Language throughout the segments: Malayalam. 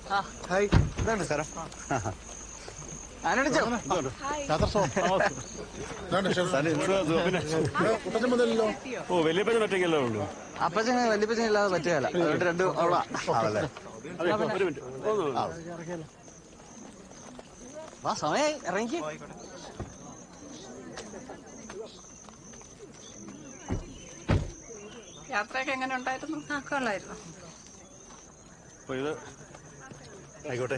ഹായ്, ഇതാണ് സാരം. ഓ വല്യപ്പച്ചൻ ഒറ്റയ്ക്കല്ലേ ഉള്ളൂ. അപ്പച്ചനെ വല്യപ്പച്ചനെ ഇല്ലാതെ പറ്റുകയല്ല. അതുകൊണ്ട് രണ്ടും അവളാ. ഒരു മിനിറ്റ് വാ, സമയായി, ഇറങ്ങി. യാത്രയൊക്കെ എങ്ങനെ ഉണ്ടായിരുന്നു? കൊള്ളായിരുന്നു. ഇത് ആയിക്കോട്ടെ.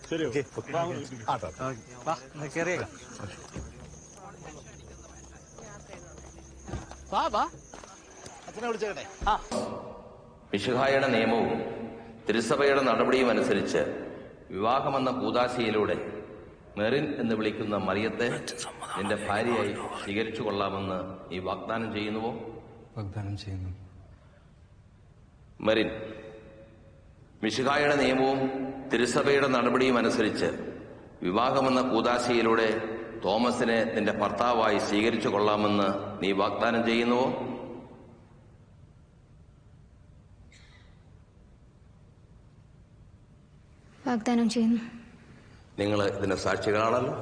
ശരി, ഓക്കെ. കേറിയേക്കാം. അച്ഛനെ വിളിച്ചേക്കട്ടെ. മിശിഹായുടെ നിയമവും തിരുസഭയുടെ നടപടിയും അനുസരിച്ച് വിവാഹമെന്ന കൂദാശയിലൂടെ മെറിൻ എന്ന് വിളിക്കുന്ന മറിയത്തെ നിന്റെ ഭാര്യയായി സ്വീകരിച്ചു കൊള്ളാമെന്ന് നീ വാഗ്ദാനം ചെയ്യുന്നുവോ? വാഗ്ദാനം ചെയ്യുന്നു. മെറിൻ, മിശിഹായുടെ നിയമവും തിരുസഭയുടെ നടപടിയും അനുസരിച്ച് വിവാഹമെന്ന കൂദാശയിലൂടെ തോമസിനെ നിന്റെ ഭർത്താവായി സ്വീകരിച്ചു കൊള്ളാമെന്ന് നീ വാഗ്ദാനം ചെയ്യുന്നുവോ? വാഗ്ദാനം ചെയ്യുന്നു. നിങ്ങൾ ഇതിന് സാക്ഷികളാണല്ലോ.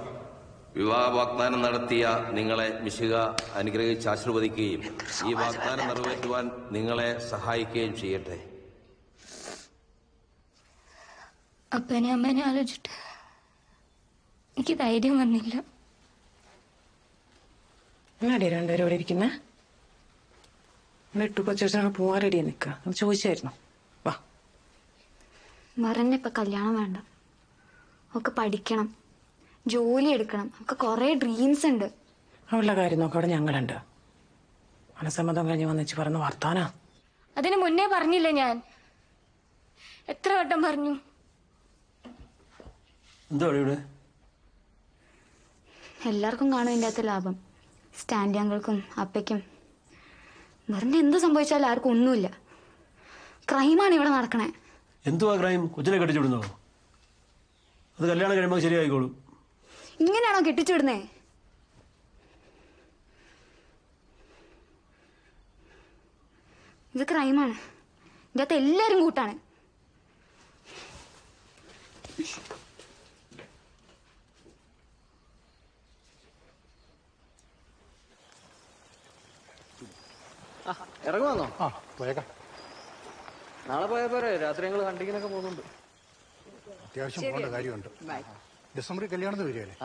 വിവാഹ വാഗ്ദാനം നടത്തിയ നിങ്ങളെ മിശിഹ അനുഗ്രഹിച്ച് ആശീർവദിക്കുകയും ഈ വാഗ്ദാനം നിറവേറ്റുവാൻ നിങ്ങളെ സഹായിക്കുകയും ചെയ്യട്ടെ. അപ്പനെ അമ്മേനെ ആലോചിച്ചിട്ട് എനിക്ക് ധൈര്യം വന്നില്ല. എന്നാടി രണ്ടുപേരും ഇവിടെ ഇരിക്കുന്നേ? എന്നിട്ട് പച്ചനൊക്കെ പോവാൻ റെഡിയാ നിൽക്കുക. അത് ചോദിച്ചായിരുന്നു. വാ. മറന്നെ ഇപ്പൊ കല്യാണം വേണ്ട. ഒക്കെ പഠിക്കണം, ജോലി എടുക്കണം. നമുക്ക് കുറെ ഡ്രീംസ് ഉണ്ട്. അവളുടെ കാര്യം നോക്കാം. അവിടെ ഞങ്ങളുണ്ട്. മനസ്സമ്മതം കഴിഞ്ഞ് വന്നിച്ച് പറഞ്ഞ വർത്താനാ. അതിന് മുന്നേ പറഞ്ഞില്ല ഞാൻ? എത്ര വട്ടം പറഞ്ഞു? എന്താ ഇവിടെ? എല്ലാവർക്കും കാണും ഇതിൻ്റെ അകത്ത് ലാഭം. സ്റ്റാൻഡി അങ്കിൾക്കും അപ്പയ്ക്കും. വെറുതെ എന്ത് സംഭവിച്ചാലും ആർക്കും ഒന്നുമില്ല. ക്രൈമാണ് ഇവിടെ നടക്കണേ. എന്തുവാ ക്രൈം? കൊച്ചിനെ കെട്ടിച്ചുവിടുന്നോ? അത് കല്യാണം കഴിയുമ്പോൾ ശരിയായിക്കോളും. ഇങ്ങനെയാണോ കെട്ടിച്ചുവിടുന്നേ? ഇത് ക്രൈമാണ്. ഇതിൻ്റെ അകത്ത് എല്ലാവരും കൂട്ടാണ്. ഇറങ്ങുവാന്നോ? പോയേക്കാം. നാളെ പോയാൽ പോരെ? രാത്രി ഞങ്ങൾ ഹണ്ടിങ്ങിനൊക്കെ പോകുന്നുണ്ട്. അത്യാവശ്യം പോകേണ്ട കാര്യമുണ്ട്. ഡിസംബറിൽ കല്യാണത്തിന് വരികയല്ലേ?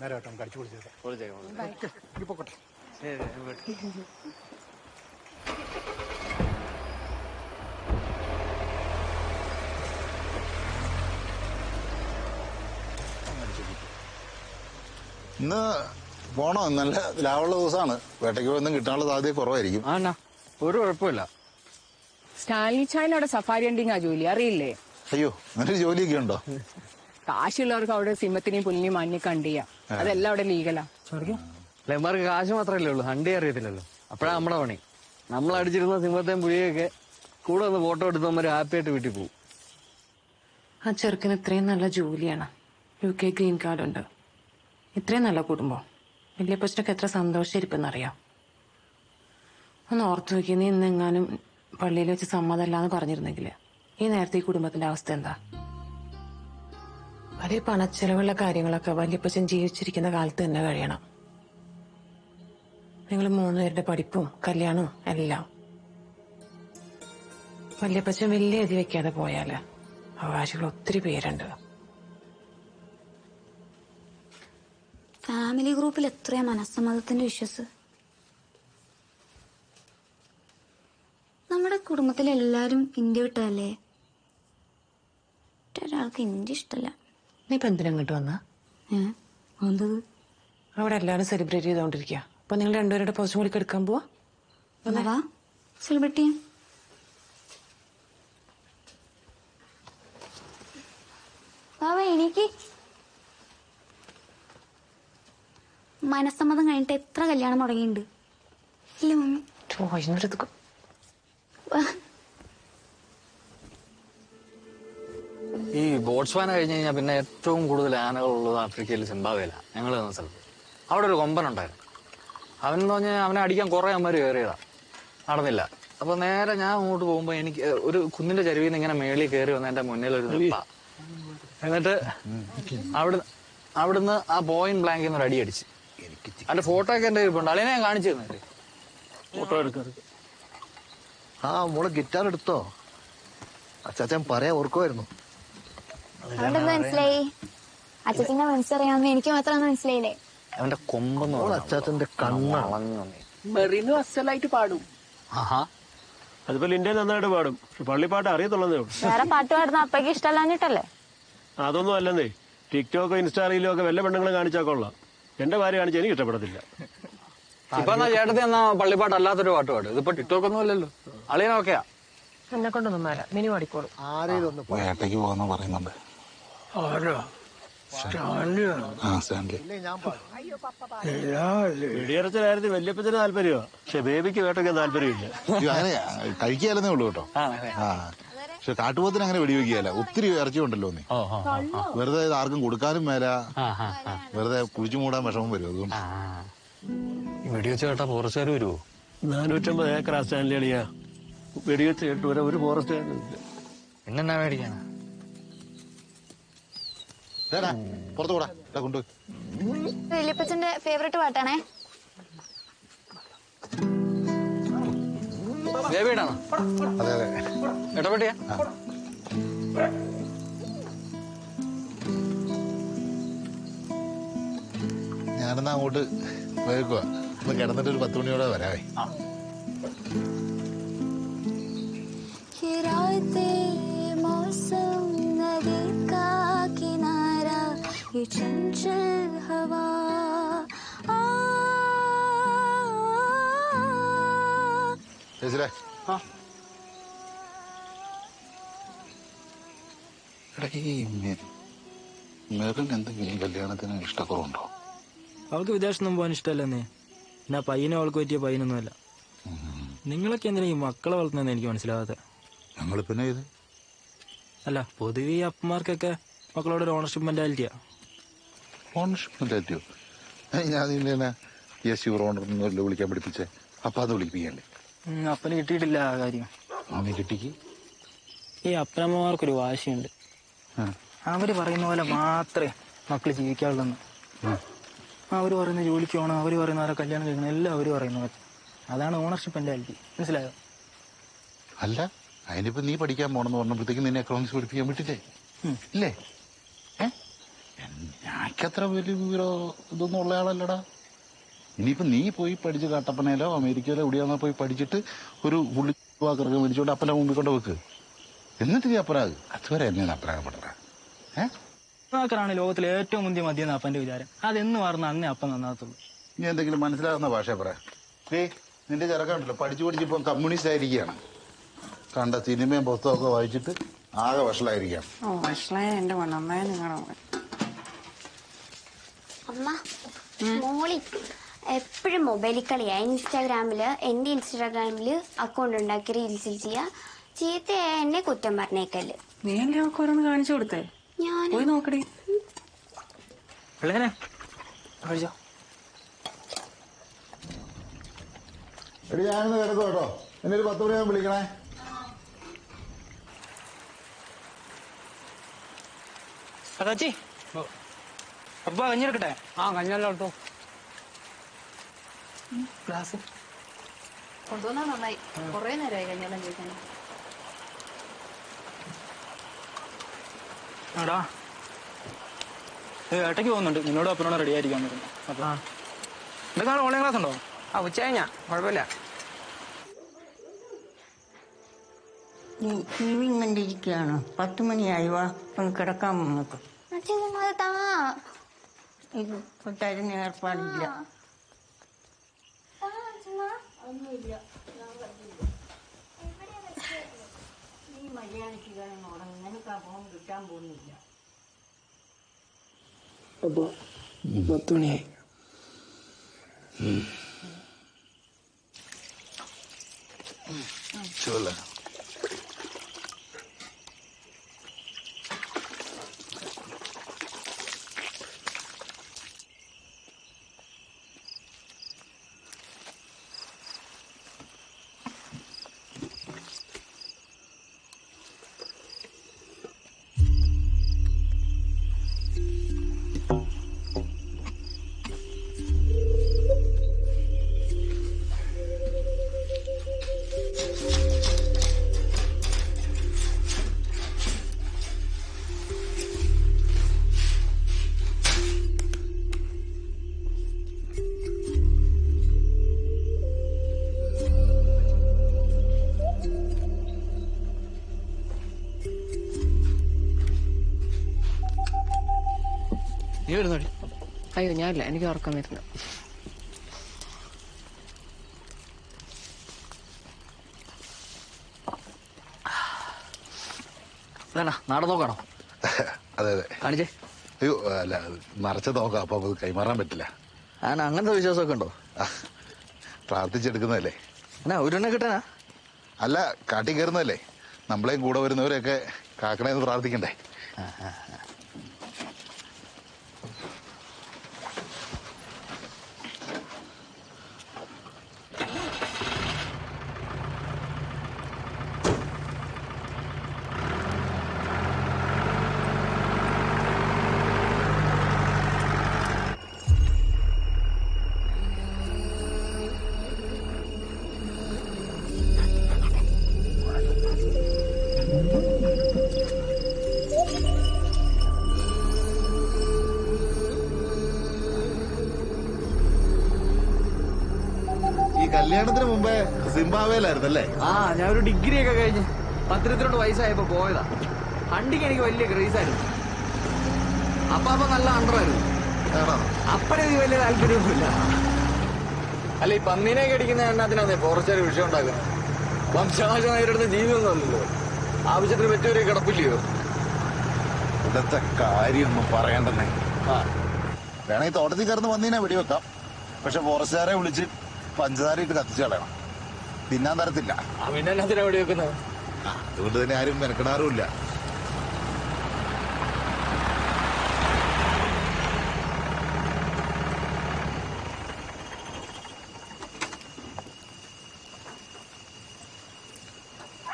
നേരമായിട്ട് നമുക്ക് അടിച്ചു പൊളിച്ചേക്കാം. പോട്ടെ. ഇന്ന് പോണോ? നല്ല ലാഭമുള്ള ദിവസമാണ്. വേട്ടയ്ക്ക് ഒന്നും കിട്ടാനുള്ള സാധ്യത കുറവായിരിക്കും. ഒരു കുഴപ്പമില്ല. സ്റ്റാലിനി ചായനവിടെ സഫാരി ഹണ്ടിങ് ആ ജോലി, അറിയില്ലേ? അയ്യോ, അങ്ങനെ ഒരു ജോലിയൊക്കെ ഉണ്ടോ? കാശുള്ളവർക്ക് അവിടെ സിംഹത്തിനെയും പുലിനെയും മഞ്ഞ കണ്ടിയാ. അതെല്ലാം അവിടെ ലീഗലാ. ലെമാർക്ക് കാശ് മാത്രമല്ലേ ഉള്ളൂ, ഹണ്ടി അറിയത്തില്ലല്ലോ. അപ്പോഴാ നമ്മുടെ പണി. നമ്മൾ അടിച്ചിരുന്ന സിംഹത്തെയും പുലിയൊക്കെ കൂടെ ഒന്ന് ഫോട്ടോ എടുത്തവന്മാർ ഹാപ്പി ആയിട്ട് വീട്ടിൽ പോകും. ആ ചെറുക്കിന് ഇത്രയും നല്ല ജോലിയാണ്. UK ഗ്രീൻ കാർഡ് ഉണ്ട്. ഇത്രയും നല്ല കുടുംബം. വല്യപ്പച്ചനൊക്കെ എത്ര സന്തോഷമായിരിക്കുമെന്നറിയാം. ഒന്ന് ഓർത്തു നോക്കി. നീ ഇന്നെങ്ങാനും പള്ളിയിൽ വെച്ച് സമ്മതമല്ലാന്ന് പറഞ്ഞിരുന്നെങ്കിൽ ഈ നേരത്തെ ഈ കുടുംബത്തിന്റെ അവസ്ഥ എന്താ? വലിയ പണച്ചെലവുള്ള കാര്യങ്ങളൊക്കെ വല്യപ്പച്ചൻ ജീവിച്ചിരിക്കുന്ന കാലത്ത് തന്നെ കഴിയണം. നിങ്ങൾ 3 പേരുടെ പഠിപ്പും കല്യാണവും എല്ലാം. വല്യപ്പച്ചൻ വലിയ എഴുതി വെക്കാതെ പോയാല് അവകാശികൾ ഒത്തിരി പേരുണ്ട്. ഫാമിലി ഗ്രൂപ്പിൽ എത്രയാ മനസ്സമ്മതത്തിന്റെ വിശ്വസ്. നമ്മുടെ കുടുംബത്തിലെ എല്ലാരും ഇന്ത്യ വിട്ടതല്ലേ? ഒരാൾക്ക് ഇന്ത്യ ഇഷ്ടല്ല. നീ ഇപ്പൊ എന്തിനാ ഇങ്ങോട്ട് വന്ന? എന്തത്? അവിടെ എല്ലാരും സെലിബ്രേറ്റ് ചെയ്തോണ്ടിരിക്കുക. അപ്പൊ നിങ്ങൾ രണ്ടുപേരുടെ പോസ്റ്റ് കൂടി എടുക്കാൻ പോവാ? സെലിബ്രേറ്റ് ചെയ്യാം. എനിക്ക് മനസ്സമ്മതം കഴിഞ്ഞിട്ട് എത്ര കല്യാണം തുടങ്ങിയിട്ടുണ്ട് ഇല്ല മമ്മി? ഈ ബോട്സ്വാന കഴിഞ്ഞ് കഴിഞ്ഞാൽ പിന്നെ ഏറ്റവും കൂടുതൽ ആനകളുള്ളത് ആഫ്രിക്കയിൽ സിംബാബ്വേയിലാണ്. ഞങ്ങൾ നിന്ന സ്ഥലത്ത് അവിടെ ഒരു കൊമ്പനുണ്ടായിരുന്നു. അവനെന്ന് പറഞ്ഞാൽ അവനെ അടിക്കാൻ കുറെ അമ്മമാര് കയറിയതാ, നടന്നില്ല. അപ്പൊ നേരെ ഞാൻ അങ്ങോട്ട് പോകുമ്പോ എനിക്ക് ഒരു കുന്നിന്റെ ചരുവിൽ നിന്ന് ഇങ്ങനെ മേളിൽ കയറി വന്ന എന്റെ മുന്നിൽ ഒരു നിർത്ത. എന്നിട്ട് അവിടുന്ന് ആ പോയിന്റ് ബ്ലാങ്കിൽ നിന്ന് ഒരു അടി അടിച്ച്. അതിന്റെ ഫോട്ടോ ഒക്കെ എന്റെ ഇരിപ്പുണ്ട്. അളിനെ ഞാൻ കാണിച്ചു തന്നില്ലേ ഫോട്ടോ എടുക്കാറ്. ആ മോള് ഗിറ്റാർ എടുത്തോ? അച്ചാച്ചൻ പറയാ ഓർക്കുമായിരുന്നു. മനസ്സിലായി. അച്ഛനെ മനസ്സറിയാവുന്ന എനിക്ക് മാത്രമാണ് മനസ്സിലായില്ലേ? അവന്റെ കൊമ്പെന്ന് അച്ചാച്ചന്റെ കണ്ണളഞ്ഞു. മെറിനും അസലായിട്ട് പാടും. അതിപ്പോ ലിൻഡേ നന്നായിട്ട് പാടും. പക്ഷെ പള്ളിപ്പാട്ട് അറിയത്തുള്ളതേ ഉള്ളൂ. വേറെ പാട്ട് പാടുന്ന അപ്പയ്ക്ക് ഇഷ്ടമല്ലാഞ്ഞിട്ടല്ലേ? അതൊന്നും അല്ലെന്നേ. ടിക്ടോക്കോ ഇൻസ്റ്റാറിയിലോ ഒക്കെ വല്ല പെണ്ണുങ്ങളെ കാണിച്ചാൽ കൊള്ളാം. എന്റെ ഭാര്യ കാണിച്ചാൽ എനിക്ക് ഇഷ്ടപ്പെടത്തില്ല. ഇപ്പൊ എന്നാ ചേട്ടത്തി എന്നാ പള്ളിപ്പാട്ട് അല്ലാത്തൊരു പാട്ട് പാട്. ഇതിപ്പോ ടിക്ടോക്ക് ഒന്നും അല്ലല്ലോ. അളിയനൊക്കെയാ. എന്നെ കൊണ്ടൊന്നും മേല മിനി പാടിക്കോളും. ആരേലും ഒന്ന് വേട്ടയ്ക്ക് പോകുന്ന പറയുന്നുണ്ട്. ആ സ്റ്റാൻലി. വെടിയറച്ച കാര്യത്തിൽ വല്യപ്പച്ചന് താല്പര്യമാ. പക്ഷെ ബേബിക്ക് വേട്ടയ്ക്ക് താല്പര്യമില്ല. അങ്ങനെ കഴിക്കാലെന്നേ ഉള്ളൂ കേട്ടോ. ആ പക്ഷെ കാട്ടുപോത്തിന് അങ്ങനെ വെടിവെക്കുകയല്ല. ഒത്തിരി ഇറച്ചി ഉണ്ടല്ലോ നീ. വെറുതെ ഇത് ആർക്കും കൊടുക്കാനും മേല. വെറുതെ കുഴിച്ചു മൂടാൻ വിഷമം വരും. അതുകൊണ്ട് വെടിവെച്ച് കേട്ടാ ഫോറസ്റ്റുകാർ വരുവോ? 450 ഏക്കർ സ്റ്റാൻലി അടിയാ. വെടിവെച്ച് കേട്ട് ഒരു ഫോറസ്റ്റ് പിന്നെന്നാ മേടിക്കാനാ? പുറത്തു കൂടാ കൊണ്ടുപോയി. വല്യപ്പച്ചന്റെ ഫേവറേറ്റ് പാട്ടാണേ. ബേബിയുടാണോ? അതെ അതെ. ഇടപെട്ടിയാ? ഞാനെന്നാ അങ്ങോട്ട് പോയേക്കുവാ. ഒന്ന് കിടന്നിട്ട് ഒരു 10 മണിയോടെ വരാവേ. ചേച്ചിലേ ഇടയ്ക്ക് മെറിന് എന്തെങ്കിലും കല്യാണത്തിന് ഇഷ്ടക്കുറവുണ്ടോ? അവൾക്ക് വിദേശത്തൊന്നും പോകാൻ ഇഷ്ടമല്ലെന്നേ. പിന്നെ പയ്യനെ അവൾക്ക് പറ്റിയ പയ്യനൊന്നുമല്ല. നിങ്ങളൊക്കെ എന്തിനാ ഈ മക്കളെ വളർത്തുന്നതെന്ന് എനിക്ക് മനസ്സിലാവാതെ. ഞങ്ങൾ പിന്നെ ഇത് അല്ല, പൊതുവെ ഈ അപ്പന്മാർക്കൊക്കെ മക്കളോട് ഒരു ഓണർഷിപ്പ് മെന്റാലിറ്റിയാ. ഓണർഷിപ്പ് മെന്റാലിറ്റിയോ? ഞാൻ നിന്നെ യെസ് യുവർ ഓണർ എന്നല്ലോ വിളിക്കാൻ പഠിപ്പിച്ചേ. അപ്പൊ അത് വിളിപ്പിക്കണ്ടേ? അപ്പന് കിട്ടിയിട്ടില്ല ആ കാര്യം. നീ കിട്ടിക്ക്. ഈ അപ്പനമ്മമാർക്കൊരു വാശിയുണ്ട്. അവര് പറയുന്ന പോലെ മാത്രമേ മക്കള് ജീവിക്കാവുള്ളൂ. അവര് പറയുന്ന ജോലിക്ക് പോകണം, അവര് പറയുന്ന ആരെ കല്യാണം കഴിക്കണം, എല്ലാം അവര് പറയുന്ന പോലെ. അതാണ് ഓണർഷിപ്പ് മെന്റാലിറ്റി. മനസ്സിലായോ? അല്ല, അതിനിപ്പോ നീ പഠിക്കാൻ പോണെന്ന് പറഞ്ഞപ്പോഴത്തേക്ക് നിന്നെ എക്കണോമിക്സ് പഠിപ്പിക്കാൻ വിട്ടില്ലേ? ഇല്ലേ? ഞാക്കത്ര വലിയ വിവരോ ഇതൊന്നും ഉള്ള ആളല്ലടാ. ഇനിയിപ്പോ നീ പോയി പഠിച്ച് കട്ടപ്പനയിലോ അമേരിക്കയിലോ എവിടെയാണോ പോയി പഠിച്ചിട്ട് ഒരു പുള്ളിവാക്കറൊക്കെ മേടിച്ചോണ്ട് അപ്പന്റെ മുമ്പിൽ കൊണ്ട് വെക്ക്. എന്നിട്ട് നീ അപ്പറാക്. അതുവരെ എന്നെ അപ്പറാകപ്പെട. ാണ് ലോകത്തിലെ ഏറ്റവും മുന്തിയ മദ്യം അപ്പന്റെ വിചാരം. അതെന്ന് പറഞ്ഞ അന്നേ അപ്പം നന്നാകത്തുള്ളൂ. നീ എന്തെങ്കിലും മനസ്സിലാകുന്ന ഭാഷ പറ. നിന്റെ ചെറുക്കണ്ടല്ലോ പഠിച്ചിപ്പോ കമ്മ്യൂണിസ്റ്റ് ആയിരിക്കുകയാണ്. കണ്ട സിനിമയും പുസ്തകമൊക്കെ വായിച്ചിട്ട് ആകെ വഷളായിരിക്കുകയാണ്. എന്റെ അമ്മയെ നിങ്ങളുടെ അമ്മ മോളി എപ്പോഴും മൊബൈലിൽ കളിയാ. ഇൻസ്റ്റാഗ്രാമില് എന്റെ ഇൻസ്റ്റാഗ്രാമില് അക്കൗണ്ട് ഉണ്ടാക്കി റീൽസ് ചീത്തയായ എന്നെ കുറ്റം പറഞ്ഞേക്കല്ല്. നീ എന്റെ അവർക്ക് ഓരോന്ന് കാണിച്ചു കൊടുത്തേ. ഞാൻ പോയി നോക്കടി. പിള്ളേരെ കഴിച്ചോ. എടി ഞാനൊന്ന് കിടക്കും കേട്ടോ. എന്നെ ഒരു 10 മണിയാകുമ്പോൾ വിളിക്കണേ. അതാച്ചി അപ്പൊ കഞ്ഞെടുക്കട്ടെ? കഞ്ഞല്ലോ കേട്ടോ. ഗ്ലാസ് കൊണ്ടുവന്നാ നന്നായി. കൊറേ നേരമായി കല്യാണം ചോദിക്കാൻ. ആടാ ഏട്ടയ്ക്ക് പോകുന്നുണ്ട്. നിന്നോട് അപ്പനോട് റെഡി ആയിരിക്കാൻ പറഞ്ഞു. അപ്പൊ എന്തൊക്കെ ഓൺലൈൻ ക്ലാസ് ഉണ്ടോ? ഉച്ച കഴിഞ്ഞാ കുഴപ്പമില്ല. ടിവി കണ്ടിരിക്കുകയാണ്. 10 മണിയായി. വാ ഒന്ന് കിടക്കാൻ നമുക്ക്. ഇത് തരുന്ന ഏർപ്പാടില്ല. നീ മര്യാദയ്ക്ക് കിടന്നോടങ്ങ്. നിനക്ക് ആ ഫോൺ കിട്ടാൻ പോകുന്നില്ല. അപ്പൊ 10 മണിയായി. ചുവല്ല നീ വരുന്നോടി. അയ്യോ ഞാനില്ല, എനിക്ക് ഉറക്കം വരുന്നു. നാടൻ നോക്കാണോ? അതെ അതെ. കാണിച്ചേ. അയ്യോ അല്ല, മറച്ചു നോക്കാം, അപ്പൊ അത് കൈമാറാൻ പറ്റില്ല. അങ്ങനത്തെ വിശ്വാസമൊക്കെ ഉണ്ടോ? പ്രാർത്ഥിച്ചെടുക്കുന്നതല്ലേ. എന്നാ ഒരെണ്ണം കിട്ടാനാ? അല്ല, കാട്ടി കയറുന്നതല്ലേ, നമ്മളെയും കൂടെ വരുന്നവരെയൊക്കെ കാക്കണേന്ന് പ്രാർത്ഥിക്കണ്ടേ. കല്യാണത്തിന് മുമ്പേ സിംബാബ്വേലായിരുന്നല്ലേ? ഞാൻ ഒരു ഡിഗ്രി ഒക്കെ കഴിഞ്ഞ് 12 വയസ്സായപ്പോ പോയതാ. ഹണ്ടിക്ക് എനിക്ക് വലിയ ക്രേസായിരുന്നു. അപ്പൊ നല്ല അണ്ടറായിരുന്നു. അപ്പഴെനിക്ക് വലിയ താല്പര്യമൊന്നുമില്ല. അല്ല, ഈ പന്നീനെ കടിക്കുന്ന എണ്ണത്തിനാന്നേ ഫോറസ്റ്റുകാർ വിഷയം ഉണ്ടാക്കുന്നത്. വംശനാശം നേരിടുന്ന ജീവിതമൊന്നുമല്ലല്ലോ. ആവശ്യത്തിന് പറ്റിയവരെ കിടപ്പില്ലയോ? ഇവിടത്തെ കാര്യമൊന്നും പറയണ്ടെന്നേ. വേണമെങ്കിൽ തോട്ടത്തിൽ കയറുന്ന പന്നീനെ വെടിവെക്കാം, പക്ഷെ ഫോറസ്റ്റുകാരെ വിളിച്ച് പഞ്ചസാര ഇട്ട് കത്തിച്ചു കളയണം. തിന്നാൻ തരത്തില്ല. പിന്നെ എന്നാത്തിനാ വെടി വെക്കുന്നത്? അതുകൊണ്ട് തന്നെ ആരും മെനക്കെടാറുമില്ല.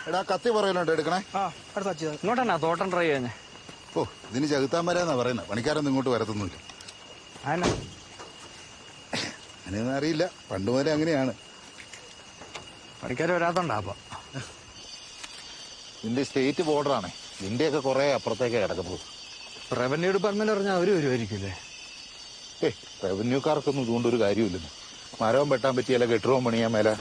എടാ, കത്തി പറയലുണ്ട് എടുക്കണേ. ഇങ്ങോട്ടെന്നാ തോട്ടം ട്രൈ ചെയ്യാൻ. ഓ, ഇതിന് ചകുത്താൻ വരാന്നാ പറയുന്നത്. പണിക്കാരൊന്നും ഇങ്ങോട്ട് വരത്തൊന്നുമില്ല. അങ്ങനെയൊന്നും അറിയില്ല, പണ്ട് മുതലേ അങ്ങനെയാണ്. പണിക്കാർ വരാത്തോണ്ടാ. അപ്പൊ ഇതിന്റെ സ്റ്റേറ്റ് ബോർഡറാണേ. ഇന്ത്യയൊക്കെ കുറെ അപ്പുറത്തേക്ക് കിടക്കുന്നത്. റവന്യൂ ഡിപ്പാർട്ട്മെന്റ് പറഞ്ഞാൽ അവര് വരുമായിരിക്കില്ലേ? റവന്യൂക്കാർക്കൊന്നും ഇതുകൊണ്ട് ഒരു കാര്യമില്ലെന്ന്. മരവും വെട്ടാൻ പറ്റിയല്ല, കെട്ടിടവും പണിയാൻ മേല.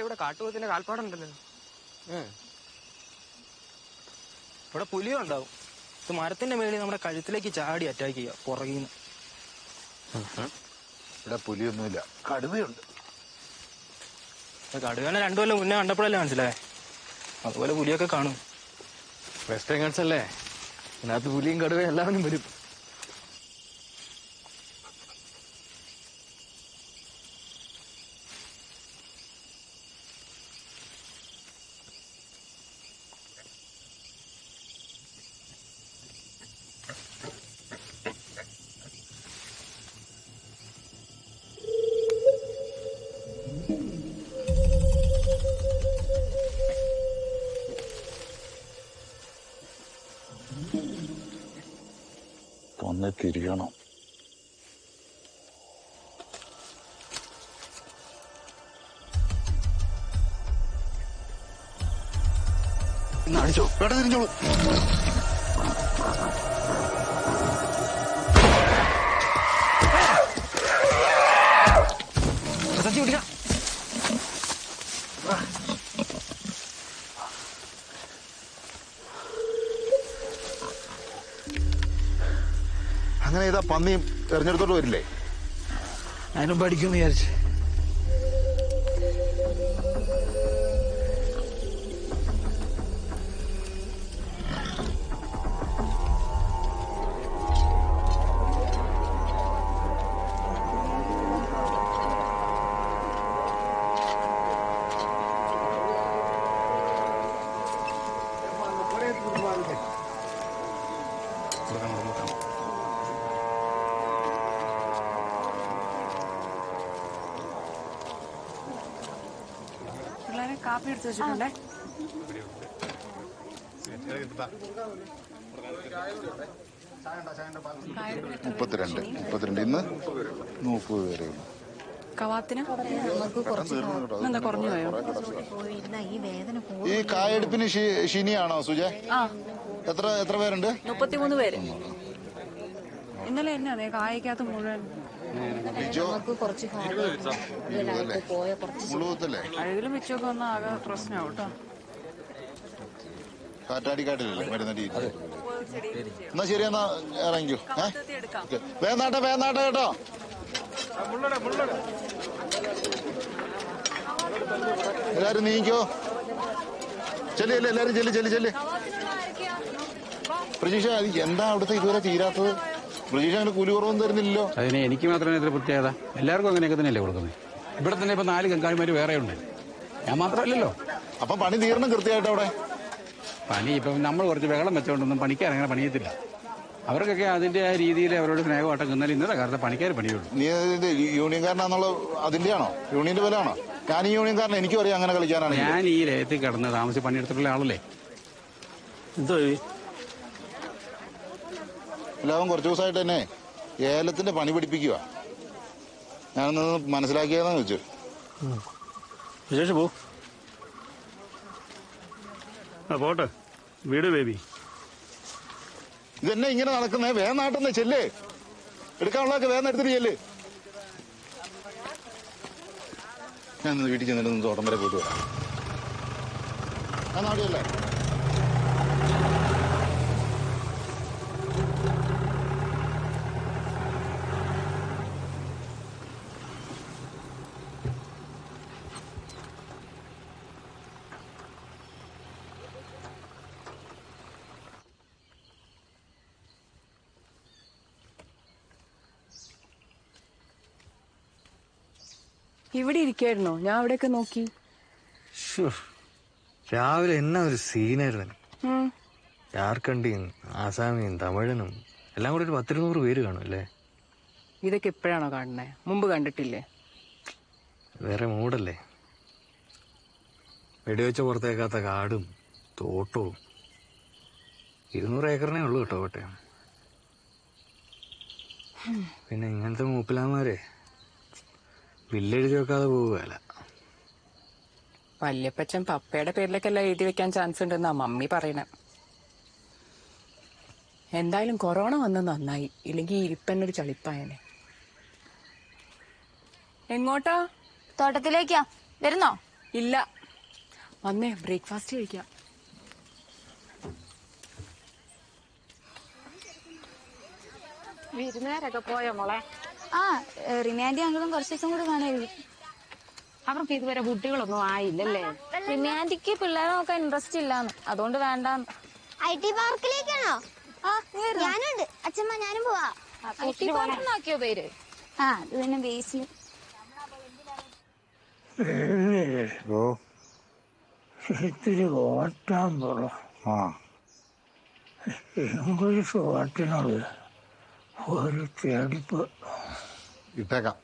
ഇവിടെ കാട്ടുപോത്തിന്റെ കാൽപ്പാടുണ്ടല്ലോ. ഇവിടെ പുലിയും ഉണ്ടാവും. ഇത് മരത്തിന്റെ മേളിൽ നമ്മുടെ കഴുത്തിലേക്ക് ചാടി അറ്റാക്ക് ചെയ്യാം പുറകിന്ന്. ഇവിടെ പുലിയൊന്നുമില്ല, കടുവയുണ്ട്. കടുവനെ 2 കൊല്ലം മുന്നേ കണ്ടപ്പോഴല്ലേ മനസ്സിലായേ. അതുപോലെ പുലിയൊക്കെ കാണും. വെസ്റ്റേൺ ഗൺസ് അല്ലേ, ഇതിനകത്ത് പുലിയും കടുവയും എല്ലാവരും വരും. ഒന്ന് തിരിയണം. അടിച്ചോ, ഇവിടെ തിരിഞ്ഞോളൂ. സച്ചി പിടിക്കാം. അങ്ങനെ ഇതാ പന്നിയും തെരഞ്ഞെടുത്തോട്ട് വരില്ലേ? അതിനും പഠിക്കുമെന്ന് വിചാരിച്ചു. കാപ്പി എടുത്ത് വെച്ചിട്ടുണ്ടേ. മുപ്പത്തിരണ്ട് ഇന്ന് 30 പേരെ. ഈ കായെടുപ്പിന് ഷിനിയാണോ സുജ? എത്ര പേരുണ്ട്? 33 പേര്. ഇന്നലെ എന്നാ കായക്കകത്ത് മുഴുവൻ നമുക്ക് കുറച്ച് പോയ കുറച്ച് അഴുകിലും വെച്ചൊക്കെ വന്നാൽ ആകെ പ്രശ്നമാവും കേട്ടോ. കാറ്റാടിക്കാട്ടിലല്ലേ മരുന്നടി. എന്നാ ശരി, എന്നാ ഇറങ്ങിക്കോ. വേന്നാട്ടെ കേട്ടോ. എല്ലാരും നീക്കോ. ചെല്ലേ എല്ലാരും ചെല്ല്. പ്രതീക്ഷ എന്താ അവിടുത്തെ ഇതുവരെ തീരാത്തത്? പ്രതീക്ഷ അങ്ങനെ കൂലി കുറവൊന്നും തരുന്നില്ലല്ലോ. അതിന് എനിക്ക് മാത്രമേ ഇതിൽ പ്രത്യേകത, എല്ലാവർക്കും അങ്ങനെയൊക്കെ തന്നെയല്ലേ കൊടുക്കുന്നത്. ഇവിടെ തന്നെ ഇപ്പൊ 4 ഗംഗാരിമാര് വേറെ ഉണ്ട്, ഞാൻ മാത്രമല്ലല്ലോ. അപ്പൊ പണി തീരണം കൃത്യമായിട്ട് അവിടെ. പണി ഇപ്പം നമ്മൾ കുറച്ച് ബഹളം വെച്ചോണ്ടൊന്നും പണിക്കാർ അങ്ങനെ പണിയത്തില്ല. അവർക്കൊക്കെ അതിന്റെ ആ രീതിയിൽ അവരോട് സ്നേഹമായിട്ട് നിന്നാൽ ഇന്നത്തെ കാലത്ത് പണിക്കാർ പണിയുള്ളൂ. നീ യൂണിയൻകാരനാന്നുള്ള അതിന്റെയാണോ? യൂണിയന്റെ ബലമാണോ? ഞാൻ ഈ യൂണിയൻകാരനെ എനിക്കും അറിയാം അങ്ങനെ കളിക്കാനാണ്. ഞാൻ ഈ ലയത്തിൽ കിടന്ന് താമസിച്ച് പണിയെടുത്തിട്ടുള്ള ആളല്ലേ. എന്തോ എല്ലാവരും കുറച്ചു ദിവസമായിട്ട് തന്നെ ഏലത്തിന്റെ പണി പഠിപ്പിക്കുക. ഞാനൊന്ന് മനസ്സിലാക്കിയതാന്ന് വെച്ചു. വിശേഷം പോ. പോട്ടെ വീട് ബേബി. ഇതെന്നെ ഇങ്ങനെ നടക്കുന്നേ? വേഗം നാട്ടുന്നേ, ചെല്ലേ. എടുക്കാനുള്ളതൊക്കെ വേഗം എടുത്തിട്ട് ചെല്ല്. ഞാൻ വീട്ടിൽ ചെന്നിട്ട് തോട്ടം വരെ പോയിട്ട് വരാം. ആ നാടിയല്ലേ? ഇവിടെ ഇരിക്കായിരുന്നോ? ഞാൻ അവിടെയൊക്കെ നോക്കി. രാവിലെ എന്നാ ഒരു സീനായിരുന്നു. ജാർഖണ്ഡിയും ആസാമിയും തമിഴനും എല്ലാം കൂടി ഒരു 10-200 പേര് കാണും അല്ലേ? ഇതൊക്കെ എപ്പോഴാണോ കാണുന്നത്? മുമ്പ് കണ്ടിട്ടില്ലേ? വേറെ മൂടല്ലേ. വെടിവെച്ച പുറത്തേക്കാത്ത കാടും തോട്ടവും. 200 ഏക്കറിനേ ഉള്ളൂ കേട്ടോ കോട്ടയം. പിന്നെ ഇങ്ങനത്തെ മൂപ്പിലാമാരെ ബില്ലെഴുതി വെക്കാതെ പോവുകയല്ല. വല്യപ്പച്ചൻ പപ്പയുടെ പേരിലേക്കെല്ലാം എഴുതി വെക്കാൻ ചാൻസ് ഉണ്ടെന്നാ മമ്മി പറയണേ. എന്തായാലും കൊറോണ വന്ന് നന്നായി, ഇല്ലെങ്കിൽ ഇരിപ്പന്നൊരു ചളിപ്പായനെ. എങ്ങോട്ടാ? തോട്ടത്തിലേക്കാ. വരുന്നോ? ഇല്ല, വന്നേ ബ്രേക്ക്ഫാസ്റ്റ് കഴിക്കാം. വിരുന്നുകാരൊക്കെ പോയോ മോളെ? ആ, റിമാൻഡി അങ്ങളും കുറച്ച് ദിവസം കൂടെ കാണായിരിക്കും. അവർക്ക് ഇതുവരെ കുട്ടികളൊന്നും ആയില്ലല്ലേ? റിമാൻഡിക്ക് പിള്ളേരെ നോക്കാൻ ഇൻട്രസ്റ്റ് ഇല്ലാന്ന്, അതുകൊണ്ട് വേണ്ടാന്ന്. IT പാർക്കിലേക്കാണോ? ഞാനുണ്ട് അച്ഛമ്മ, ഞാനും പോവാ. IT പാർക്കിനാക്കിയോ പേര്? ആ, അത് തന്നെ ബേസിൽ. ഇത്തിരി ഓട്ടാൻ പറ. ഇംഗ്ലീഷ് ഓട്ടിനോട് ഒരു ചെടിപ്പ് ഇട്ടേക്കാം.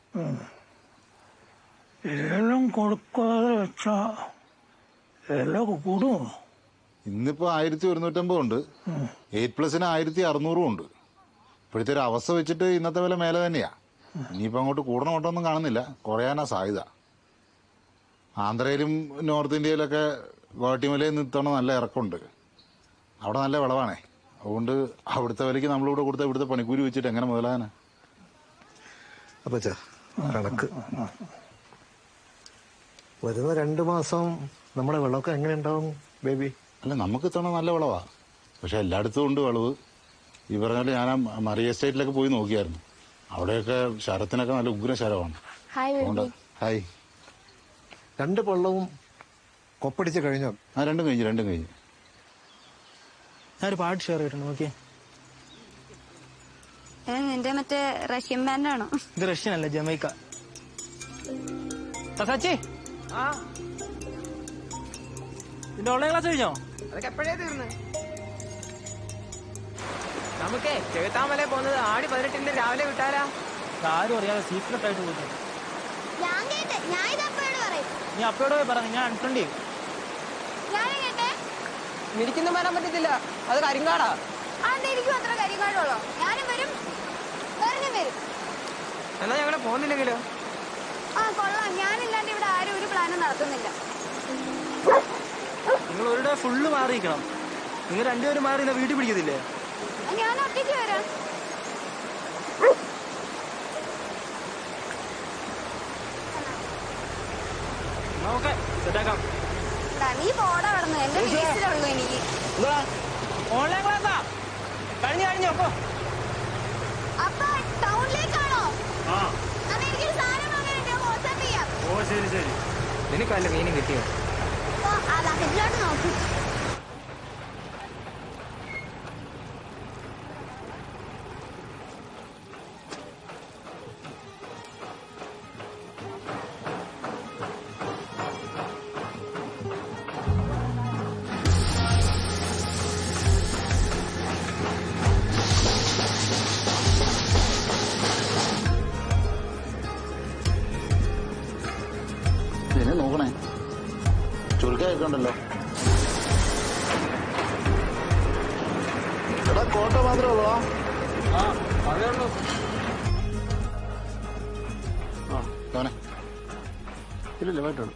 ഏലം കൊടുക്കാതെ വെച്ചാ എല്ലാം കൂടുമോ? ഇന്നിപ്പോ 1150 ഉണ്ട്. 8+ന് 1600 ഉണ്ട്. ഇപ്പോഴത്തെ ഒരു അവസ്ഥ വെച്ചിട്ട് ഇന്നത്തെ വില മേലെ തന്നെയാ. ഇനിയിപ്പോ അങ്ങോട്ട് കൂടണം കൊണ്ടൊന്നും കാണുന്നില്ല, കുറയാനാ സാധ്യത. ആന്ധ്രയിലും നോർത്ത് ഇന്ത്യയിലൊക്കെ ഗോട്ടിമലയിൽ നിത്തണ നല്ല ഇറക്കമുണ്ട്. അവിടെ നല്ല വിളവാണേ. അതുകൊണ്ട് അവിടുത്തെ വിലയ്ക്ക് നമ്മളിവിടെ കൊടുത്ത ഇവിടുത്തെ പണിക്കൂലി വെച്ചിട്ട് എങ്ങനെ മുതലാകാനാ? അപ്പച്ചാ കണക്ക് വരുന്ന 2 മാസം നമ്മുടെ വിളവൊക്കെ എങ്ങനെ ഉണ്ടാവും ബേബി? അല്ല, നമുക്ക് ഇത്തവണ നല്ല വിളവാ. പക്ഷെ എല്ലായിടത്തും ഉണ്ട് വിളവ്. ഈ പറഞ്ഞാൽ ഞാൻ മറിയ എസ്റ്റേറ്റിലൊക്കെ പോയി നോക്കിയായിരുന്നു. അവിടെയൊക്കെ ശരത്തിനൊക്കെ നല്ല ഉഗ്ര ശരമാണ്. ഹായ്. 2 പള്ളവും കൊപ്പടിച്ച് കഴിഞ്ഞോ? ആ, രണ്ടും കഴിഞ്ഞു. ഞാനൊരു പാട്ട് ഷെയർ ചെയ്തിട്ടുണ്ട്, നോക്കിയേ. നിന്റെ മറ്റേ റഷ്യൻ ബാൻഡാണോ? ഇത് റഷ്യൻ അല്ല, ജമൈക്ക. സച്ചി, നിന്റെ ഓൺലൈൻ ക്ലാസ് കഴിഞ്ഞോ? അതൊക്കെ എപ്പോഴേ തീർന്ന്. നമുക്കേ ചെകുത്താമല പോകുന്നത് ആടി 18 രാവിലെ വിട്ടാലാ? ആരും അറിയാതെ സീക്രട്ട് ആയിട്ട് പോയി. നീ അപ്പയോട് പോയി പറഞ്ഞു, ഞാൻ അൺഫ്രണ്ട് ചെയ്യും. എനിക്കൊന്നും വരാൻ പറ്റത്തില്ല, അത് കരിങ്കാടാ. എനിക്കും അത്ര കരിങ്കാടുള്ളോ? ഞാനും വരും, വരും. എന്നാ ഞങ്ങളെ പോകുന്നില്ലെങ്കിലോ? ആ, കൊള്ളാം. ഞാനില്ലാണ്ട് ഇവിടെ ആരും ഒരു പ്ലാനും നടത്തുന്നില്ല. നിങ്ങൾ ഒരു ഡേ ഫുള്ള് മാറിയിരിക്കണം. നിങ്ങൾ 2 പേരും മാറി വീട്ടിൽ പിടിക്കത്തില്ലേ? ഞാൻ ഒറ്റയ്ക്ക് വരാം. നീ പോടാ കടന്നു എന്റെ ഫീസിലുള്ളൂ എനിക്ക്. ഓൺലൈൻ ക്ലാസ്സാ കഴിഞ്ഞു അപ്പൊ അപ്പ ടൗണിലേക്കാണോ? അന്ന് എനിക്കൊരു സാധനം വാങ്ങാനുണ്ട്, വാട്സാപ്പ് ചെയ്യാം. ഓ ശരി. നിനക്ക് വല്ല മീനും കിട്ടിയോ? ആ ബക്കറ്റിലോട്ട് നോക്ക്. ഇതിനെ നോക്കണേ, ചുരുക്കൊക്കെ ഉണ്ടല്ലോ. എടാ കോട്ട മാത്രമേ ഉള്ളൂ. അതേ ഉള്ളൂ. ഇല്ലല്ലേ വേട്ടാണ്.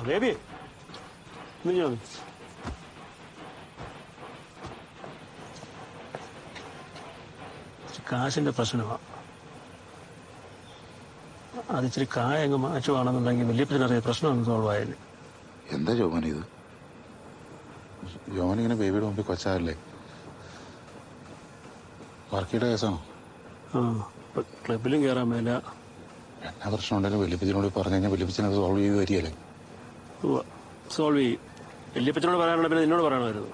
ബേബി ഞാൻ കാശിന്റെ പ്രശ്നമാണ്. അത് ഇച്ചിരി കായ അങ്ങ് മാറ്റുവാണെന്നുണ്ടെങ്കിൽ വലിയപ്പച്ചനറിയ പ്രശ്നമൊന്നും സോൾവ് ആയില്ലേ. എന്താ ജോമൻ ഇത്? ജോമൻ ഇങ്ങനെ ബേബിയുടെ മുമ്പിൽ കൊച്ചാറല്ലേ? വർക്കിയുടെ കേസാണോ? ക്ലബിലും കയറാൻ മേല. എന്നാ പ്രശ്നം ഉണ്ടെങ്കിലും വലിയപ്പച്ചനോട് പറഞ്ഞു കഴിഞ്ഞാൽ വലിയപ്പച്ചനത് സോൾവ് ചെയ്ത് വരികയല്ലേ? സോൾവ് ചെയ്യും. വലിയപ്പച്ചനോട് പറയാനുള്ള പിന്നെ നിന്നോട് പറയണമായിരുന്നു.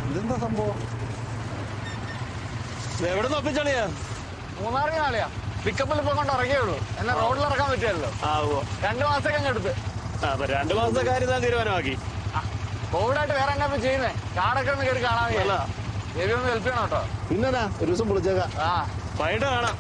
ഇതെന്താ സംഭവം? എവിടെ നിന്ന് ഒപ്പിച്ചളിയാ? മൂന്നാറിന് നാളെയാ. പിക്കപ്പിൽ ഇപ്പൊ കൊണ്ട് ഇറങ്ങിയുള്ളൂ. എന്നെ റോഡിൽ ഇറക്കാൻ പറ്റിയല്ലോ. 2 മാസമൊക്കെ അങ്ങ് എടുത്ത്. 2 മാസത്തെ കാര്യം ഞാൻ തീരുമാനമാക്കി. കോവിഡായിട്ട് വേറെ എന്നാ ചെയ്യുന്നേ? കാടൊക്കെ ഒന്ന് കയറി കാണാൻ വയ്യല്ല. ബേബി ഒന്ന് ഹെൽപ്പ് ചെയ്യണം കേട്ടോ. പിന്നെന്നാ ഒരു ദിവസം വിളിച്ചേക്കാം. വൈകിട്ട് കാണാം.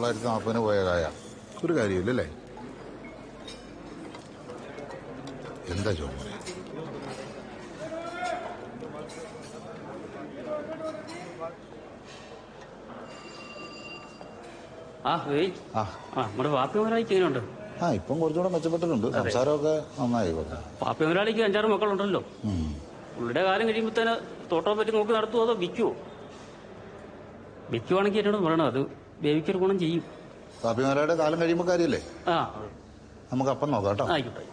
$940 പോയ കായ ഒരു കാര്യമില്ലല്ലേ? എന്താ ജോമോനെ? നമ്മുടെ പാപ്പി മുതലാളിക്ക് എങ്ങനെയുണ്ട്? ഇപ്പം കുറച്ചുകൂടെ മെച്ചപ്പെട്ടിട്ടുണ്ട്. സംസാരമൊക്കെ നന്നായി. പാപ്പി മുതലാളിക്ക് 5-6 മക്കളുണ്ടല്ലോ. പുള്ളിയുടെ കാലം കഴിയുമ്പോഴത്തേന് തോട്ടം പറ്റി നോക്കി നടത്തുമോ അതോ വിൽക്കുവോ? വിൽക്കുവാണെങ്കിൽ എന്നോട് പറയണം. അത് ബേബിക്കൊരു ഗുണം ചെയ്യും. പാപ്പിമാരുടെ കാലം കഴിയുമ്പോൾ കാര്യമല്ലേ? നമുക്ക് അപ്പം നോക്കാം കേട്ടോ. ആയിക്കോട്ടെ.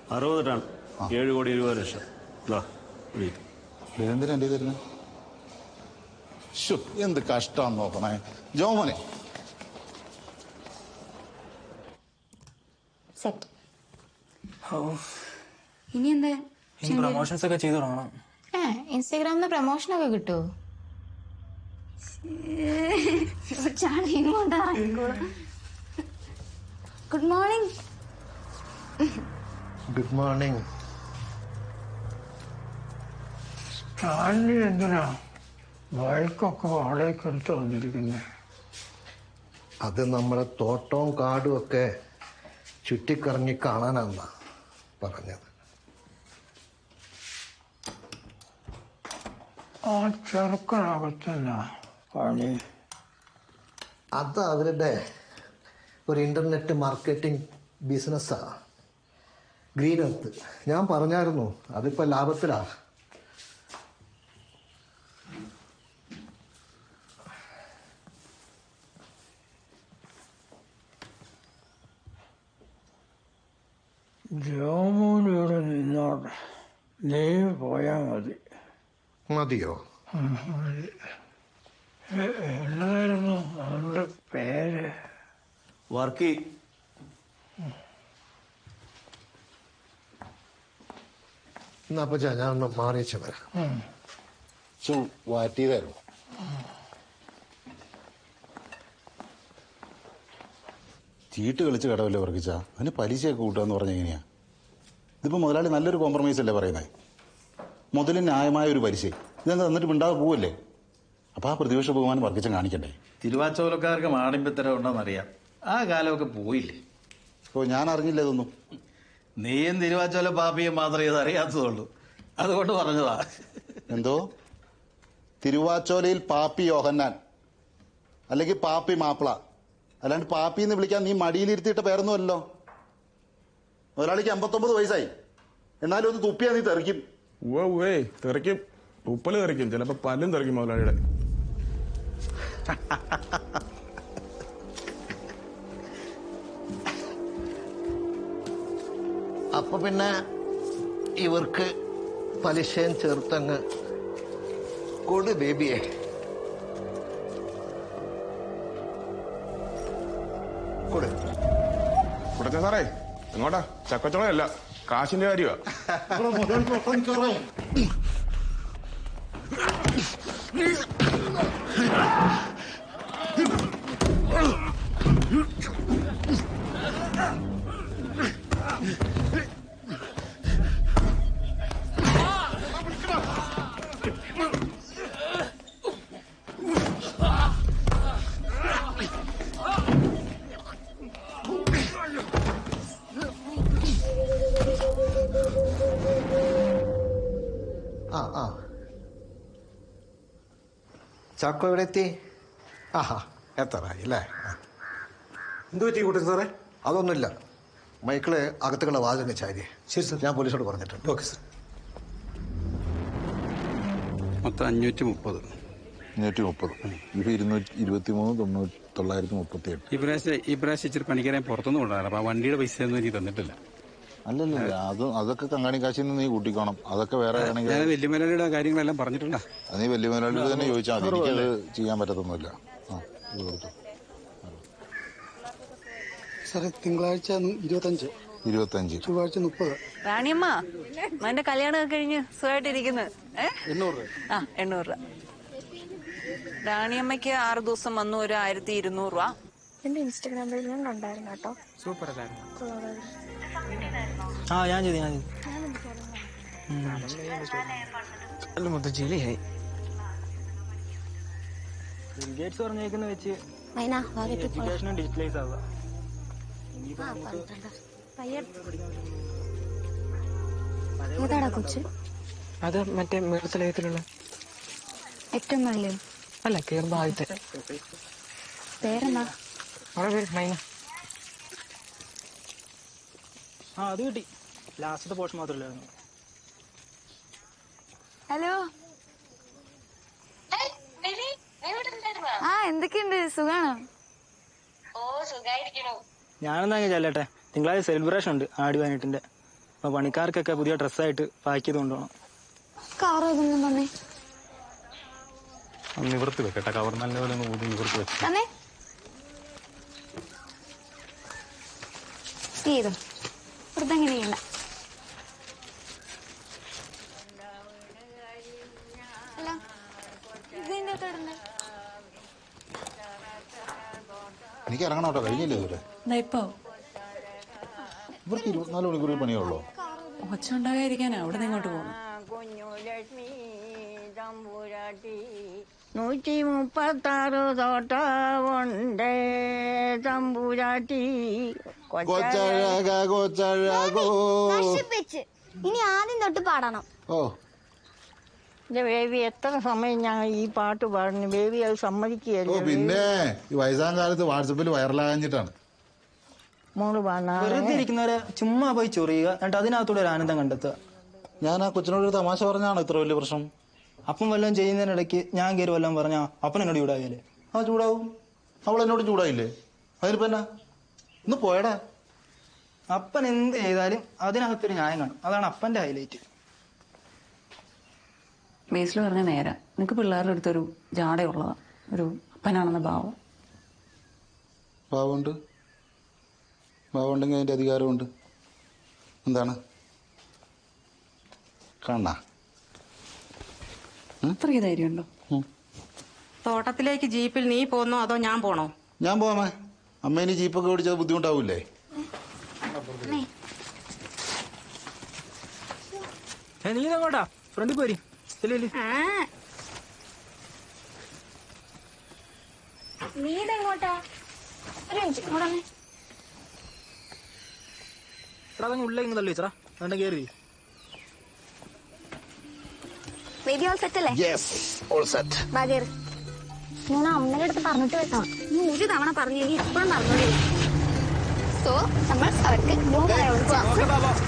60 ടൺ 7,20,00,000. ഇതെന്തിനാ എൻ്റെ തരുന്നത്? എന്ത് കഷ്ടമാണെന്ന് നോക്കണേ ജോമോനെ. ഇനി എന്താ പ്രൊമോഷൻസ് ഒക്കെ ചെയ്തു തുടങ്ങണം. ഇൻസ്റ്റാഗ്രാമിൽ പ്രൊമോഷനൊക്കെ കിട്ടുമോ? Good morning. Good morning. Stanley എന്തിനാ വഴക്കൊക്കെ വാടകയ്ക്ക് എടുത്ത് വന്നിരിക്കുന്നത്? അത് നമ്മുടെ തോട്ടവും കാടും ഒക്കെ ചുറ്റിക്കറങ്ങി കാണാനാന്നാ പറഞ്ഞത്. ആ ചെറുക്കനകത്തല്ല പണി. അത് അവരുടെ ഒരു ഇന്റർനെറ്റ് മാർക്കറ്റിംഗ് ബിസിനസ്സാ, ഗ്രീൻ എർത്ത്. ഞാൻ പറഞ്ഞായിരുന്നു അതിപ്പോ ലാഭത്തിലാ. ജോമോനിവിടെ നിന്നോട്ടെ, നീ പോയാ മതി. മതിയോ? എന്തായിരുന്നു അവന്റെ പേര്? വർക്കി. എന്നാ അപ്പച്ചാ ഞാനൊന്ന് മാറിയച്ച വരാം. വാറ്റിയതായിരുന്നു. ചീട്ട് കളിച്ച് കടവല്ലേ വർക്കിച്ച, അതിന് പലിശയൊക്കെ കൂട്ടുകയെന്ന് പറഞ്ഞ എങ്ങനെയാ? ഇതിപ്പോ മുതലാളി നല്ലൊരു കോംപ്രമൈസ് അല്ലേ പറയുന്നത്? മുതലിന് ന്യായമായ ഒരു പലിശ, ഇതെന്താ എന്നിട്ട് മിണ്ടാതെ പോവല്ലേ? അപ്പൊ ആ പ്രതിപക്ഷ ബഹുമാനം വർക്കിച്ച കാണിക്കണ്ടേ? തിരുവാച്ചോലക്കാർക്ക് മാടിമ്പത്തരം ഉണ്ടെന്നറിയാം, ആ കാലമൊക്കെ പോയില്ലേ? ഓ, ഞാൻ അറിഞ്ഞില്ല ഇതൊന്നും. നീയും തിരുവാച്ചോല പാപ്പിയും മാത്രമേ ഇത് അറിയാത്തതുള്ളൂ, അതുകൊണ്ട് പറഞ്ഞതാ. എന്തോ തിരുവാച്ചോലയിൽ പാപ്പി യോഹന്നാൻ അല്ലെങ്കിൽ പാപ്പി മാപ്പിള, അല്ലാണ്ട് പാപ്പി എന്ന് വിളിക്കാൻ നീ മടിയിലിരുത്തിയിട്ട പേരൊന്നുമല്ലോ. ഒരാളിക്ക് 59 വയസ്സായി, എന്നാലും ഒന്ന് തുപ്പിയാ നീ തെറിക്കും. തെറിക്കും, ഉപ്പല് തെറിക്കും, ചിലപ്പോ പല്ലും തെറിക്കും മുതലാളിയുടെ. അപ്പൊ പിന്നെ ഇവർക്ക് പലിശയും ചേർത്തങ്ങ് കൊടു ബേബിയെ. കൊടുക്ക സാറേ. എങ്ങോട്ടാ? ചക്കച്ചോളയല്ല, കാശിന്റെ കാര്യമാ. ചാക്കോ എവിടെ എത്തി? ആഹാ, എത്താറായി അല്ലേ? എന്ത് പറ്റി കൂട്ടൻ സാറേ? അതൊന്നുമില്ല, മൈക്കിള് അകത്തുള്ള വാതിലിന് ചാരി. ശരി സാർ, ഞാൻ പോലീസോട് പറഞ്ഞിട്ടുണ്ട്. Okay sir. മൊത്തം 530. 530. ഇത് 223, 938. ഈ പ്രാവശ്യം ഇച്ചിരി പണിക്കാരെ പുറത്തുനിന്ന് കൊണ്ടാണ്. അപ്പൊ ആ വണ്ടിയുടെ പൈസ ഒന്നും എനിക്ക് തന്നിട്ടില്ല. അല്ലല്ല, അതൊക്കെ കങ്ങാണി കാശിൽ നിന്ന് നീ കൂട്ടിക്കോണം. അതൊക്കെ വേറെ ആണെങ്കിൽ ഞാൻ വെല്ലുമലയുടെ കാര്യങ്ങളെല്ലാം പറഞ്ഞിട്ടുണ്ടോ? അത് നീ വെല്ലുമലയോട് തന്നെ ചോദിച്ചാൽ മതി, എനിക്കത് ചെയ്യാൻ പറ്റത്തൊന്നുമില്ല. ഇത് കൊടുത്തു സാറേ. തിങ്കളാഴ്ച 25, ചൊവ്വാഴ്ച 30. റാണിയമ്മ, മോന്റെ കല്യാണം കഴിഞ്ഞ് സുഖമായിട്ടിരിക്കുന്നു. 800 രൂപ. 800 രൂപ. റാണിയമ്മയ്ക്ക് 6 ദിവസം വന്നു, ഒരു 1200 രൂപ. എന്റെ ഇൻസ്റ്റാഗ്രാമിൽ ഞാൻ കണ്ടായിരുന്നു കേട്ടോ. സൂപ്പർ ഞാൻ ചെയ്തു. മൊത്തം ചെളിയായി. ബിൽഗേറ്റ്സ് പറഞ്ഞേക്കുന്ന വെച്ച് എഡ്യൂക്കേഷനും ഡിജിറ്റലൈസ് ആവുക. ഏതാടാ കൊച്ച്? അത് മറ്റേ മേളത്തിലുള്ള ഏറ്റവും നല്ല അല്ല, കേറുമ്പോ ആദ്യത്തെ. പേരെന്താ? അവരുടെ പേര് മൈന. അത് കിട്ടി. ലാസ്റ്റത്തെ പോർഷൻ മാത്രമല്ലായിരുന്നു. ഹലോ. എന്തൊക്കെയുണ്ട്? സുഖാണോ? ഞാനെന്നാ ചെല്ലട്ടെ, തിങ്കളാഴ്ച സെലിബ്രേഷൻ ഉണ്ട് ആടി 18-ന്റെ. അപ്പൊ പണിക്കാർക്കൊക്കെ പുതിയ ഡ്രസ്സായിട്ട് പാക്ക് ചെയ്ത് കൊണ്ടുപോകണം. നിവൃത്തി വെക്കട്ടെ, കവർ നല്ലപോലെ ഒന്ന് നിവൃത്തി വെച്ചു. എനിക്ക് ഇറങ്ങണം കേട്ടോ, കഴിഞ്ഞില്ലേ ഇതുവരെ? ഇപ്പൊ ഇവർക്ക് 24 മണിക്കൂറിൽ പണിയുള്ളൂ. ഒച്ച ഉണ്ടാകാതിരിക്കാനാ അവിടെ നിന്ന് ഇങ്ങോട്ട് പോകുന്നു. 136 തോട്ടമുണ്ട് തമ്പുരാട്ടി. ഇനി ആദ്യം തൊട്ട് പാടണം. ഓ ബേബി, എത്ര സമയം ഞാൻ ഈ പാട്ട് പാടുന്നു, ബേബി അത് സമ്മതിക്കുകയല്ലോ. പിന്നെ ഈ വയസ്സാം കാലത്ത് വാട്സപ്പിൽ വൈറലാകാഞ്ഞിട്ടാണ്. മോള് വെറുതെ ഇരിക്കുന്നവരെ ചുമ്മാ പോയി ചൊറിയുക, എന്നിട്ട് അതിനകത്തൂടെ ഒരു ആനന്ദം കണ്ടെത്തുക. ഞാൻ ആ കൊച്ചിനോട് തമാശ പറഞ്ഞാണ് ഇത്ര വലിയ പ്രശ്നം. അപ്പം വല്ലതും ചെയ്യുന്നതിനിടയ്ക്ക് ഞാൻ കയറി വല്ലതും പറഞ്ഞാ അപ്പൻ എന്നോട് ചൂടാകില്ലേ? ആ ചൂടാവും. അവൾ എന്നോട് ചൂടായില്ലേ? അതിനിപ്പോ എന്നാ? ഒന്ന് പോയടാ. അപ്പൻ എന്ത് ചെയ്താലും അതിനകത്തൊരു ന്യായം കാണും. അതാണ് അപ്പന്റെ ഹൈലൈറ്റ്. ബേസിൽ പറഞ്ഞ നേരെ നിനക്ക് പിള്ളേരുടെ അടുത്തൊരു ജാടയുള്ളതാ, ഒരു അപ്പനാണെന്ന ഭാവം. ഭാവമുണ്ട്, ഭാവമുണ്ടെങ്കിൽ അതിന്റെ അധികാരമുണ്ട്. എന്താണ് കാണാ അത്രയ്ക്ക് ധൈര്യമുണ്ടോ? തോട്ടത്തിലേക്ക് ജീപ്പിൽ നീ പോന്നോ അതോ ഞാൻ പോണോ? ഞാൻ പോവാമേ. അമ്മ ഇനി ജീപ്പൊക്കെ ഓടിച്ചത് ബുദ്ധിമുട്ടാവൂലേ? നീ ഇതെങ്ങോട്ടാ? ഫ്രണ്ടിൽ പോരി. നീ ഇതെങ്ങോട്ടാ? ഉള്ളിലേക്ക് തള്ളി വെച്ചടാ. അതുകൊണ്ട് കയറി ഞാൻ അമ്മയുടെ അടുത്ത് പറഞ്ഞിട്ട് വെക്കാം. നീ ഒരു തവണ പറഞ്ഞു എപ്പോഴും പറഞ്ഞോളൂ. സോ നമ്മൾ അവർക്ക്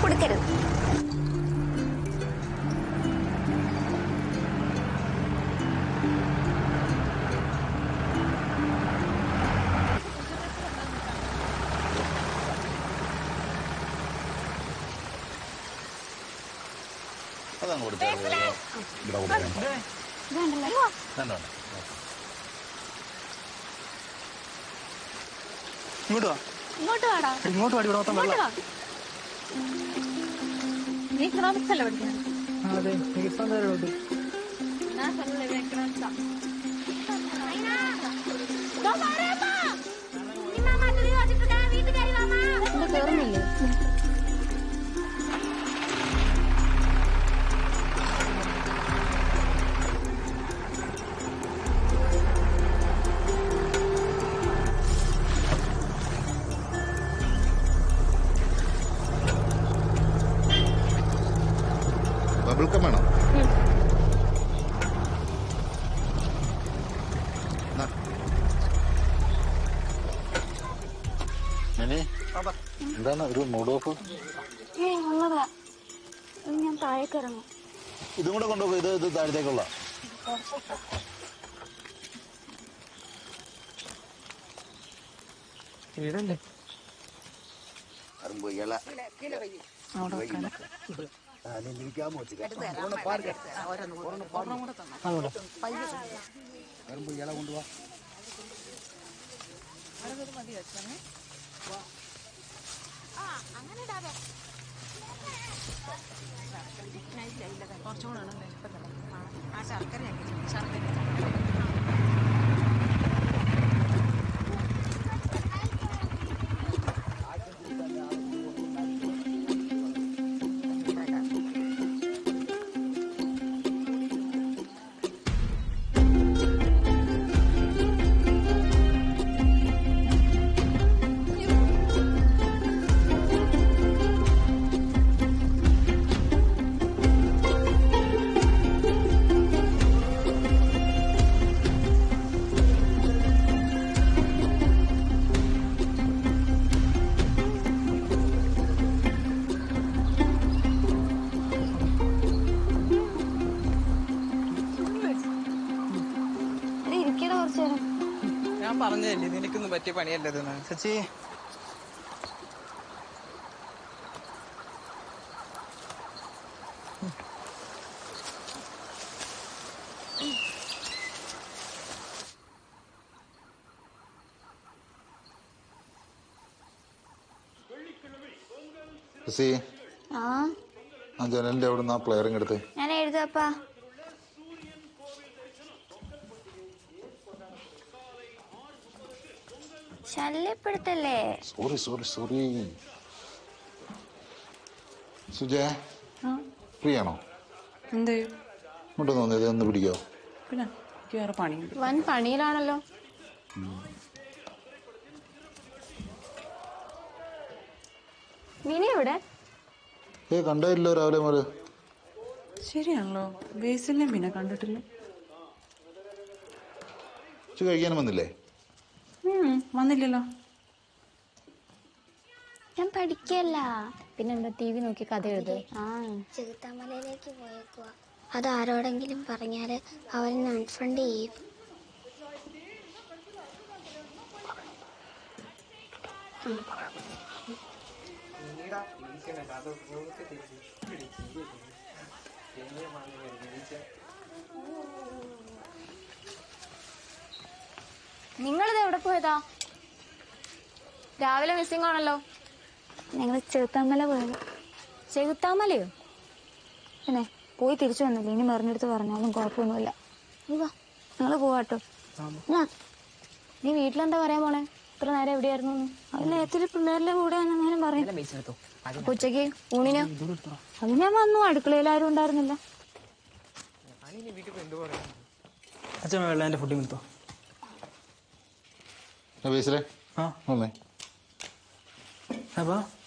കൊടുക്കരുത്. അതാണ് കൊടുത്തത്. ഇവിടെ കൊടുക്കാം. ഇങ്ങോട്ട് വാ. ഇങ്ങോട്ട് വാടാ. ഇങ്ങോട്ട് വാടി. ഇവിടെ മൊത്തം വെള്ളം. നീ ഇക്കണോമിക്സ് അല്ലേ പഠിക്കുന്നത്? അതെ, ഇപ്പം തരോട്ട്. കേറുന്നില്ലേ? ബബിൾക്കം വേണം. എന്താണ് ഒരു മൂഡ് ഓഫ്? ഞാൻ താഴേക്ക് ഇറങ്ങും. ഇതും കൂടെ കൊണ്ടുപോകും. ഇത് താഴത്തേക്കുള്ള വീടല്ലേ? കൊണ്ടുപോവാ. ഞാൻ പറഞ്ഞതല്ലേ നിനക്കൊന്നും പറ്റിയ പണിയല്ലതെന്ന്. സച്ചി ജനലിന്റെ അവിടെ നിന്ന് ആ പ്ലെയറിങ് എടുത്ത് ഞാൻ എഴുതാപ്പാ. ശല്യപ്പെടുത്തല്ലേ. സോറി സുജയ, ഫ്രീ ആണോ? എന്ത് ഇങ്ങോട്ട് തോന്നിയത് ഒന്ന് പിടിക്കോ? പിന്നെ വേറെ പണിയുണ്ട്. വൻ പണിയിലാണല്ലോ. മിനി എവിടെ? കണ്ടില്ലോ രാവിലെ മുതൽ. ശരിയാണല്ലോ, ബേസിലിനെ പിന്നെ കണ്ടിട്ടില്ല. കഴിക്കാനും വന്നില്ലേ? വന്നില്ലല്ലോ. ഞാൻ പഠിക്കല്ല. പിന്നെന്താ ടി വി നോക്കി കഥ എഴുത്. ചെറുത്താമലയിലേക്ക് പോയേക്കുക. അത് ആരോടെങ്കിലും പറഞ്ഞാല് അവരെന്നെ അൺഫ്രണ്ട് ചെയ്യും. നിങ്ങളിത് എവിടെ പോയതാ? രാവിലെ മിസ്സിംഗ് ആണല്ലോ. ഞങ്ങൾ ചെറുത്താമല പോയത്. ചെറുത്താമലയോ? പിന്നെ പോയി തിരിച്ചു വന്നില്ല. ഇനി മെറിഞ്ഞെടുത്ത് പറഞ്ഞാലും കുഴപ്പമൊന്നുമില്ല. നീ വാ, ഞങ്ങള് പോവാട്ടോ. നീ വീട്ടിലെന്താ പറയാൻ പോണേ? ഇത്ര നേരം എവിടെയായിരുന്നു? അല്ല എത്തിരി പിള്ളേരുടെ കൂടെ എന്നെങ്കിലും പറയും. ഉച്ചക്ക് ഊണിന് അത് ഞാൻ വന്നു. അടുക്കളയിൽ ആരും ഉണ്ടായിരുന്നില്ല. അച്ഛൻ വെള്ളേന്റെ ഫുഡ് കൊടുത്തോ?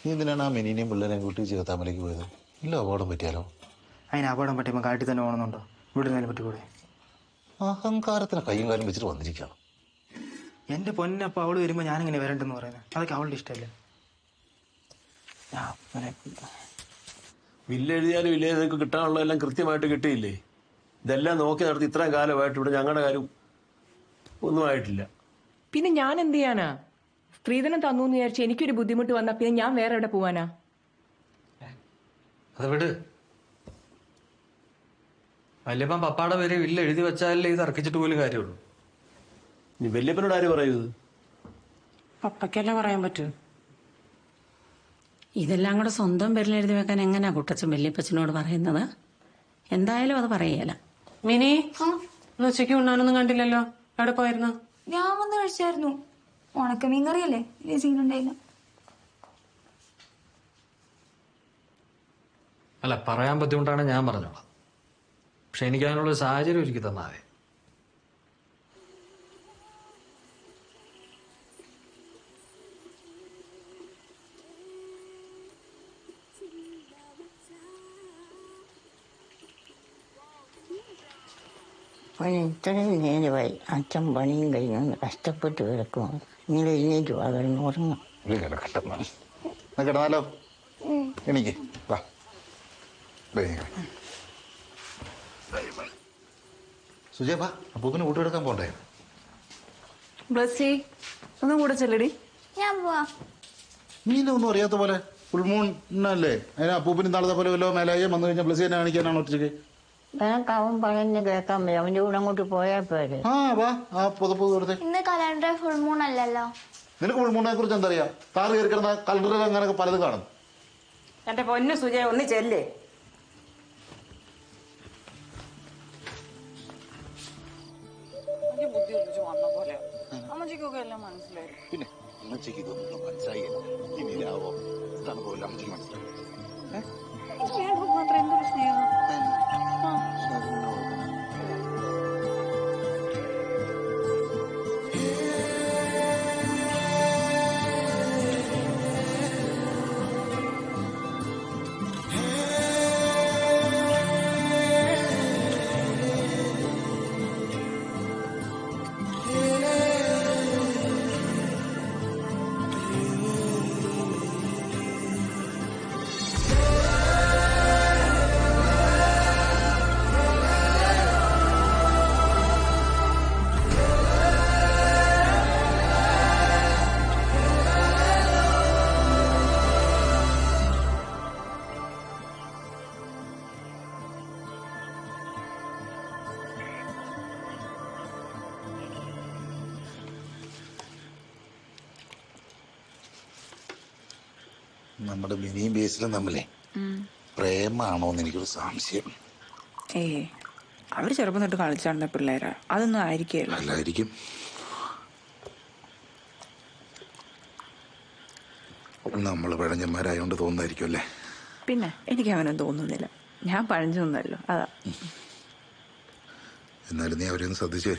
നീ എന്തിനാണ് ആ മിനിനെയും പിള്ളേരെയും കൂട്ടി ചേർത്താമലേക്ക് പോയത്? ഇല്ല അപകടം പറ്റിയാലോ? അതിന് അപകടം പറ്റിയപ്പോൾ കാട്ടിൽ തന്നെ പോകണമെന്നുണ്ടോ? ഇവിടെ നിന്ന് പറ്റിക്കൂടെ? അഹങ്കാരത്തിന് കയ്യും കാലും വെച്ചിട്ട് വന്നിരിക്കുകയാണ്. എന്റെ പൊന്നപ്പ അവള് വരുമ്പോ ഞാനിങ്ങനെ വരണ്ടെന്ന് പറയുന്നത് അതൊക്കെ അവളുടെ ഇഷ്ടമല്ലേ? വില്ലെഴുതിയാലും ഇല്ലേ നിങ്ങൾക്ക് കിട്ടാനുള്ളതെല്ലാം കൃത്യമായിട്ട് കിട്ടിയില്ലേ? ഇതെല്ലാം നോക്കി നടത്തി ഇത്രയും കാലമായിട്ട് ഇവിടെ ഞങ്ങളുടെ കാര്യം ഒന്നും ആയിട്ടില്ല. പിന്നെ ഞാൻ എന്ത് ചെയ്യാനാ? സ്ത്രീധനം തന്നു എന്ന് വിചാരിച്ച് എനിക്കൊരു ബുദ്ധിമുട്ട് വന്നാ പിന്നെ ഞാൻ വേറെ എവിടെ പോവാനാ? അത് വിട്. വല്യപ്പൻ പപ്പാടെ പേര് വില്ല എഴുതി വെച്ചാലേ ഇത് ഇറക്കിച്ചിട്ട് പോലും കാര്യമുള്ളൂ. നീ വല്യപ്പനോട് ആര് പറയൂ? പപ്പയ്ക്കല്ലേ പറയാൻ പറ്റൂ? ഇതെല്ലാം കൂടെ സ്വന്തം പേരിൽ എഴുതി വെക്കാൻ എങ്ങനെയാ കുട്ടച്ചൻ വല്യപ്പച്ചനോട് പറയുന്നത്? എന്തായാലും അത് പറയല. മിനി, ഉച്ചയ്ക്ക് ഉണ്ണാനൊന്നും കണ്ടില്ലല്ലോ. എവിടെ പോയിരുന്നു? ഞാൻ വന്ന് കഴിച്ചായിരുന്നു. ഉണക്കമീൻ കറിയല്ലേ, വലിയ സീനുണ്ടായില്ല. അല്ല, പറയാൻ ബുദ്ധിമുട്ടാണ്, ഞാൻ പറഞ്ഞോളാം. പക്ഷെ എനിക്ക് അതിനുള്ള സാഹചര്യം ഒരുക്കി തന്നാതെ. ഇത്രയും നേരമായി അച്ഛൻ പണിയും കഴിഞ്ഞ് കഷ്ടപ്പെട്ട് കിടക്കുവാണ്. നിങ്ങൾ എഴുന്നേറ്റ് വാങ്ങണം, ഉറങ്ങാം. കിടന്നാലോ? എനിക്ക് വാ. സുജയപ്പാ, അപ്പൂപ്പിന് കൂട്ടെടുക്കാൻ പോണ്ടേ? ബ്ലസ്സി ഒന്നും കൂടെ ചെല്ലടി. ഞാൻ പോവാ. നീ ഒന്നും അറിയാത്ത പോലെ ഫുൾമൂണല്ലേ? അതിന് അപ്പൂപ്പിന് നാളത്തെ പോലെ വല്ലോ മേലായ വന്നു കഴിഞ്ഞാൽ ബ്ലസ്സി തന്നെ കാണിക്കാനാണ് ഒറ്റയ്ക്ക്? നിനക്ക് അവൻ പറയുന്ന കേൾക്കാൻ പറ്റും. അവന്റെ കൂടെ അങ്ങോട്ട് പോയാൽ പോരെ? പുതപ്പ് കൊടുത്തേ. ഇന്ന് കലണ്ടർ ഫുൾ മൂൺ അല്ലല്ലോ. നിനക്ക് ഫുൾമൂണിനെ കുറിച്ച് എന്തറിയാം? താറ് കയറി കിടന്ന കലണ്ടറിൽ അങ്ങനെയൊക്കെ പലതും കാണും. എന്റെ പൊന്നു സുജയ, ഒന്ന് ചെല്ലേ. പിന്നെ അമ്മച്ചിക്ക് ഇതൊന്നും മനസ്സിലായില്ല. ഇനി ലാവോ തണുപ്പോ അമ്മച്ചിക്ക് മനസ്സിലായി. എന്തൊരു സ്നേഹം. നമ്മുടെ മിനിയും ബേസിലും തമ്മിലേ പ്രേമാണോന്ന് എനിക്കൊരു സംശയം. അവര് ചെറുപ്പം തൊട്ട് കളിച്ചാടുന്ന പിള്ളേരാ, അതൊന്നും ആയിരിക്കില്ല. അല്ലായിരിക്കും. നമ്മള് പഴഞ്ഞന്മാരായോണ്ട് തോന്നുന്നായിരിക്കും അല്ലേ? പിന്നെ എനിക്ക് അവനും തോന്നുന്നില്ല. ഞാൻ പഴഞ്ചൊന്നല്ലോ, അതാ. എന്നാലും നീ അവരെയൊന്ന് ശ്രദ്ധിച്ചു.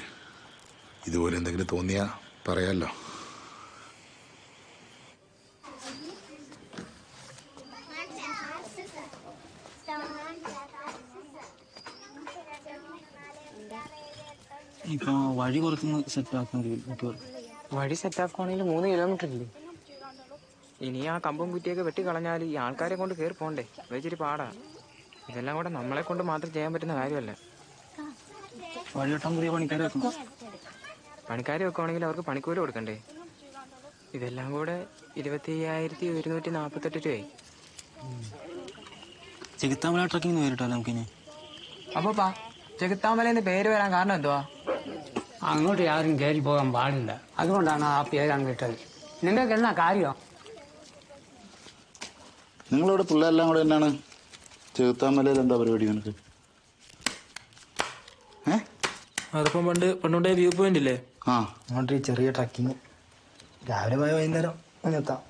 ഇതുപോലെ എന്തെങ്കിലും തോന്നിയാ പറയാലോ. ഇപ്പൊ വഴി കുറച്ച് സെറ്റാക്കണം. വഴി സെറ്റാക്കുവാണെങ്കിൽ 3 കിലോമീറ്റർ ഇല്ലേ? ഇനി ആ കമ്പും കുറ്റിയൊക്കെ വെട്ടിക്കളഞ്ഞാൽ ഈ ആൾക്കാരെ കൊണ്ട് കയറി പോണ്ടേ? വെച്ചിട്ട് പാടാ. ഇതെല്ലാം കൂടെ നമ്മളെ കൊണ്ട് മാത്രം ചെയ്യാൻ പറ്റുന്ന കാര്യമല്ല. വഴി വെട്ടാൻ പുതിയ പണിക്കാരെ വെക്കണം. പണിക്കാരെ വെക്കുവാണെങ്കിൽ അവർക്ക് പണിക്കൂലി കൊടുക്കണ്ടേ? ഇതെല്ലാം കൂടെ 25,148 രൂപയായി. ചെകുത്താമല ട്രക്കിംഗ് പേരിട്ടോ നമുക്കിനി. അപ്പൊ ചെകുത്താമലെന്ന് പേര് വരാൻ കാരണം എന്തുവാ? അങ്ങോട്ട് ആരും കയറി പോകാൻ പാടില്ല, അതുകൊണ്ടാണ് ആ പേര് അങ്ങിട്ടത്. നിങ്ങൾക്ക് എന്നാ കാര്യം? നിങ്ങളിവിടെ പിള്ളേരെല്ലാം കൂടെ എന്നാണ് ചെകുത്താമലയിൽ എന്താ പരിപാടി? നിനക്ക് അതിപ്പം പണ്ടുകൊണ്ടേ വ്യൂ പോയിന്റ് ഇല്ലേ ആ അങ്ങോട്ട് ചെറിയ ട്രക്കിങ് രാവിലെ പോയ വൈകുന്നേരം അങ്ങനെ എത്താം.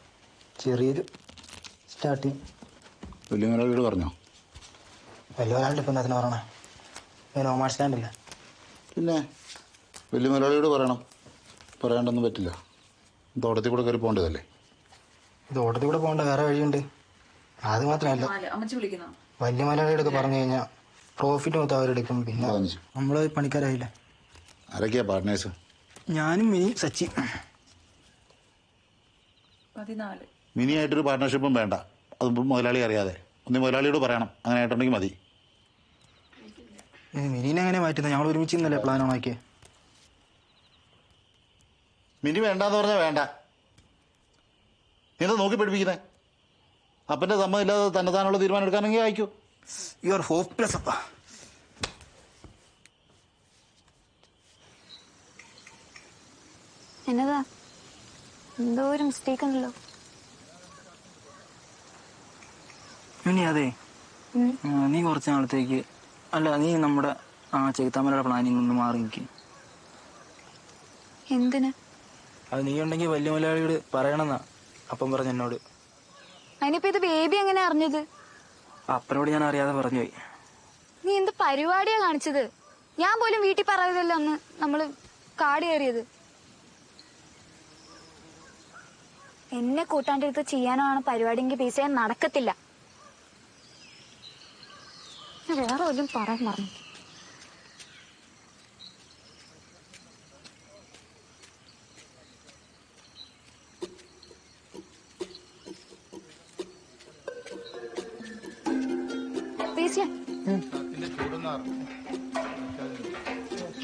ചെറിയൊരു സ്റ്റാർട്ടിങ്. വലിയ മുതലാളിയോട് പറഞ്ഞോ? വലിയ ഒരാളുടെ ഇപ്പം അതിന് പറയണേ നോമാർ സ്റ്റാൻഡില്ലേ? പിന്നെ വലിയ മുതലാളിയോട് പറയണം. പറയാണ്ടൊന്നും പറ്റില്ല. തോട്ടത്തിൽ കൂടെ കയറി പോകേണ്ടതല്ലേ? തോട്ടത്തിൽ കൂടെ പോകേണ്ട വേറെ വഴിയുണ്ട്. അത് മാത്രമല്ല വലിയ മുതലാളിയോടൊക്കെ പറഞ്ഞു കഴിഞ്ഞാൽ പ്രോഫിറ്റ് മൊത്തം അവരെടുക്കും. പിന്നെ നമ്മള് പണിക്കാരായില്ലേ. ആരൊക്കെയാ പാർട്ട്നേഴ്സ്? ഞാനും മിനി സച്ചി. മിനിയായിട്ടൊരു പാർട്ട്ണർഷിപ്പും വേണ്ട. അത് മുതലാളി അറിയാതെ ഒന്ന് മുതലാളിയോട് പറയണം. അങ്ങനെ ആയിട്ടുണ്ടെങ്കിൽ മതി. മിനിനെ എങ്ങനെ മാറ്റുന്നത്? ഞങ്ങൾ ഒരുമിച്ച് ഇന്നല്ലേ പ്ലാൻ ഓണാക്കിയേ. മിനി വേണ്ടാന്ന് പറഞ്ഞാൽ വേണ്ട. നീ എന്താ നോക്കി പഠിപ്പിക്കുന്നേ? അപ്പൻ്റെ സമ്മതം ഇല്ലാതെ തന്നെത്താനുള്ള തീരുമാനം എടുക്കാനെങ്കിൽ അയക്കൂ. യു ആർ ഹോപ്പ്ലെസ് അപ്പ. എന്നതാ എന്തോ ഒരു മിസ്റ്റേക്ക് ഉണ്ടല്ലോ. മിനി അതെ, നീ കുറച്ച് നാളത്തേക്ക് നീ നമ്മുടെ ചെകുത്താമലയുടെ പ്ലാനിങ് ഒന്ന് മാറി നിൽക്കും. എന്തിന്? അത് നീ ഉണ്ടെങ്കിൽ വലിയ മുതലാളിയോട് പറയണമെന്നാ അപ്പം പറഞ്ഞു എന്നോട്. അതിനിപ്പോ ഇത് ബേബി എങ്ങനെ അറിഞ്ഞത്? അപ്പനോട് ഞാൻ അറിയാതെ പറഞ്ഞുപോയി. നീ എന്ത് പരിപാടിയാ കാണിച്ചത്? ഞാൻ പോലും വീട്ടിൽ പറയതല്ലോ അന്ന് നമ്മള് കാട് കയറിയത്. എന്നെ കൂട്ടാണ്ടിരുത്ത് ചെയ്യാനാണ് പരിപാടിയെങ്കിൽ പൈസ നടക്കത്തില്ല. വേറെ വല്ലതും പറയാൻ പറഞ്ഞു.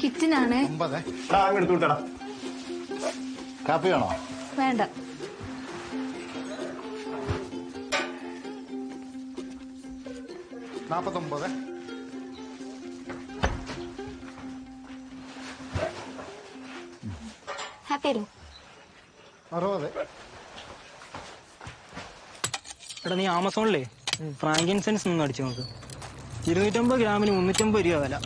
കിച്ചനാണ്. കാപ്പി വേണോ? വേണ്ട. ഹാപ്പി ആയിരുന്നു. എടാ നീ ആമസോണിലേ ഫ്രാങ്കിൻസെൻസ് ഒന്ന് അടിച്ചു നോക്ക്. 250 ഗ്രാമിന് 350 രൂപ വില.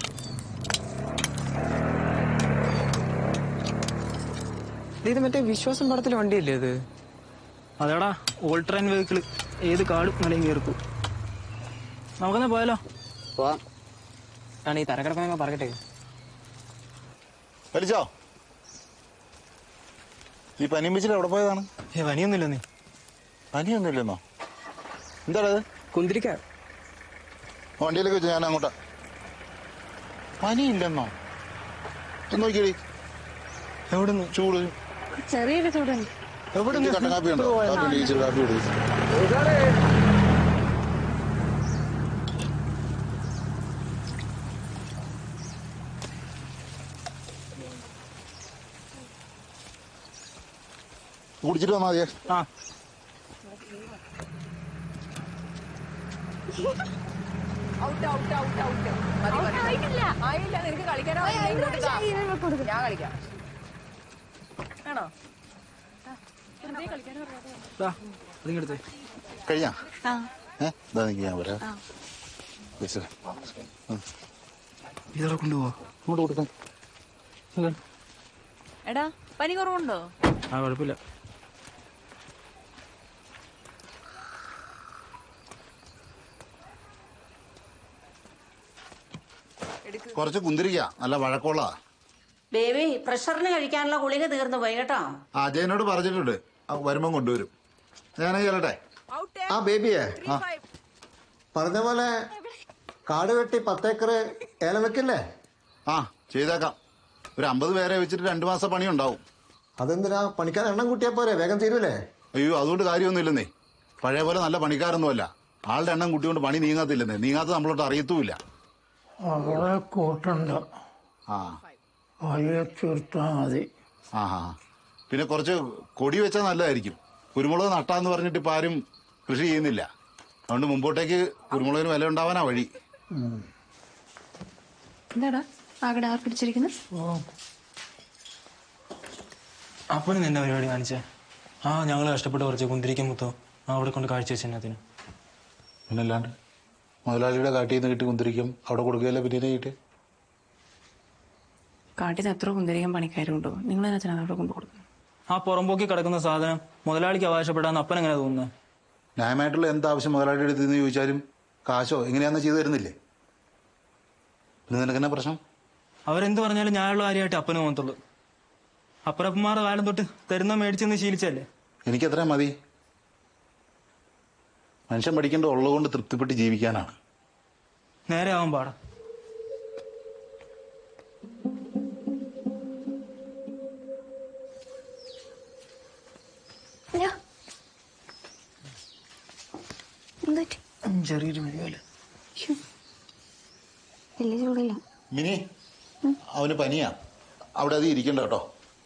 ഇത് മറ്റേ വിശ്വാസം പടത്തിലെ വണ്ടിയല്ലേ അത്? അതേടാ ഓൾഡ് ട്രെയിൻ വെഹിക്കിള്. ഏത് കാടും മലയും കയറിക്കും. നമുക്കെന്നാ പോയാലോ? പോവാം. ആണ് ഈ തരക്കിടക്കുന്ന പറയട്ടെ. വലിച്ചോ? ഈ പനിയും വെച്ചിട്ട് എവിടെ പോയതാണ്? പനിയൊന്നുമില്ല. നീ പനിയൊന്നുമില്ലെന്നോ? എന്താണത്? കുന്തിരിക്ക. വണ്ടിയിലേക്ക് വെച്ചു. ഞാൻ അങ്ങോട്ടാ. പനിയില്ലെന്നോ? നോക്കിയടി. എവിടുന്ന്? ചൂട്. ചെറിയൊരു ചൂടുണ്ട്. എവിടെ കട്ട കാപ്പി ഉണ്ടോ? കാപ്പി കൊടു. കുടിച്ചിട്ട് വന്നാ മതിയെ. കഴിഞ്ഞാ? ഞാൻ വരാം. ഇതോടെ കൊണ്ടുപോവാ. അങ്ങോട്ട് കൊടുക്കാം. എടാ പനി കുറവുണ്ടോ? കുഴപ്പമില്ല. കുറച്ച് കുന്തിരിക്ക. നല്ല വഴക്കമുള്ള. ബേബി പ്രഷറിന് കഴിക്കാനുള്ള ഗുളിക തീർന്നു പോയി കേട്ടോ. അജയനോട് പറഞ്ഞിട്ടുണ്ട്. വരുമ്പം കൊണ്ടുവരും. ഞാനേ ചെല്ലട്ടെ. ആ ബേബിയെ പറഞ്ഞ പോലെ കാട് വെട്ടി 10 ഏക്കർ ഏലം വെക്കില്ലേ? ആ ചെയ്തേക്കാം. ഒരു 50 പേരെ വെച്ചിട്ട് 2 മാസം പണി ഉണ്ടാവും. അതെന്തിനാ? പണിക്കാർ എണ്ണം കൂട്ടിയാ പോരെ? വേഗം തീരൂലേ? അയ്യോ അതുകൊണ്ട് കാര്യമൊന്നുമില്ലെന്നേ. പഴയ പോലെ നല്ല പണിക്കാരൊന്നുമല്ല. ആളുടെ എണ്ണം കൂട്ടിക്കൊണ്ട് പണി നീങ്ങാത്തില്ലെന്നേ. നീങ്ങാത്ത നമ്മളോട്ട് അറിയത്തുമില്ല. അവളെ കൂട്ടണ്ട. ആ വലിയ തീർത്താ മതി. ആ പിന്നെ കുറച്ച് കൊടി വെച്ചാൽ നല്ലതായിരിക്കും. കുരുമുളക് നട്ടാന്ന് പറഞ്ഞിട്ട് ഇപ്പം ആരും കൃഷി ചെയ്യുന്നില്ല. അതുകൊണ്ട് മുമ്പോട്ടേക്ക് കുരുമുളകിന് വില ഉണ്ടാവാനാ വഴി. എന്താടാ ആകെ ആർ പിടിച്ചിരിക്കുന്നു? അപ്പനും നിന്റെ പരിപാടി കാണിച്ചേ. ഞങ്ങൾ കഷ്ടപ്പെട്ട് കുറച്ച് കുന്തിരിക്കാൻ മുത്തോ അവിടെ കൊണ്ട് കാഴ്ച വെച്ചതിനകത്തിന്. പിന്നല്ലാണ്ട് മുതലാളിയുടെ കാട്ടിൽ നിന്ന് കിട്ടി കുന്തിരിക്കും അവിടെ കൊടുക്കുകയല്ലേ പിന്നെ കിട്ടി. കാട്ടിൽ എത്ര കുന്തിരിക്കാൻ പണിക്കാരുണ്ടോ? നിങ്ങൾ തന്നെ അച്ഛനെ അവിടെ കൊണ്ടു കൊടുക്കും. ആ പുറമ്പോക്കി കിടക്കുന്ന സാധനം മുതലാളിക്ക് അവകാശപ്പെടാന്ന് അപ്പൻ എങ്ങനെ തോന്നുന്നത്? ന്യായമായിട്ടുള്ള എന്താവശ്യം മുതലാളിയുടെ അടുത്ത് നിന്ന് ചോദിച്ചാലും കാശോ എങ്ങനെയാണെന്ന് ചെയ്തു തരുന്നില്ലേ? പിന്നെ നിനക്കെന്നാ പ്രശ്നം? അവരെന്ത് പറഞ്ഞാലും ഞാനുള്ള കാര്യമായിട്ട് അപ്പന് തോന്നത്തുള്ളൂ. അപ്പനപ്പന്മാരുടെ കാലം തൊട്ട് തരുന്ന മേടിച്ചെന്ന് ശീലിച്ചല്ലേ? എനിക്കത്ര മതി. മനുഷ്യൻ പഠിക്കേണ്ട ഉള്ളതുകൊണ്ട് തൃപ്തിപ്പെട്ട് ജീവിക്കാനാണ്. നേരെ ആവാൻ പാടാ. ചെറിയൊരു മഴയല്ലേ? വലിയ ചൂടില്ല. മിനി, അവന് പനിയാ. അവിടെ അത് ഇരിക്കണ്ട കേട്ടോ.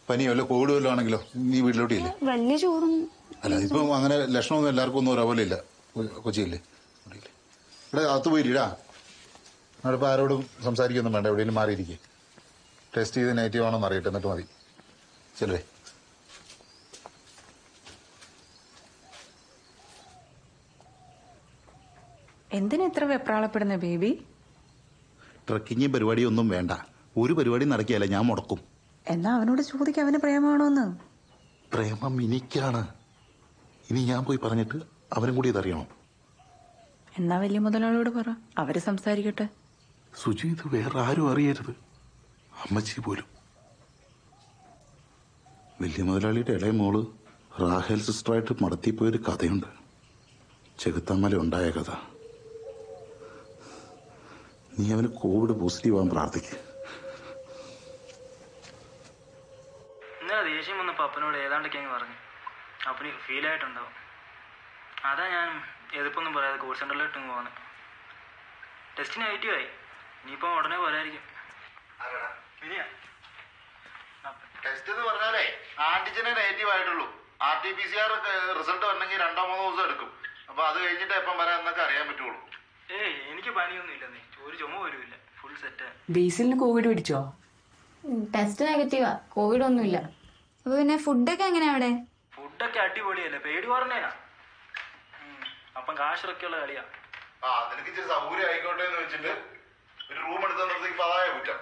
പനിയോ അല്ല കോവിഡ് വല്ലതും ആണെങ്കിലോ നീ വീട്ടിലോട്ട് ഇല്ലേ? വലിയ ചൂടും അല്ല, ഇപ്പൊ അങ്ങനെ ലക്ഷണമൊന്നും എല്ലാവർക്കും ഒന്നും ഒരേപോലെ ഇല്ല. കൊച്ചിയില്ലേ? ഇവിടെ അകത്ത് പോയില്ലാ. അവിടെ ആരോടും സംസാരിക്കൊന്നും വേണ്ട. എവിടെയെങ്കിലും മാറിയിരിക്കേ. ടെസ്റ്റ് ചെയ്ത് നെഗറ്റീവ് ആണോന്ന് അറിയട്ടെ, എന്നിട്ട് മതി. ചെല്ലേ. എന്തിനാ ഇത്ര വെപ്രാളപ്പെടുന്ന ബേബി? ട്രക്കിങ് പരിപാടിയൊന്നും വേണ്ട. ഒരു പരിപാടി നടക്കിയല്ല, ഞാൻ മുടക്കും. എന്നാ അവനോട് ചോദിക്കാം അവന് പ്രേമാണോന്ന്. പ്രേമം എനിക്കാണ്. ഇനി ഞാൻ പോയി പറഞ്ഞിട്ട് അവനും കൂടി ഇതറിയണം. എന്നാ വലിയ മുതലാളിയോട് പറ, അവര് സംസാരിക്കട്ടെ. സുജി, ഇത് വേറെ ആരും അറിയരുത്, അമ്മച്ചി പോലും. വലിയ മുതലാളിയുടെ ഇളയ മോള് റാഹേൽ സിസ്റ്ററായിട്ട് മടത്തിപ്പോയൊരു കഥയുണ്ട്. ചെകുത്താമല ഉണ്ടായ കഥ. നീ അവന് കോവിഡ് പോസിറ്റീവ് ആവാൻ പ്രാർത്ഥിക്കുക. ഇന്നലെ ദേഷ്യം വന്നപ്പോൾ അപ്പനോട് ഏതാണ്ടൊക്കെ അങ്ങ് പറഞ്ഞു. അപ്പന് ഫീൽ ആയിട്ടുണ്ടാവും. അതാ ഞാൻ എതിർപ്പൊന്നും പറയാതെ കോൾ സെന്ററിലോട്ട് പോകാൻ. ടെസ്റ്റ് നെഗറ്റീവ് ആയി. ഇനിയിപ്പം ഉടനെ പോരായിരിക്കും. ടെസ്റ്റ് എന്ന് പറഞ്ഞാലേ ആന്റിജനെ നെഗറ്റീവ് ആയിട്ടുള്ളൂ. RT-PCR റിസൾട്ട് വരണമെങ്കിൽ 2-3 ദിവസം എടുക്കും. അപ്പൊ അത് കഴിഞ്ഞിട്ട് എപ്പം വരാൻ എന്നൊക്കെ അറിയാൻ പറ്റുള്ളൂ. എനിക്ക് പനിയൊന്നും ഇല്ലെന്നേ. ഒരു ചുമ പോലും ഇല്ല. Full set. ബേസിലിന് കോവിഡ് പിടിച്ചോ? ടെസ്റ്റ് നെഗറ്റീവാ, കോവിഡ് ഒന്നുമില്ല. അപ്പൊ പിന്നെ ഫുഡൊക്കെ എങ്ങനെയാ അവിടെ? ഫുഡൊക്കെ അടിപൊളിയല്ലേ? പേടി പറഞ്ഞേനാ. അപ്പം കാശിറക്കിയുള്ള കളിയാ. നിനക്ക് ഇച്ചിരി സൗകര്യം ആയിക്കോട്ടെ എന്ന് വെച്ചിട്ട് ഒരു റൂം എടുത്ത നിർത്തിക്ക് പതായ കുറ്റം.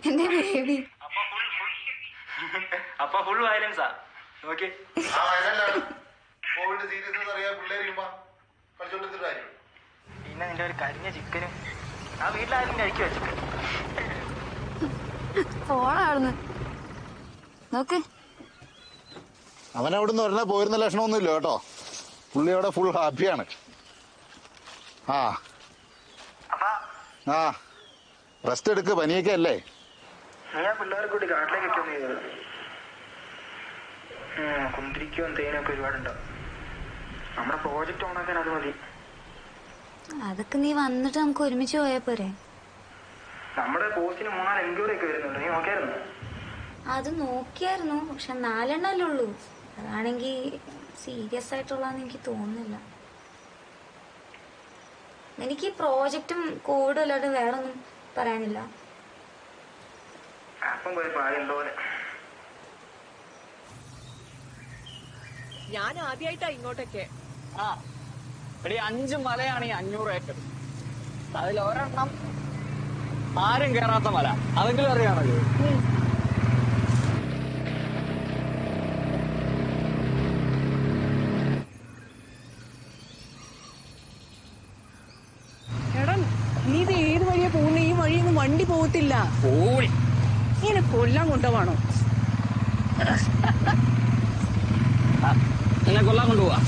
എന്റെ ബേബി അപ്പൊ ഫുൾ വയലൻസാ. ഓക്കെ, കോവിഡ് സീരിയസ്നെസ് അറിയാൻ പിള്ളേര് കളിച്ചോണ്ടിരുന്നിട്ട് കാര്യം. പിന്നെ നിന്റെ ഒരു കരിഞ്ഞ ചിക്കനും ആ വീട്ടിലാരും കഴിക്കുവാ ചിക്കൻ. ഫോണാടുന്ന് നോക്ക്. അവനവിടുന്ന് ഒരെണ്ണ പോയിരുന്ന ലക്ഷണമൊന്നുമില്ല കേട്ടോ. പുള്ളി അവിടെ ഫുൾ ഹാപ്പിയാണ്. റെസ്റ്റ് എടുക്ക്, പനിയൊക്കെ അല്ലേ? ഞാൻ പിള്ളേരെ കൂട്ടി കാട്ടിലേക്കൊക്കെ ഒന്ന് ചെയ്തത്. കുന്തിരിക്കവും തേനൊക്കെ ഒരുപാടുണ്ടാവും. നമ്മുടെ പ്രോജക്റ്റ് ഓണാക്കാൻ അത് മതി. അതൊക്കെ നീ വന്നിട്ട് നമുക്ക് ഒരുമിച്ച് പോയാ പോരെ? നമ്മുടെ പോസ്റ്റിന് 3-4 എൻക്വയറി ഒക്കെ വരുന്നുണ്ട്. നീ നോക്കിയായിരുന്നു? അത് നോക്കിയായിരുന്നു, പക്ഷെ 4 എണ്ണല്ലേ ഉള്ളൂ. അതാണെങ്കി സീരിയസ് ആയിട്ടുള്ളതെന്ന് എനിക്ക് തോന്നുന്നില്ല. എനിക്ക് ഈ പ്രോജക്റ്റും കോവിഡും അല്ലാതെ വേറെ ഒന്നും പറയാനില്ല. അപ്പം പോയി പായം പോലെ. ഞാൻ ആദ്യമായിട്ടാ ഇങ്ങോട്ടൊക്കെ. 5 മലയാണ് ഈ 500 ഏക്കർ. അതിലൊരെണ്ണം ആരും കേറാത്ത മല. അതെങ്കിലും അറിയാമല്ലോ. എടാ, നീ ഇത് ഏത് വഴിയാ പോകുന്ന? ഈ വഴിയൊന്നും വണ്ടി പോകത്തില്ല. ഇങ്ങനെ കൊല്ലാൻ കൊണ്ടുപോവാണോ? എന്നെ കൊല്ലാൻ കൊണ്ടുപോവാ?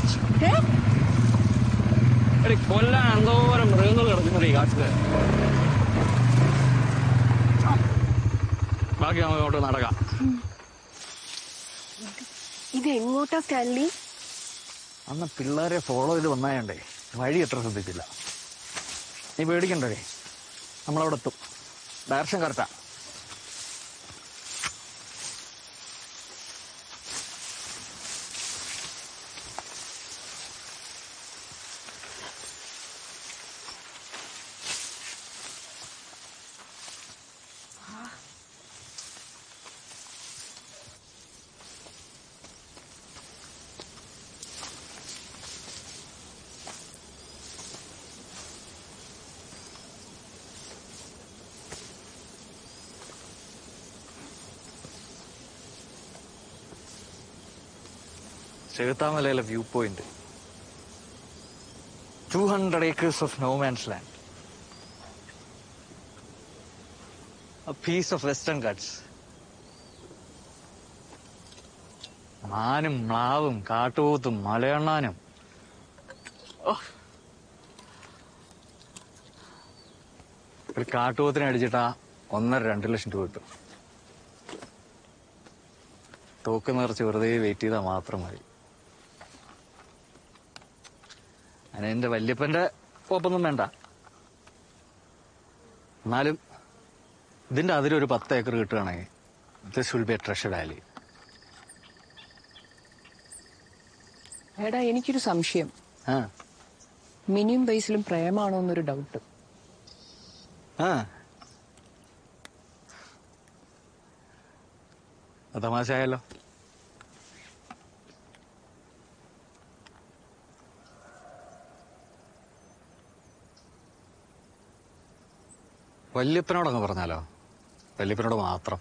കൊല്ലാൻ എന്തോരം മൃഗങ്ങൾ കിടക്കുന്നത് ഈ കാട്ടില്. ബാക്കി നമുക്ക് അങ്ങോട്ട് നടക്കാം. ഇത് എങ്ങോട്ടാ സ്റ്റാൻലി? അന്ന് പിള്ളേരെ ഫോളോ ചെയ്ത് വന്നായണ്ടേ വഴി എത്ര ശ്രദ്ധിച്ചില്ല. നീ പേടിക്കണ്ടേ, നമ്മളവിടെ എത്തും. ഡയറക്ഷൻ കറക്റ്റാ. ചെകുത്താമലയിലെ view point. 200 acres of no man's land. A piece of Western Ghats. മാനും മ്ലാവും കാട്ടുപോത്തും മലയണ്ണാനും. ഒരു കാട്ടുപോത്തിനെ അടിച്ചിട്ടാ 1.5-2 ലക്ഷം രൂപ കിട്ടും. തോക്ക് നിറച്ച് വെറുതെ വെയിറ്റ് ചെയ്താൽ മാത്രം മതി. അങ്ങനെ എന്റെ വല്യപ്പന്റെ ഒപ്പൊന്നും വേണ്ട. എന്നാലും ഇതിന്റെ അതിലൊരു 10 ഏക്കർ കിട്ടുകയാണെങ്കിൽ this will be a treasure valley. എടാ എനിക്കൊരു സംശയം. മിനിയും ബേസിലും പ്രേമാണോ എന്നൊരു ഡൗട്ട്. തമാശയായല്ലോ. വല്യപ്പനോടങ്ങ് പറഞ്ഞാലോ? വല്യപ്പനോട് മാത്രം.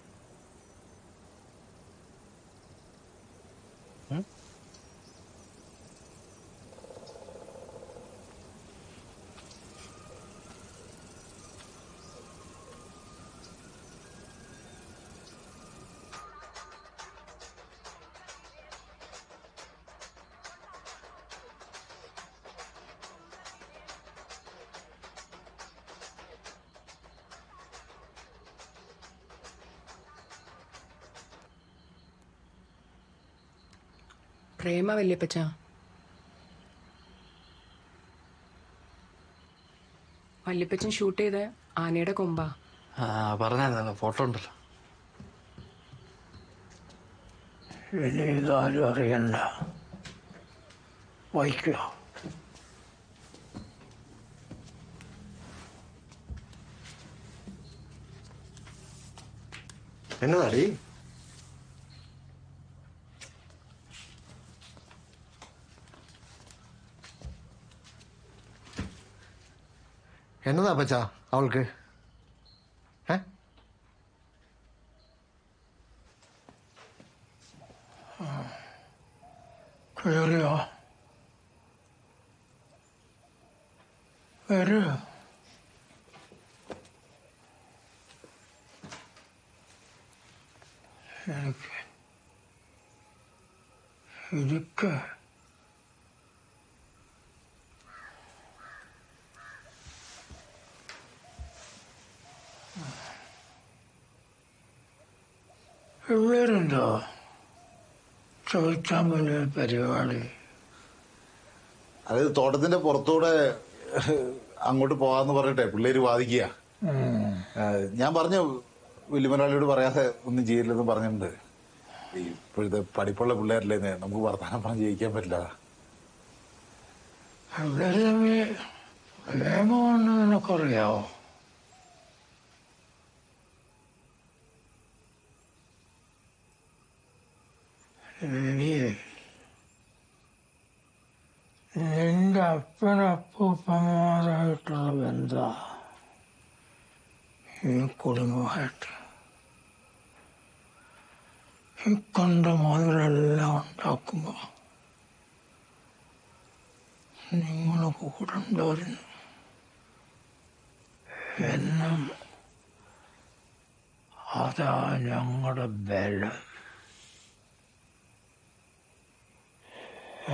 പ്രേമ വല്യപ്പച്ച. വല്യപ്പച്ചൻ ഷൂട്ട് ചെയ്ത ആനയുടെ കൊമ്പാ. പറഞ്ഞായിരുന്നല്ലോ, ഫോട്ടോ ഉണ്ടല്ലോ. ഇനി ഇതാരും അറിയണ്ട. വയ്ക്കോ. എന്നതാടി? എന്നതാ അപ്പച്ചാ അവൾക്ക്? കയറിയോ? വരൂ. എനിക്ക് ഇരിക്ക. ഇവരുണ്ടോ ചോദിക്കാൻ വലിയ പരിപാടി? അത് തോട്ടത്തിന്റെ പുറത്തൂടെ അങ്ങോട്ട് പോകാന്ന് പറഞ്ഞിട്ടെ പിള്ളേര് വാദിക്കുക. ഞാൻ പറഞ്ഞു വലിയമലയാളിയോട് പറയാതെ ഒന്നും ചെയ്യില്ലെന്ന് പറഞ്ഞിട്ടുണ്ട്. ഇപ്പോഴത്തെ പഠിപ്പുള്ള പിള്ളേരല്ലേ, നമുക്ക് വർത്തമാനം പറഞ്ഞ് ജയിക്കാൻ പറ്റില്ല. നിയമമെന്ന് നിനക്കറിയാവോ? നിന്റെ അപ്പനപ്പൂപ്പന്മാരായിട്ടുള്ള ബന്ധാ ഈ കുടുംബമായിട്ട്. ഈ കണ്ട മുതലെല്ലാം ഉണ്ടാക്കുമ്പോ നിങ്ങൾ കൂടെ ഉണ്ടായിരുന്നു. എന്നും അതാ ഞങ്ങളുടെ ബലം.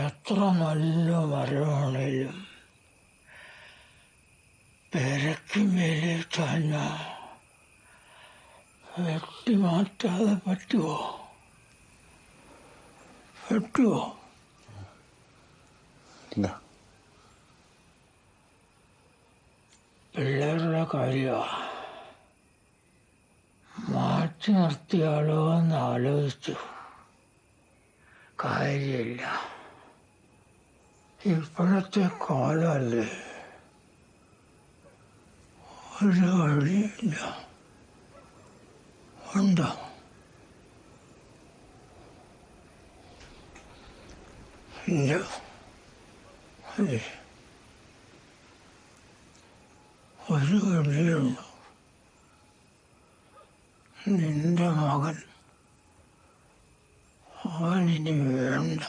എത്ര നല്ല മരമാണേലും പെരക്ക് മേലിട്ടാൽ വെട്ടി മാറ്റാതെ പറ്റുമോ? പറ്റുമോ? പിള്ളേരുടെ കാര്യമാണ്. മാറ്റി നിർത്തിയാലോ എന്ന് ആലോചിച്ചു. കാര്യമില്ല. ഇപ്പോഴത്തെ കാലമല്ലേ, ഒരു വഴിയില്ല. ഉണ്ടോ? ഇല്ല. ഒരു വഴിയുള്ളൂ. നിന്റെ മകൻ അവനിനി വേണ്ട.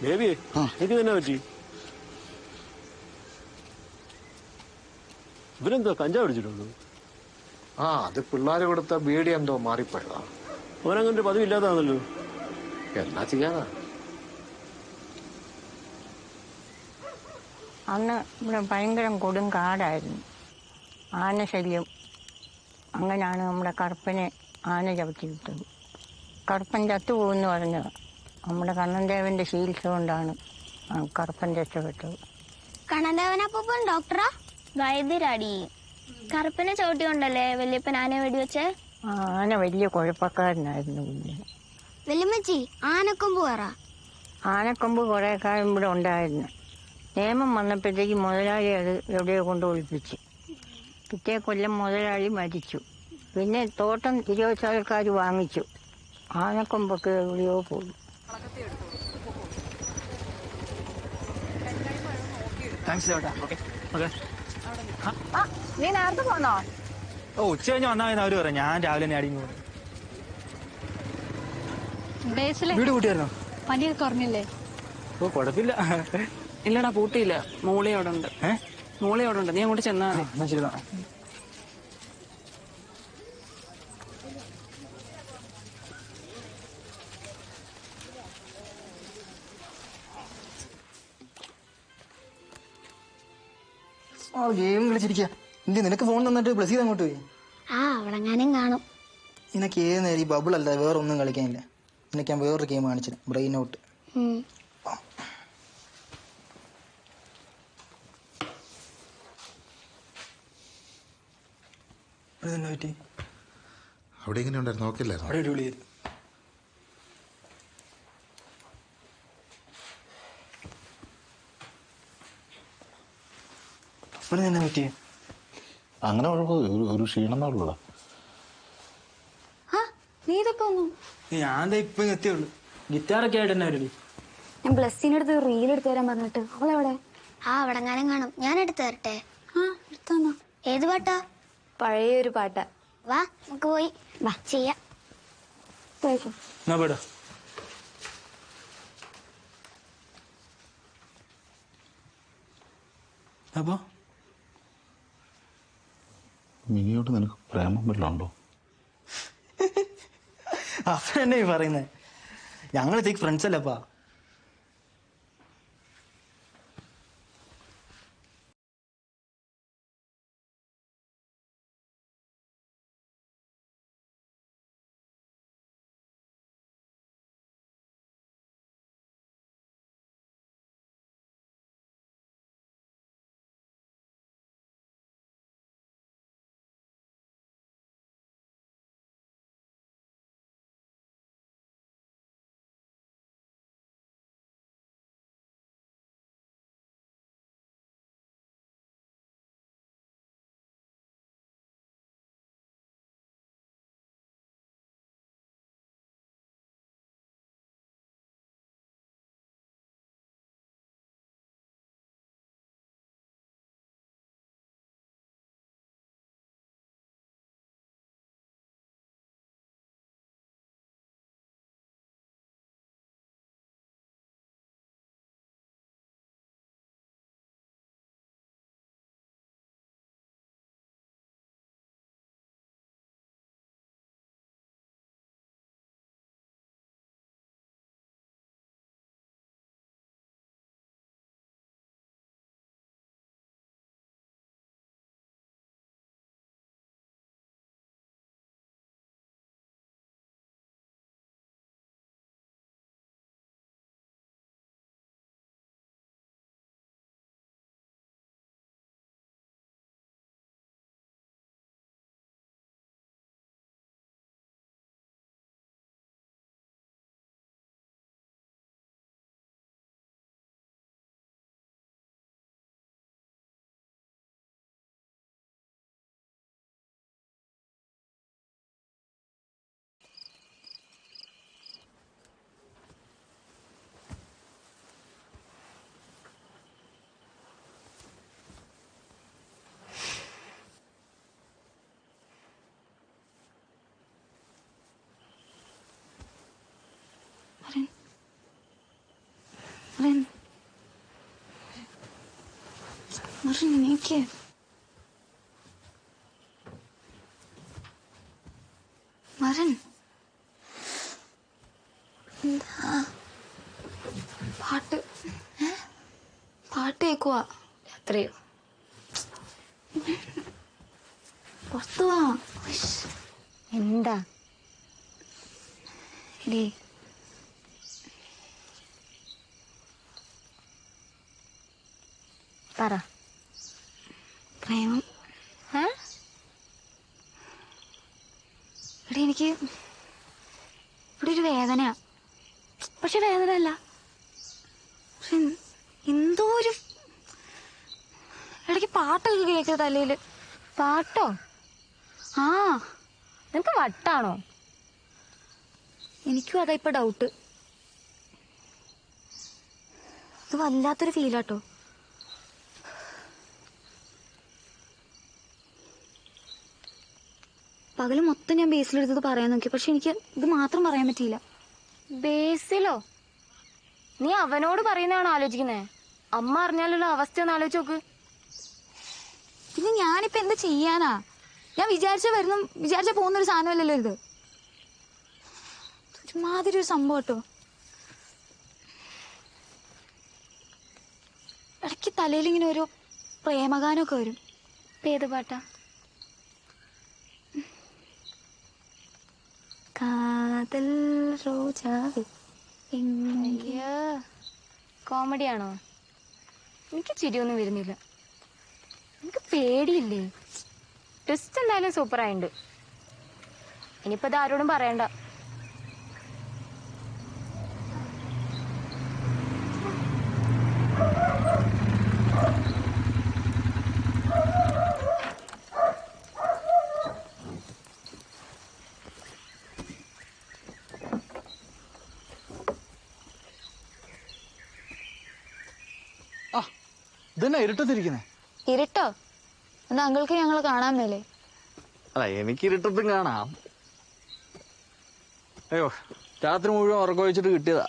ബേബിയെ എനിക്ക് തന്നെ പറ്റി? ഇവരെന്തോ കഞ്ചാവ് പിടിച്ചിട്ടുള്ളൂ. അത് പിള്ളേര് കൊടുത്ത ബീഡി എന്തോ മാറിപ്പോയതാ. അവനങ്ങനെ ഒരു പതിവ് ഇല്ലാതാണല്ലോ. എന്നാ ചെയ്യാനാ? അന്ന് ഇവിടെ ഭയങ്കര കൊടും കാടായിരുന്നു, ആനശല്യം. അങ്ങനെയാണ് നമ്മുടെ കറുപ്പനെ ആന ചവിട്ടി വിട്ടത്. കറുപ്പൻ ചത്തുപോകുമെന്ന് പറഞ്ഞത് നമ്മുടെ കണ്ണൻദേവന്റെ ചികിത്സ കൊണ്ടാണ് കറുപ്പൻ രക്ഷപ്പെട്ടത്. കണ്ണൻദേവനപ്പം ഡോക്ടറാ വൈദ്യരാടി. കറുപ്പനെ ചവിട്ടിക്കൊണ്ടല്ലേ വല്യപ്പൻ ആനയെ വെടിവെച്ചേ? ആന വലിയ കുഴപ്പക്കാരനായിരുന്നു. വല്യമ്മച്ചി ആനക്കൊമ്പ് പറ. ആനക്കൊമ്പ് കുറെ കാലം ഇവിടെ ഉണ്ടായിരുന്നു. നിയമം വന്നപ്പോഴത്തേക്ക് മുതലാളി അത് എവിടെയോ കൊണ്ട് ഒളിപ്പിച്ച്. പിറ്റേ കൊല്ലം മുതലാളി മരിച്ചു. പിന്നെ തോട്ടം തിരുവച്ചാൽക്കാർ വാങ്ങിച്ചു. ആനക്കൊമ്പൊക്കെ എവിടെയോ പോയി. നീ നേരത്തെ പോന്നോ? ഉച്ച കഴിഞ്ഞ് വന്നാൽ മതി അവര് പറയാം. ഞാൻ രാവിലെ തന്നെ അടിങ്ങി പോകും. വീട് കൂട്ടിയായിരുന്നോ? പനിയൊക്കെ കുറഞ്ഞില്ലേ? ഓ കുഴപ്പമില്ല. ഇല്ലടാ കൂട്ടിയില്ല. മോളി അവിടെ ഉണ്ട്. മോളി അവിടെ ഉണ്ട്. നീ അങ്ങോട്ട് ചെന്നാ മതി. ശരി. ഗെയിം കളിച്ചിരിക്കുക. ഇന്ത്യ നിനക്ക് ഫോൺ തന്നിട്ട് പ്ലസ് ചെയ്ത് അങ്ങോട്ട് പോയി. അവളെങ്ങാനും കാണും. നിനക്ക് ഏത് നേരം ഈ ബബിൾ അല്ല വേറെ ഒന്നും കളിക്കാനില്ല. നിനക്ക് ഞാൻ വേറൊരു ഗെയിം കാണിച്ചില്ല, ബ്രെയിൻ ഔട്ട്. അവിടെ എങ്ങനെ ഉണ്ടായിരുന്നു? നോക്കില്ലായിരുന്നു? അവിടെ അടിപൊളിയായിരുന്നു. തന്നെ പറ്റിയേ? അങ്ങനെ ഒരു ക്ഷീണം ഉള്ളൂടാ. നീ ഇതൊക്കെ ഒന്നും ഞാൻ ഇപ്പൊ എത്തിയുള്ളൂ. ഗിറ്റാറൊക്കെ ആയിട്ട് തന്നെ വരടി. ഞാൻ ബ്ലസ്സിന്റെ അടുത്ത് റീൽ എടുത്തു തരാൻ പറഞ്ഞിട്ട് അവളെവിടെ? അവിടെങ്ങാനും കാണും. ഞാൻ എടുത്തു തരട്ടെ? എടുത്തന്നോ. ഏത് പാട്ടാ? പഴയൊരു പാട്ടാ. വാ നമുക്ക് പോയി വാ ചെയ്യാം. അപ്പൊ മിനിയോട് നിനക്ക് പ്രേമം വല്ലതും ഉണ്ടോ? അപ്പൊ എന്നെ പറയുന്നേ? ഞങ്ങളിതേക്ക് ഫ്രണ്ട്സ് അല്ലപ്പാ. എനിക്ക് മരൻ എന്താ പാട്ട് പാട്ട് കേക്കുവാ രാത്രിയോ പുറത്തു വാ എന്താ ഇല്ലേ പറ പ്രേമം ഇവിടെ എനിക്ക് ഇവിടെ ഒരു വേദനയാ പക്ഷെ വേദന അല്ല പക്ഷെ എന്തോ ഒരു ഇടയ്ക്ക് പാട്ടൊക്കെ കേൾക്കുക തലയില് പാട്ടോ ആ നിനക്ക് വട്ടാണോ എനിക്കും അതാ ഇപ്പൊ ഡൗട്ട് ഇത് വല്ലാത്തൊരു ഫീലാട്ടോ പകല് മൊത്തം ഞാൻ ബേസിലെടുത്തത് പറയാൻ നോക്കി പക്ഷെ എനിക്ക് ഇത് മാത്രം പറയാൻ പറ്റിയില്ല ബേസിലോ നീ അവനോട് പറയുന്നതാണോ ആലോചിക്കുന്നേ അമ്മ അറിഞ്ഞാലുള്ള അവസ്ഥ ഒന്ന് ആലോചിച്ച് നോക്ക് പിന്നെ ഞാനിപ്പോ എന്താ ചെയ്യാനാ ഞാൻ വിചാരിച്ച പോകുന്നൊരു സാധനമല്ലല്ലോ ഇത് ഒരുമാതിരി ഒരു സംഭവം കേട്ടോ ഇടയ്ക്ക് തലയിൽ ഇങ്ങനെ ഒരു പ്രേമഗാനമൊക്കെ വരും ഏത് പാട്ടാ കാതൽ റോജാവേ കോമഡിയാണോ എനിക്ക് ചിരിയൊന്നും വരുന്നില്ല എനിക്ക് പേടിയില്ലേ ട്വിസ്റ്റ് എന്തായാലും സൂപ്പറായിണ്ട് ഇനിയിപ്പോ ഇത് ആരോടും പറയണ്ട ഇതന്നെ ഇരുട്ടത്തിരിക്കുന്നേ ഇരുട്ടോ എന്നാ അങ്കിൾക്ക് ഞങ്ങള് കാണാൻ മേലേ അല്ല എനിക്ക് ഇരുട്ടത്തും കാണാം അയ്യോ രാത്രി മുഴുവൻ ഉറക്കം വെച്ചിട്ട് കിട്ടിയതാ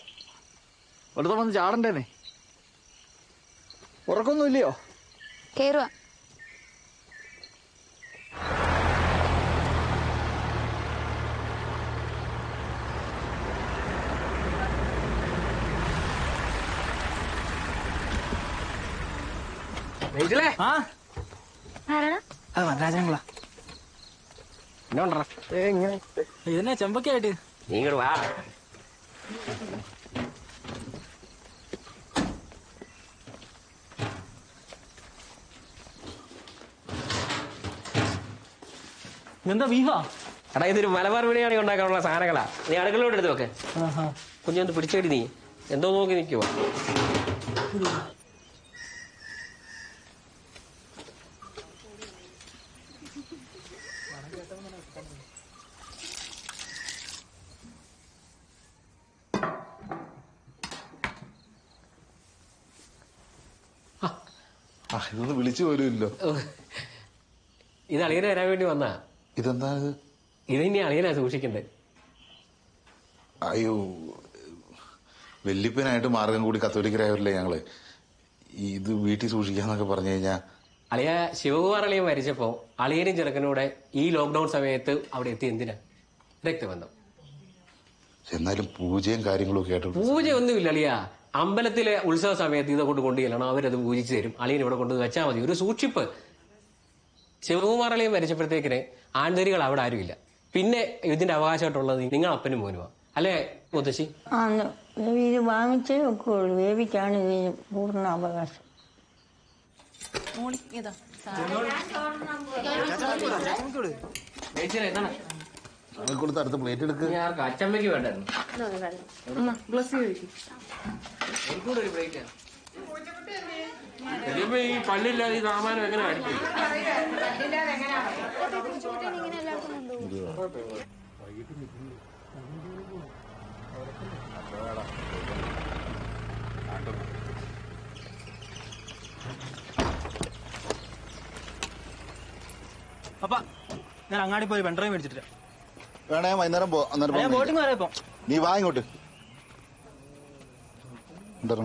ഒരുത്തം വന്ന് ചാടണ്ടേനെ ഉറക്കൊന്നും ഇല്ലയോ കേറുവാ രാജങ്ങളാ ഇതെന്നാ ചെമ്പക്കായിട്ട് നിങ്ങൾ വാ എന്താ ബീഫാ എടാ ഇതൊരു മലബാർ ബിരിയാണി ഉണ്ടാക്കാനുള്ള സാധനങ്ങളാ നീ അടുക്കളോട് എടുത്ത് വെക്കെ കുഞ്ഞൊന്ന് പിടിച്ചേടി നീ എന്തോ നോക്കി നിൽക്കുവാ ഇതൊന്ന് വിളിച്ചു പോലുമില്ലോ ഇത് അളിയനെ വരാൻ വേണ്ടി വന്നാ ഇതെന്താ ഇതിനി അളിയനാ സൂക്ഷിക്കണ്ടേ അയ്യോ വെല്ലിപ്പനായിട്ട് മാർഗം കൂടി കത്തോലിക്കരായവരല്ലേ ഞങ്ങള് ഇത് വീട്ടിൽ സൂക്ഷിക്കാന്നൊക്കെ പറഞ്ഞു കഴിഞ്ഞാ അളിയ ശിവകുമാർ അളിയൻ മരിച്ചപ്പോ അളിയനും ചെറുക്കനൂടെ ഈ ലോക്ക്ഡൌൺ സമയത്ത് അവിടെ എത്തി എന്തിനാ രക്തബന്ധം എന്നാലും പൂജയും കാര്യങ്ങളും ഒക്കെ ആയിട്ട് പൂജയൊന്നുമില്ല അളിയ അമ്പലത്തിലെ ഉത്സവ സമയത്ത് ഇതൊക്കെ കൊണ്ടുചെല്ലണം അവരത് പൂജിച്ചു തരും അളിയൻ ഇവിടെ കൊണ്ട് വെച്ചാൽ മതി ഒരു സൂക്ഷിപ്പ് ശിവകുമാർ അളിയൻ മരിച്ചപ്പോഴത്തേക്കിന് ആൺതരികൾ അവിടെ ആരുമില്ല പിന്നെ ഇതിന്റെ അവകാശമായിട്ടുള്ളത് നിങ്ങൾ അപ്പനും മോനുമാ അല്ലേ മുത്തശ്ശി ഇത് വാങ്ങിച്ചേ വെക്കുള്ളൂ വേവിക്കാണ് ഇതിന് പൂർണ്ണ അവകാശം കൊടുത്ത് അടുത്ത പ്ലേറ്റ് എടുക്കുക അച്ചമ്മയ്ക്ക് വേണ്ടായിരുന്നു എനിക്കൂടെ ഒരു പ്ലേറ്റ് ഇതിപ്പോ ഈ പല്ലില്ലാതെ ഈ സാമാനം എങ്ങനെ അടിക്കും അപ്പ ഞാൻ അങ്ങാടി പോയി പെൺഡ്രൈവ് മേടിച്ചിട്ട് വേണേ വൈകുന്നേരം പോ ഞാൻ ബോട്ടിങ് വരാം ഇപ്പൊ നീ വാ ഇങ്ങോട്ട് എന്താ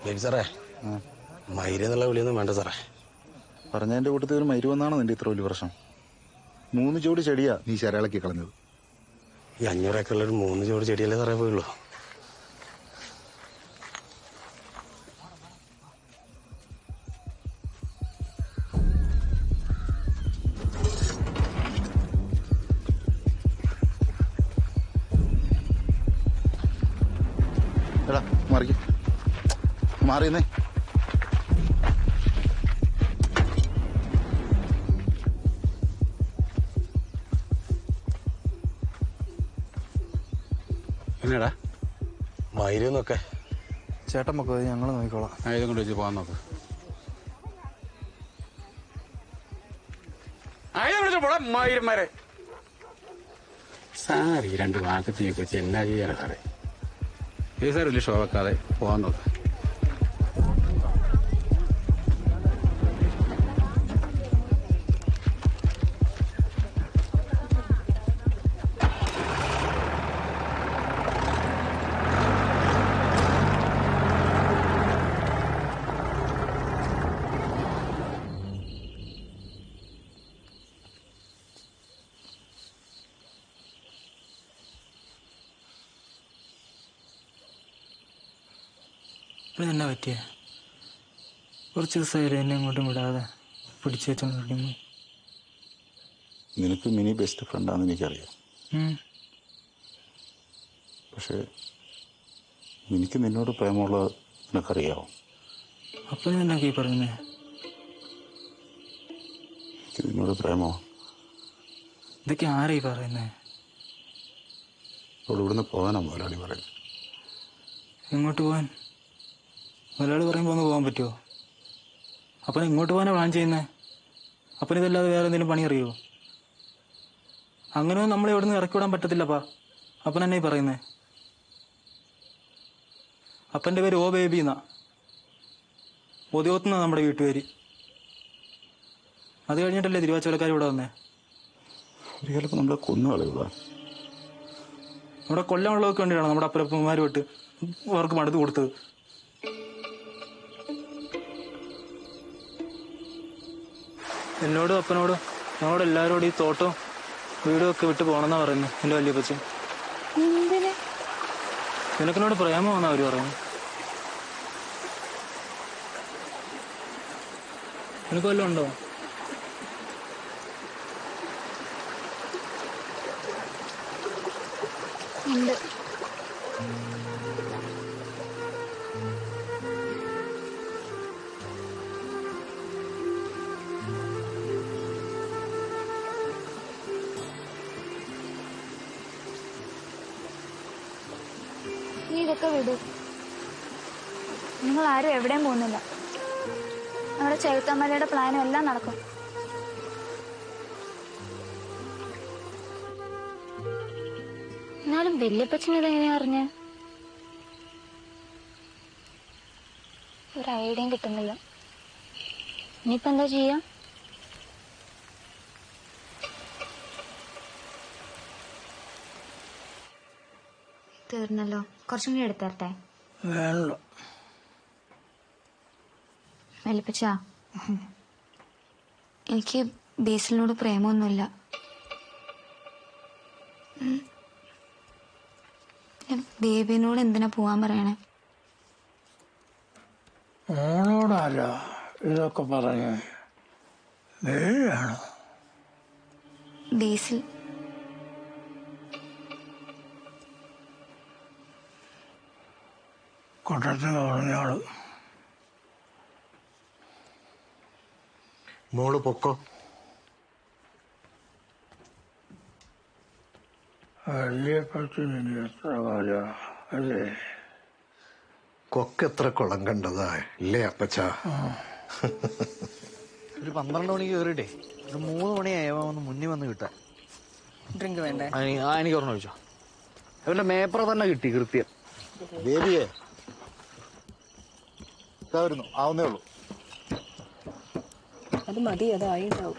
ബേബി സാറേ മൈര എന്നുള്ള വിളിയൊന്നും വേണ്ട സാറേ. പറഞ്ഞതിന്റെ കൂട്ടത്തിൽ ഒരു മരുവെന്നാണോ നിന്റെ ഇത്ര വലിയ പ്രശ്നം? 3 ജോഡി ചെടിയാ നീ ശരളക്കി കളഞ്ഞത്. ഈ 500 ഏക്കറിൽ ഒരു 3 ജോഡി ചെടിയല്ലേ സാറേ പോയുള്ളൂ. എടാ മാറിക്ക്, മാറിയെന്നേ. എന്നാടാ മൈരന്നൊക്കെ ചേട്ടൻ മക്കൾ ഞങ്ങൾ നോക്കിക്കോളാം. ഇതും കൊണ്ട് വെച്ച് പോകാൻ നോക്ക്. മയിരന്മാരെ സാറി 2 വാക്കത്തിനെ കുറിച്ച് എന്നാ ചെയ്യാറ് സാറേ? ഈ സാർ വലിയ ഷോ വെക്കാതെ പോകാൻ നോക്ക്. എന്നാ പറ്റിയ കുറച്ച് ദിവസമായാലും എന്നെ ഇങ്ങോട്ടും വിടാതെ പിടിച്ചു വെച്ചോണ്ടിരിക്കുന്നു. നിനക്ക് മിനി ബെസ്റ്റ് ഫ്രണ്ടാണെന്ന് എനിക്കറിയാം. പക്ഷെ എനിക്ക് നിന്നോട് പ്രേമമുള്ളത് നിനക്കറിയാവോ? അപ്പൊ ഞാൻ എന്നൊക്കെ പറയുന്നേ? എനിക്ക് നിന്നോട് പ്രേമോ? ഇതൊക്കെ ആരായി പറയുന്നേ? അവൾ ഇവിടുന്ന് പോകാനാ മുതലാളി പറയുന്നത്. എങ്ങോട്ട് പോകാൻ? മുതലാളി പറയുമ്പോൾ ഒന്ന് പോകാൻ പറ്റുമോ? അപ്പം ഇങ്ങോട്ട് പോകാനാണ് പ്ലാൻ ചെയ്യുന്നത്. അപ്പം ഇതല്ലാതെ വേറെ എന്തെങ്കിലും പണി അറിയുമോ? അങ്ങനെയൊന്നും നമ്മളെ ഇവിടെ നിന്ന് ഇറക്കി വിടാൻ പറ്റത്തില്ലപ്പാ. അപ്പൻ എന്നെ പറയുന്നേ? അപ്പൻ്റെ പേര് ഓ ബേബി എന്നാ. ഒതിയോത്തുന്നാ നമ്മുടെ വീട്ടുപേര്. അത് കഴിഞ്ഞിട്ടല്ലേ തിരുവാച്ചോലക്കാർ ഇവിടെ വന്നേ? ഒരു കാലത്ത് നമ്മളെ കൊന്നുകളയുക. നമ്മുടെ കൊല്ലമുള്ളതൊക്കെ വേണ്ടിയാണോ നമ്മുടെ അപ്പരപ്പന്മാർ വിട്ട് അവർക്ക് മടുത്ത് കൊടുത്തത്? എന്നോടും അപ്പനോടും ഞങ്ങളോട് എല്ലാവരോടും ഈ തോട്ടവും വീടും ഒക്കെ വിട്ട് പോകണമെന്നാ പറയുന്നത് എൻ്റെ വല്യപ്പച്ചൻ. നിനക്കെന്നോട് പ്രേമമാണെന്നാ അവര് പറയുന്നത്. നിനക്ക് വല്ലതും ഉണ്ടോ? ഉണ്ട്. നീ ഇതൊക്കെ വിടൂ. നിങ്ങൾ ആരും എവിടെയും പോകുന്നില്ല. നമ്മുടെ ചെറുത്തമ്മയുടെ പ്ലാനും എല്ലാം നടക്കും. എന്നാലും വല്യപ്പച്ചൻ ഇതെങ്ങനെയാ അറിഞ്ഞേ? ഒരു ഐഡിയയും കിട്ടുന്നില്ല. ഇനിയിപ്പോ എന്താ ചെയ്യാ? തീർന്നല്ലോ. കുറച്ചും കൂടി എടുത്തരട്ടെ? വേണ്ട. വല്യപ്പച്ച, എനിക്ക് ബേസിലിനോട് പ്രേമൊന്നുമില്ല. ബേബിനോട് എന്തിനാ പോവാൻ പറയണേ? മോളോടാരാ ഇതൊക്കെ പറഞ്ഞേ? ബേബിയാണോ? ബേസിൽ. കൊട്ടത്തിൽ പറഞ്ഞോളൂ. മോള് പൊക്കോ. വല്യപ്പച്ചന് എത്ര കാലം അല്ലേ? കൊക്കെത്ര കുളം കണ്ടതാ ഇല്ലേ അപ്പച്ച? ഒരു 12 മണിക്ക് കയറിയിട്ടേ ഒരു 3 മണിയായവ ഒന്ന് മുന്നിൽ വന്ന് കിട്ടാൻ. ഡ്രിങ്ക് വേണ്ടേ? എനിക്ക് ഓർമ്മ ചോദിച്ചോ. അവന്റെ മേപ്പറ തന്നെ കിട്ടി കൃത്യം. ബേബിയെ വരുന്നു, ആവുന്നേ ഉള്ളൂ. അത് മതി, അതായി ഉണ്ടാവും.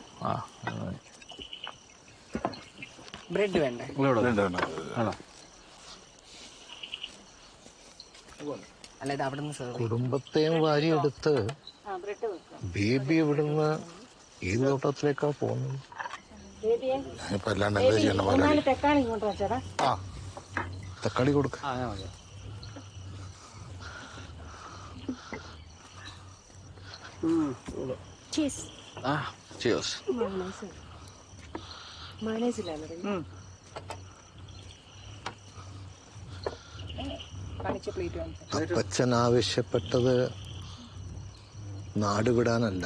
ബ്രെഡ് വേണ്ടേ? അല്ല ഇത് അവിടെ നിന്ന് കുടുംബത്തെയും വാരിയെടുത്ത് ബേബി ഇവിടുന്ന് ഏത് തോട്ടത്തിലേക്കാ പോകുന്നത്? ഇപ്പൊ അല്ലാണ്ട് എന്താ ചെയ്യണ്ട മുതലാളി? തക്കാളി ഇങ്ങോട്ട് വെച്ചടാ. ആ തക്കാളി കൊടുക്ക. ചീസ്. Cheers. അപ്പച്ചൻ ആവശ്യപ്പെട്ടത് നാടുവിടാനല്ല.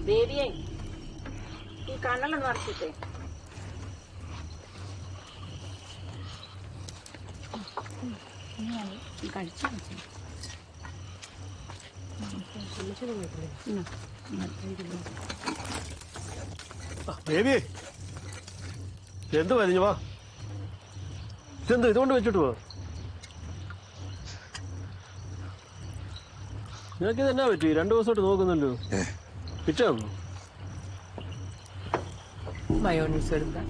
ബേബിയെ ഈ കണ്ണെല്ലാം നടത്തിട്ടേ. കഴിച്ചു ബേബി എന്ത് വലിഞ്ഞു വാ, ഇതെന്ത് ഇതുകൊണ്ട് വെച്ചിട്ട് പോ. നിനക്ക് ഇതെന്നാ പറ്റി? 2 ദിവസമായിട്ട് നോക്കുന്നല്ലോ. പിച്ച തന്നു. മയോണീസ് എടുക്കാം.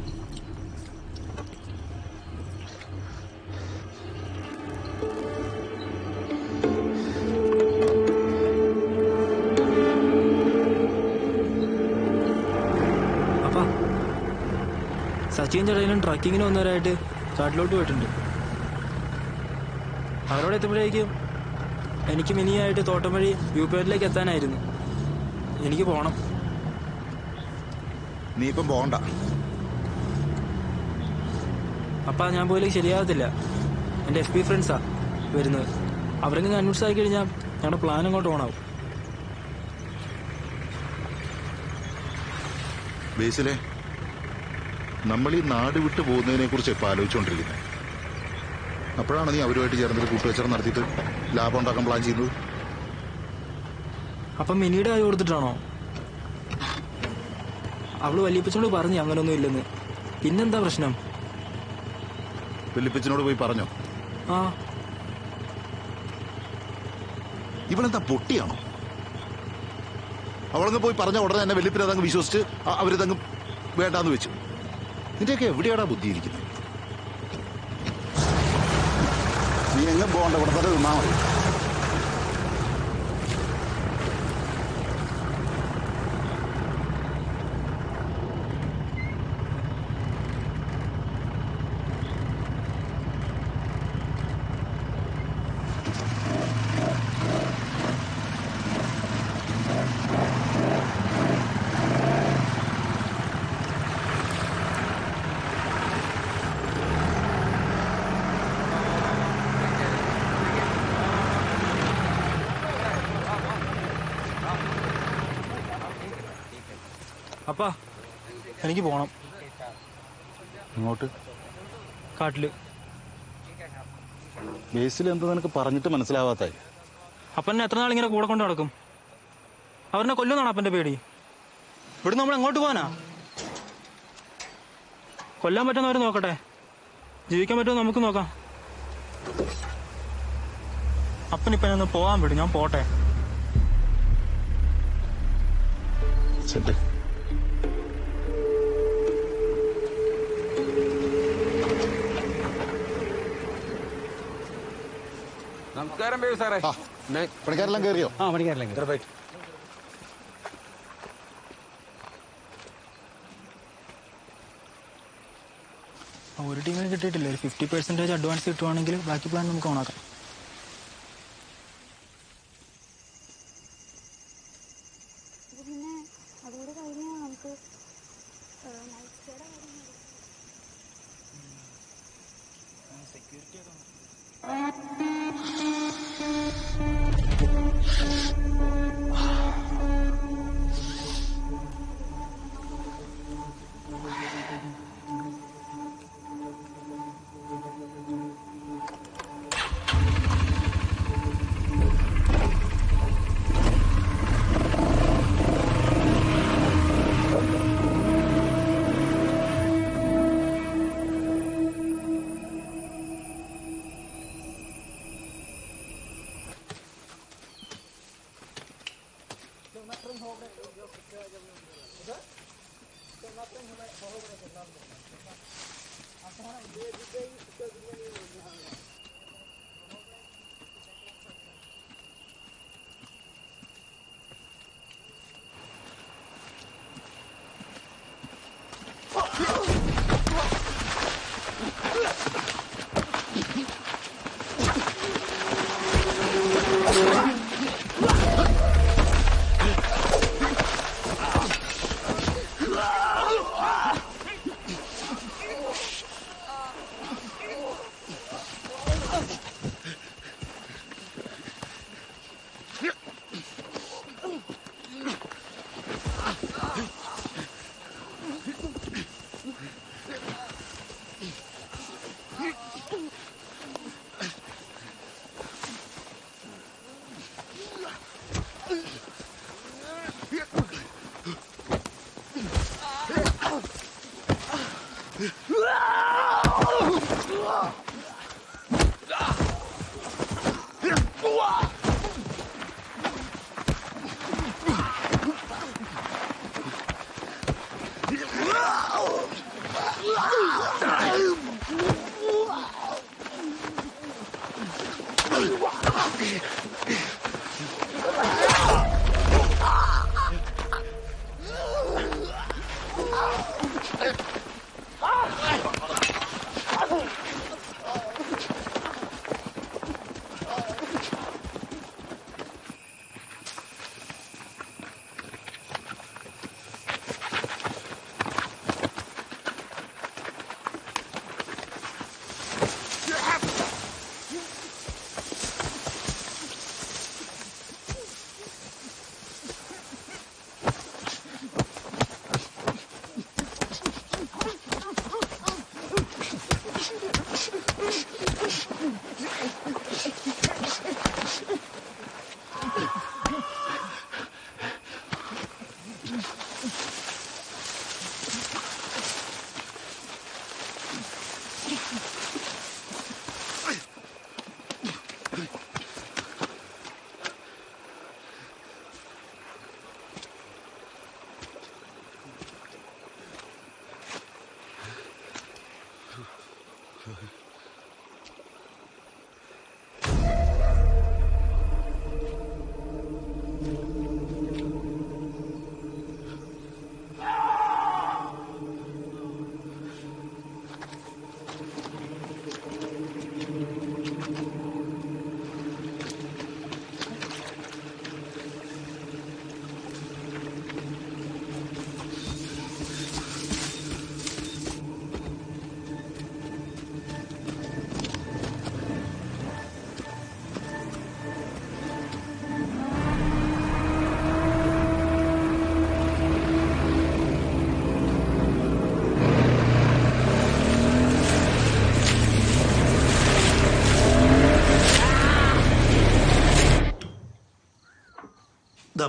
സച്ചിൻ ചേട്ടനും ട്രക്കിങ്ങിന് വന്നവരായിട്ട് കാട്ടിലോട്ട് പോയിട്ടുണ്ട്. അവരോട് എത്തുമ്പോഴേക്കും എനിക്ക് മിനിയായിട്ട് തോട്ടം വഴി യൂപേട്ടിലേക്ക് എത്താനായിരുന്നു. എനിക്ക് പോണം. നീ ഇപ്പം പോകണ്ട. അപ്പാ ഞാൻ പോയില്ലെങ്കിൽ ശരിയാകത്തില്ല. എൻ്റെ FB ഫ്രണ്ട്സാ വരുന്നത്. അവരെങ്കിലും കൺവിൻസ് ആയി കഴിഞ്ഞാൽ ഞങ്ങളുടെ പ്ലാൻ അങ്ങോട്ട് ഓണാവും. ബേസിലെ നമ്മൾ ഈ നാട് വിട്ടു പോകുന്നതിനെ കുറിച്ച് ഇപ്പൊ ആലോചിച്ചുകൊണ്ടിരിക്കുന്നത്. അപ്പോഴാണ് നീ അവരുമായിട്ട് ചേർന്നൊരു കൂട്ടുവെച്ചറ നടത്തിയിട്ട് ലാഭം ഉണ്ടാക്കാൻ പ്ലാൻ ചെയ്യുന്നത്. അപ്പം മിനിയുടെ ആയി കൊടുത്തിട്ടാണോ? അവള് വല്യപ്പച്ചനോട് പറഞ്ഞു അങ്ങനൊന്നും ഇല്ലെന്ന്. പിന്നെന്താ പ്രശ്നം? വല്യപ്പച്ചനോട് പോയി പറഞ്ഞോ? ആ. ഇവളെന്താ പൊട്ടിയാണോ? അവളങ്ങ് പോയി പറഞ്ഞ ഉടനെ തന്നെ വല്യപ്പനെ അതങ്ങ് വിശ്വസിച്ച് അവരിതങ്ങ് വേണ്ടാന്ന് വെച്ചു. നിന്റെയൊക്കെ എവിടെയാടാ ബുദ്ധിയിരിക്കുന്നത്? നീ എങ്ങും പോകണ്ട, ഇവിടെ തന്നെ നിന്നാ മതി. അപ്പാ എനിക്ക് പോണം. ഇങ്ങോട്ട് കാട്ടില്. ബേസിൽ എന്താ നിനക്ക് പറഞ്ഞിട്ട് മനസ്സിലാവാത്ത? അപ്പനെ എത്ര നാൾ ഇങ്ങനെ കൂടെ കൊണ്ട് നടക്കും? അവരെന്നെ കൊല്ലുന്നാണ് അപ്പന്റെ പേടി. ഇവിടെ നമ്മൾ എങ്ങോട്ട് പോകാനാ? കൊല്ലാൻ പറ്റുന്നവർ നോക്കട്ടെ, ജീവിക്കാൻ പറ്റുമോ നമുക്ക് നോക്കാം. അപ്പനിപ്പ ഒന്ന് പോകാൻ വിടും, ഞാൻ പോട്ടെ. നമസ്കാരം ബേബി സാറേ. പണിക്കാരെല്ലാം കയറിയോ? ആ പണിക്കാരെല്ലാം കയറി. ഒരു ടീമിന് കിട്ടിയിട്ടില്ല. ഒരു 50% അഡ്വാൻസ് കിട്ടുവാണെങ്കിൽ ബാക്കി പ്ലാൻ നമുക്ക് ഓണാക്കാം.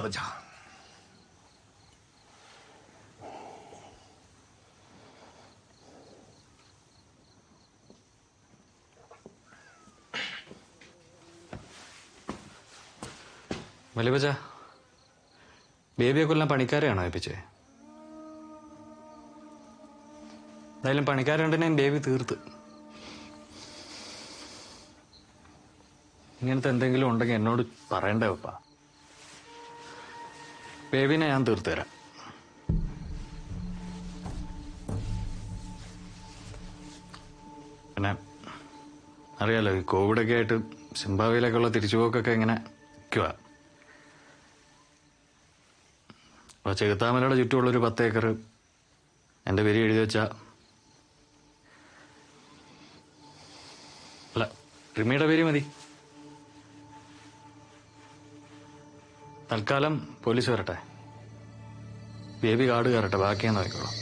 बचा വലിയ ബച്ച ബേബിയെ കൊല്ലാൻ പണിക്കാരെയാണോ ഏൽപ്പിച്ചേ? എന്തായാലും പണിക്കാരുണ്ടെങ്കിൽ ബേബി തീർത്ത്. ഇങ്ങനത്തെ എന്തെങ്കിലും ഉണ്ടെങ്കിൽ എന്നോട് പറയണ്ടേ പപ്പ. ബേബിനെ ഞാൻ തീർത്തു തരാം. പിന്നെ അറിയാലോ, ഈ കോവിഡൊക്കെ ആയിട്ട് സിംബാബ്വേയിലേക്കുള്ള തിരിച്ചുപോക്കൊക്കെ ഇങ്ങനെ നിൽക്കുക. അപ്പോൾ ചെകുത്താമലയുടെ ചുറ്റുമുള്ളൊരു 10 ഏക്കർ എൻ്റെ പേര് എഴുതി വെച്ചാ, അല്ല റിമിയുടെ പേര് മതി. തൽക്കാലം പോലീസ് വരട്ടെ, ബേബി കാട് കയറട്ടെ, ബാക്കി ഞാൻ നോക്കിക്കോളാം.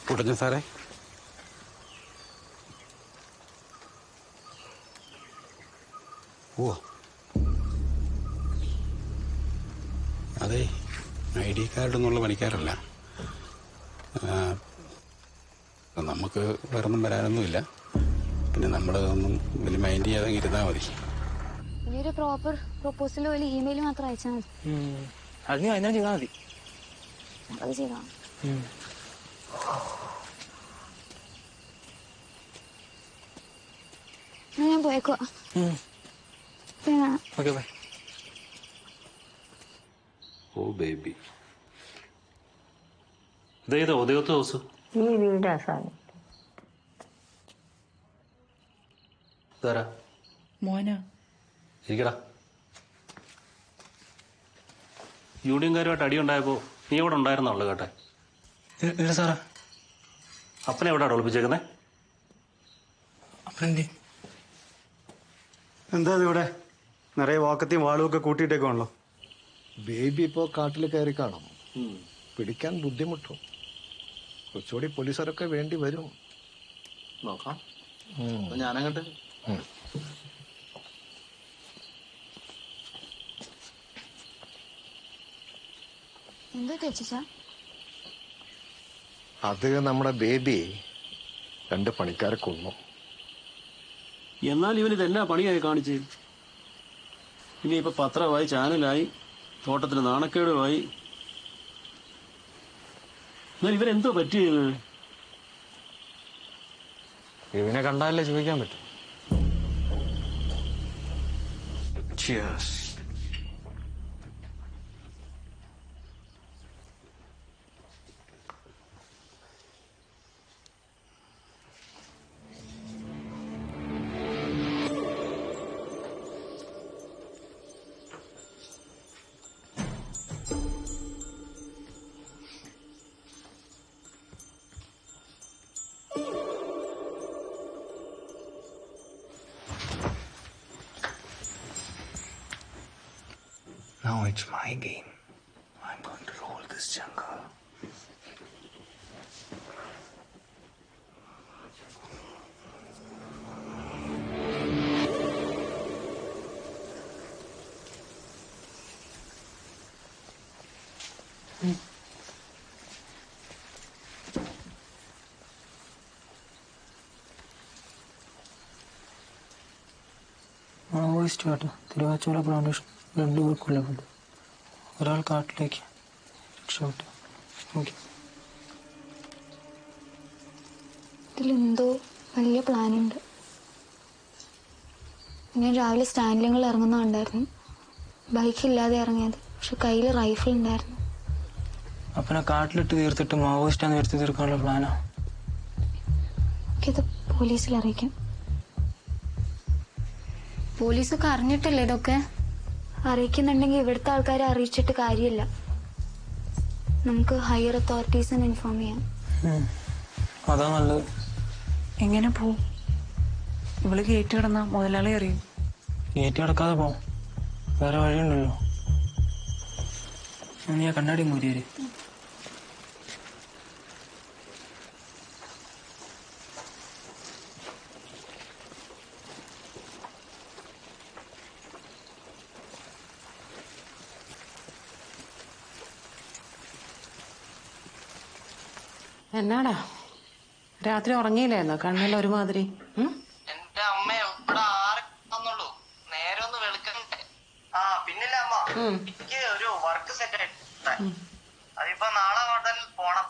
കുട്ടഞ്ഞ സാറേ, ഓ അതെ, ID കാർഡൊന്നുള്ള പണിക്കാരല്ല. നമുക്ക് വേറൊന്നും വരാനൊന്നുമില്ല. പിന്നെ നമ്മൾ ഒന്നും വലിയ മൈൻഡ് ചെയ്യാതെ ഇരുന്നാൽ മതി. വലിയൊരു പ്രോപ്പർ പ്രൊപ്പോസൽ പോലെ ഇമെയിൽ മാത്രം അയച്ചാൽ മതി. അത് നീ അതിനാ ചെയ്താൽ മതി. അത് ചെയ്താ ഞാൻ പോയേക്കോ. Okay bye. ഓ ബേബി, ഇതേതാ ഉദയത്തെ ദിവസം? ഈ വീടാ സാധനം. ഇതാരാ? മോനാ. ഇരിക്കടാ. യൂണിയൻകാരുമായിട്ട് അടിയുണ്ടായപ്പോ നീ എവിടെ ഉണ്ടായിരുന്നുള്ളു കേട്ടെ? ഇല്ല സാറാ. അപ്പനെ എവിടെയാണ് ഒളിപ്പിച്ചേക്കുന്നേ? അപ്പനെന്തേ? എന്താ ഇവിടെ നിറയെ വാക്കത്തെയും വാളും ഒക്കെ കൂട്ടിയിട്ടേക്കാണല്ലോ. ബേബി ഇപ്പോ കാട്ടിൽ കയറി കാണും. പിടിക്കാൻ ബുദ്ധിമുട്ടും. കുറച്ചുകൂടി പോലീസുകാരൊക്കെ വേണ്ടി വരും. നോക്കാം. ഞാനങ്ങട്ട് എന്താ ചേച്ചാ? അത് നമ്മുടെ ബേബി 2 പണിക്കാരെ കൊന്നു. എന്നാൽ ഇവനിതെന്നാ പണിയായി കാണിച്ച്? ഇനിയിപ്പോ പത്രമായി, ചാനലായി, തോട്ടത്തിന് നാണക്കേടുമായി. എന്നാൽ ഇവരെന്തോ പറ്റിയത്? ഇവനെ കണ്ടാലേ ചോദിക്കാൻ പറ്റും. Now it's my game. I'm going to rule this jungle. Maoist കേട്ടോ, തിരുവാച്ചോല പ്ലാന്റേഷൻ 2 പേർ കൊല്ലപ്പെട്ടു. ഒരാൾ കാട്ടിലേക്ക് രക്ഷപ്പെട്ടു. ഇതിലെന്തോ വലിയ പ്ലാനുണ്ട്. ഞാൻ രാവിലെ സ്റ്റാൻഡിൽ ഇറങ്ങുന്നുണ്ടായിരുന്നു. ബൈക്കില്ലാതെ ഇറങ്ങിയത്, പക്ഷെ കയ്യിൽ റൈഫിൾ ഉണ്ടായിരുന്നു. അപ്പനെ കാട്ടിലിട്ട് തീർത്തിട്ട് മാവോയിസ്റ്റാന്ന് വരുത്തി തീർക്കാനുള്ള പ്ലാനാ. ഇത് പോലീസിൽ അറിയിക്കാം. പോലീസൊക്കെ അറിഞ്ഞിട്ടല്ലേ ഇതൊക്കെ? അറിയിക്കുന്നുണ്ടെങ്കിൽ ഇവിടുത്തെ ആൾക്കാരെ അറിയിച്ചിട്ട് കാര്യമില്ല. നമുക്ക് ഹയർ അതോറിറ്റീസിനെ ഇൻഫോം ചെയ്യാം. അതാ നല്ലത്. എങ്ങനെ പോവും? ഇവള് ഗേറ്റ് കിടന്ന മുതലാളി അറിയും. ഗേറ്റ് കിടക്കാതെ പോവും, വേറെ വഴിയുണ്ടല്ലോ. നീ ആ കണ്ണാടി മൂരിയേര്. എന്നാടാ രാത്രി ഉറങ്ങിയില്ലായിരുന്നോ? കണ്ണിൽ ഒരുമാതിരി. എന്റെ അമ്മ ഇവിടെ 6 നേരെ ഒന്ന് വെളുക്കണ്ടേ? ആ പിന്നില്ല അമ്മ, എനിക്ക് ഒരു വർക്ക് സെറ്റ് ആയിട്ട് അതിപ്പോ നാളെ മുതൽ പോണം.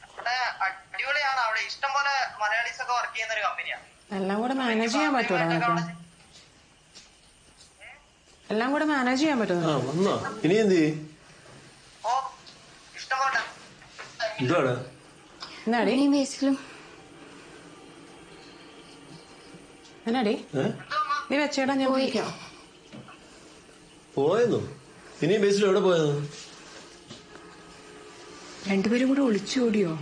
ഇവിടെ അടിപൊളിയാണ്. അവിടെ ഇഷ്ടം പോലെ മലയാളീസ് ഒക്കെ വർക്ക് ചെയ്യുന്ന ഒരു കമ്പനിയാണ്. എല്ലാം കൂടെ മാനേജ് ചെയ്യാൻ പറ്റുമോ? എല്ലാം കൂടെ മാനേജ് ചെയ്യാൻ പറ്റുമോ? ഇനി എന്ത് ചെയ്യും? ഓ ഇഷ്ടം പോലെ. എന്നാടി എന്നാടി നീ വെച്ചേടാ, ഞാൻ പോയിക്കാം. പോയെന്നു? ഇനി ബേസിൽ എവിടെ പോയത്? രണ്ടുപേരും കൂടെ ഒളിച്ചോടിയോ?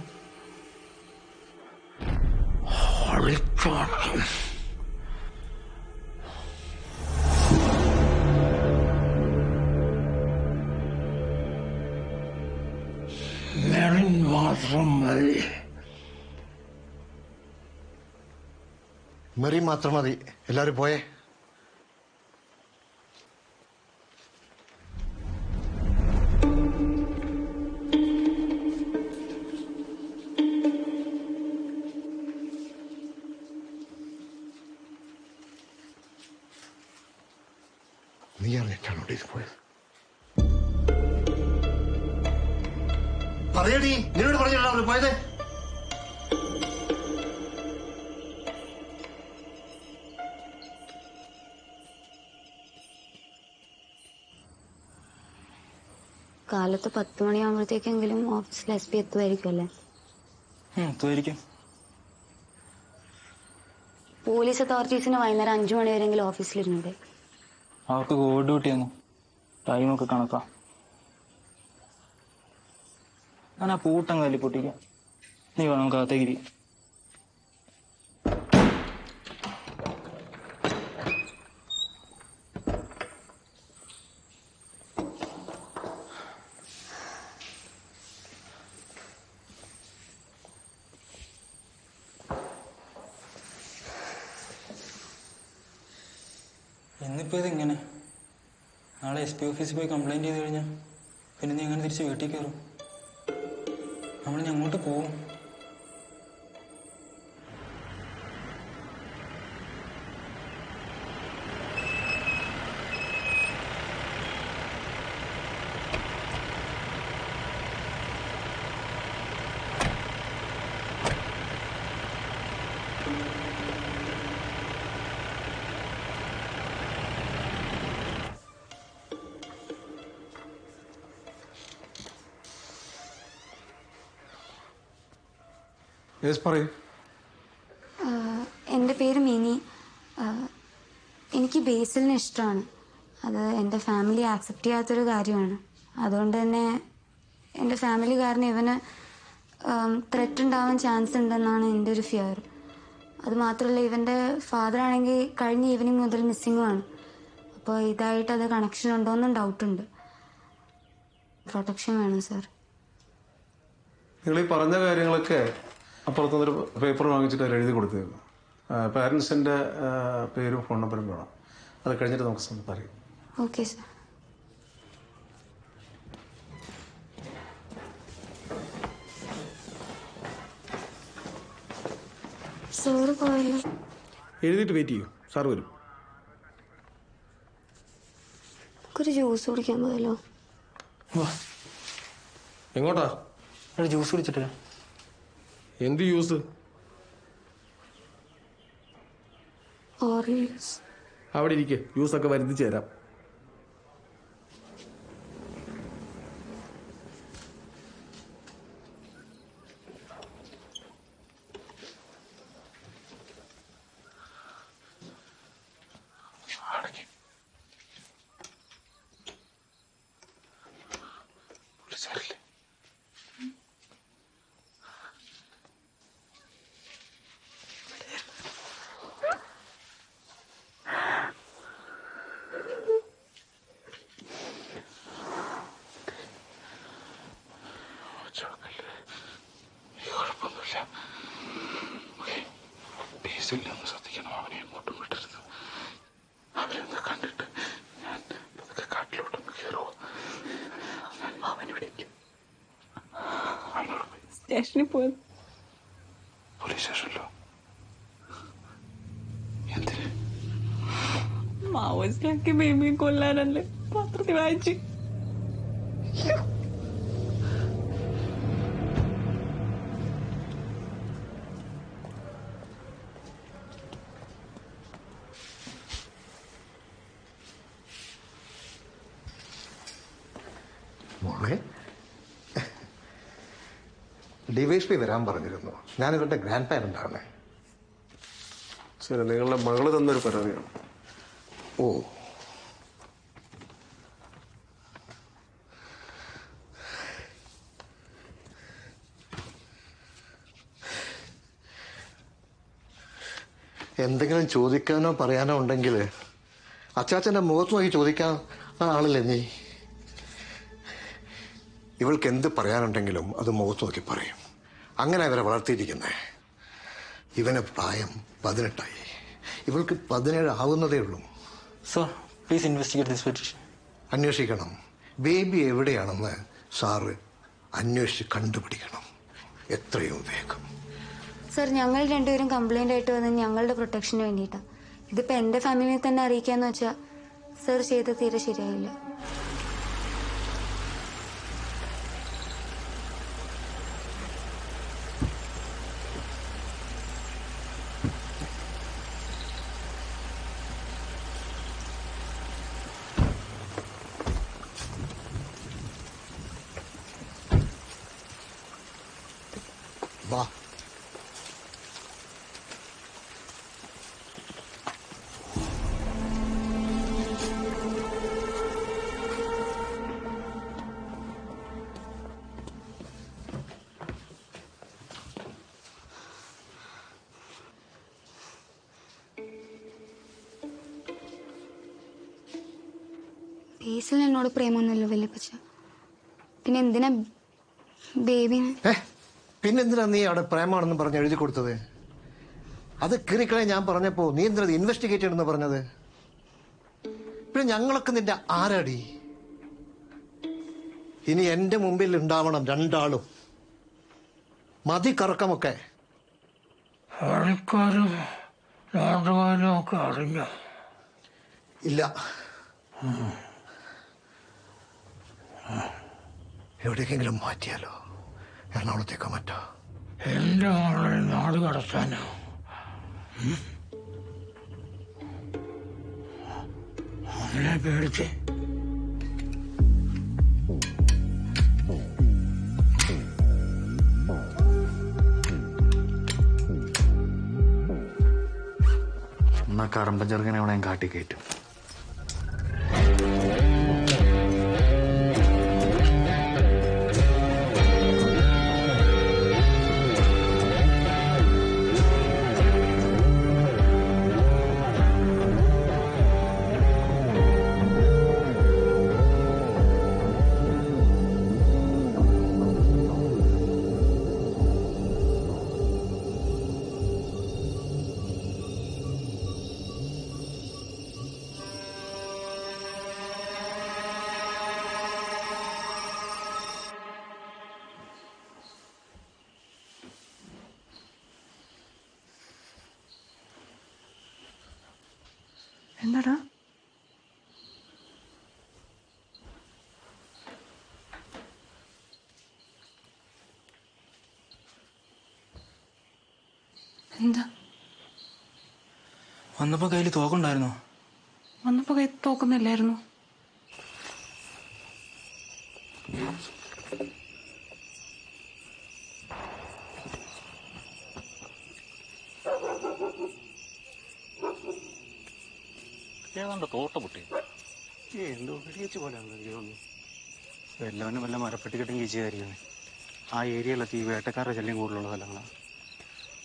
മാത്രം മതി. മെറി മാത്രം മതി. എല്ലാരും പോയേ. എവിടേക്കാണ് ഇത് പോയത്? പറയടി, നിന്നോട് പറഞ്ഞിട്ടാണ് അവര് പോയത്? കാലത്ത് 10 മണിയാകുമ്പോഴത്തേക്കെങ്കിലും ഓഫീസിൽ SP എത്തുമായിരിക്കും അല്ലേ? എത്തുമായിരിക്കും. പോലീസ് അതോറിറ്റീസിന് വൈകുന്നേരം 5 മണി വരെയെങ്കിലും ഓഫീസിലിരുന്നൂടെ? അവർക്ക് കോവിഡ് ഡ്യൂട്ടിയാന്നു, ടൈമൊക്കെ കണക്കാ. ഞാൻ ആ പൂട്ടം കല്ലി പൊട്ടിക്കാം. നീ വേണം കാത്തേക്കിരി. ഇന്നിപ്പോ ഇതെങ്ങനെ? നാളെ SP ഓഫീസിൽ പോയി കംപ്ലൈന്റ് ചെയ്ത് കഴിഞ്ഞാൽ പിന്നെ നീ എങ്ങനെ തിരിച്ച് വീട്ടിൽ കയറും? നമ്മൾ അങ്ങോട്ട് പോവും. എൻ്റെ പേര് മിനി. എനിക്ക് ബേസിലിനെ ഇഷ്ടമാണ്. അത് എൻ്റെ ഫാമിലി ആക്സെപ്റ്റ് ചെയ്യാത്തൊരു കാര്യമാണ്. അതുകൊണ്ട് തന്നെ എൻ്റെ ഫാമിലി കാരണം ഇവന് ത്രെറ്റ് ഉണ്ടാവാൻ ചാൻസ് ഉണ്ടെന്നാണ് എൻ്റെ ഒരു ഫിയർ. അത് മാത്രമല്ല, ഇവൻ്റെ ഫാദർ ആണെങ്കിൽ കഴിഞ്ഞ ഈവനിങ് മുതൽ മിസ്സിങ്ങുമാണ്. അപ്പോൾ ഇതായിട്ട് അത് കണക്ഷൻ ഉണ്ടോയെന്നും ഡൗട്ടുണ്ട്. പ്രൊട്ടക്ഷൻ വേണം സാർ. നിങ്ങൾ ഈ പറഞ്ഞ കാര്യങ്ങളൊക്കെ അപ്പുറത്തുനിന്നൊരു പേപ്പർ വാങ്ങിച്ചിട്ട് അതിൽ എഴുതി കൊടുത്തേക്കും. പാരൻസിൻ്റെ പേരും ഫോൺ നമ്പറും വേണം. അത് കഴിഞ്ഞിട്ട് നമുക്ക് സംസാരിക്കാം. Okay sir. സാറ് പോയല്ലോ. എഴുതിയിട്ട് വെയിറ്റ് ചെയ്യൂ, സാർ വരും. ഒരു ജ്യൂസ് കുടിക്കാൻ പോയല്ലോ. എങ്ങോട്ടാ? ജ്യൂസ് കുടിച്ചിട്ടില്ല. എന്ത് ജ്യൂസ്? ഓറഞ്ച്. അവിടെ ഇരിക്കെ, ജ്യൂസൊക്കെ വരുത്തിച്ചു തരാം. ബേസിലൊന്ന് ശ്രദ്ധിക്കണം, അവനെ എങ്ങോട്ടും വിട്ടരുത്. അവരൊന്ന് കണ്ടിട്ട് ഞാൻ അതൊക്കെ കാട്ടിലോട്ടൊന്ന് കയറുമോ? അവനിവിടേക്ക് സ്റ്റേഷനിൽ പോയത്. പോലീസ് സ്റ്റേഷനിലോ? എന്തിന്? മാവോയിസ്റ്റിലൊക്കെ ബേബിയെ കൊല്ലാനല്ലേ പത്രത്തിൽ വായിച്ച്. മോളെ, ഡിവൈഎസ്പി വരാൻ പറഞ്ഞിരുന്നു. ഞാൻ ഇവരുടെ ഗ്രാൻഡ് പാരന്റ് ആണ്. ശരി, നിങ്ങളുടെ മകള് തന്നൊരു പരാതിയാണ്. ഓ, എന്തെങ്കിലും ചോദിക്കാനോ പറയാനോ ഉണ്ടെങ്കിൽ അച്ചാച്ചൻ്റെ മുഖത്ത് നോക്കി ചോദിക്കാൻ ആളല്ലേ നീ? ഇവൾക്ക് എന്ത് പറയാനുണ്ടെങ്കിലും അത് മുഖത്ത് നോക്കി പറയും. അങ്ങനെ അവരെ വളർത്തിയിരിക്കുന്നത്. ഇവന് പ്രായം 18ആയി. ഇവൾക്ക് 17 ആവുന്നതേ ഉള്ളൂ. Sir, please investigate this petition. അന്വേഷിക്കണം. ബേബി എവിടെയാണെന്ന് സാറ് അന്വേഷിച്ച് കണ്ടുപിടിക്കണം, എത്രയും വേഗം. സർ, ഞങ്ങൾ രണ്ടുപേരും കംപ്ലൈന്റ് ആയിട്ട് വന്നത് ഞങ്ങളുടെ പ്രൊട്ടക്ഷന് വേണ്ടിയിട്ടാണ്. ഇതിപ്പോൾ എൻ്റെ ഫാമിലിയെ തന്നെ അറിയിക്കാന്ന് വെച്ചാൽ സർ ചെയ്ത് തീരെ ശരിയായില്ല. വാ. ബേസിൽ എന്നോട് പ്രേമൊന്നുമില്ല വല്യപ്പച്ച. പിന്നെ എന്തിനാ ബേബിനെ? പിന്നെന്തിനാ നീ അവിടെ പ്രേമാണെന്ന് പറഞ്ഞ് എഴുതി കൊടുത്തത്? അത് കീറിക്കളെ ഞാൻ പറഞ്ഞപ്പോ നീ എന്തിനാ ഇൻവെസ്റ്റിഗേറ്റ് ചെയ്യണമെന്ന് പറഞ്ഞത്? പിന്നെ ഞങ്ങളൊക്കെ നിന്റെ ആരാടി? ഇനി എന്റെ മുമ്പിൽ ഉണ്ടാവണം രണ്ടാളും. മതി കറക്കമൊക്കെ. ആൾക്കാരും നാട്ടുകാരും ഒക്കെ അറിഞ്ഞു. ഇല്ല. എവിടേക്കെങ്കിലും മാറ്റിയാലോ? എറണാകുളത്തേക്കോ മറ്റോ? എന്റെ ആളെ നാട് കടത്താനോ? അവനെ പേടിച്ച് എന്നാ കറമ്പൻ ചെറുക്കനെ അവിടെ ഞാൻ കാട്ടിക്കയറ്റും. എന്താടാ? എന്താ? വന്നപ്പോ കയ്യിൽ തോക്കുണ്ടായിരുന്നോ? വന്നപ്പോ കൈ തോക്കുന്നില്ലായിരുന്നു. ഏതാണ്ട് തോട്ട പൊട്ടി എന്തോ വെടിവെച്ച് പോലെയാണ് എല്ലാവരും വല്ല മരപ്പെട്ടിക്കെട്ടും കീച്ചിയായിരിക്കും. ആ ഏരിയയിലൊക്കെ ഈ വേട്ടക്കാരുടെ ശല്യം കൂടുതലുള്ള സ്ഥലങ്ങളാണ്.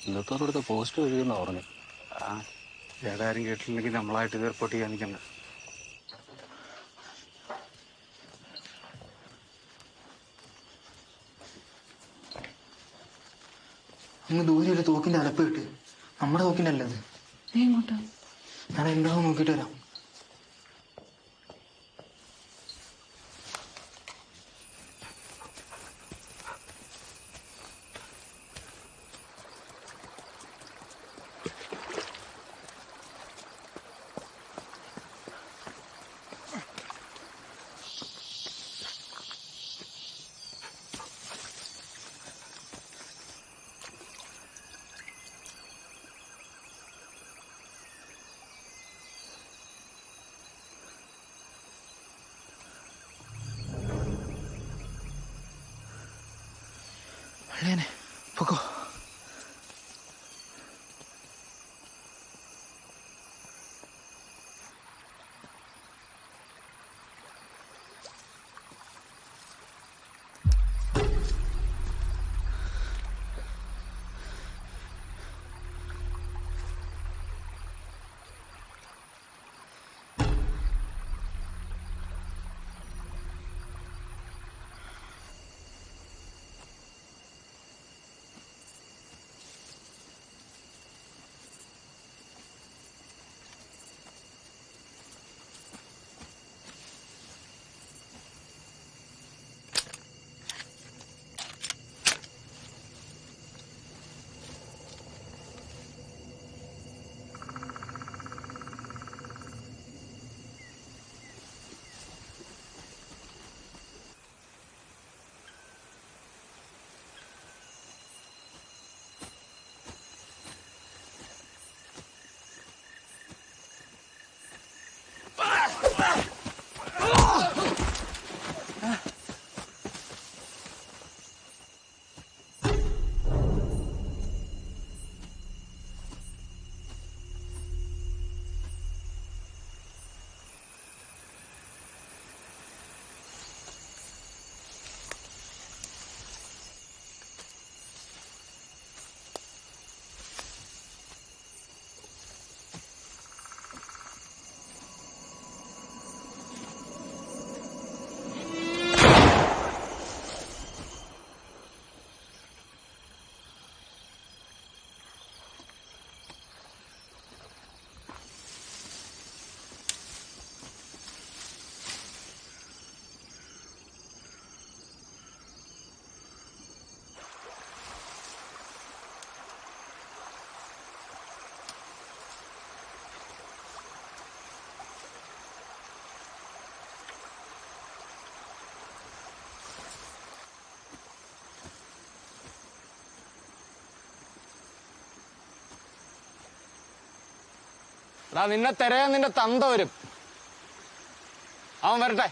ഇന്നത്തോടടുത്ത പോസ്റ്റ് കഴിയുന്ന പറഞ്ഞു. ആ ഏതാരും കേട്ടിട്ടുണ്ടെങ്കിൽ നമ്മളായിട്ട് ഇത് റിപ്പോർട്ട് ചെയ്യാൻ നിൽക്കണ്ട. അങ്ങ് ദൂരെ ഒരു തോക്കിന്റെ അലപ്പ് കിട്ട്. നമ്മുടെ തോക്കിന്റെ അല്ലത്. നീ എങ്ങോട്ടാ? ഞാൻ എന്താണെന്ന് നോക്കിയിട്ട് വരാം. അളിയനെ പൊക്കോ. നിന്നെ തിരയാൻ നിന്റെ തന്ത വരും. അവൻ വരട്ടെ.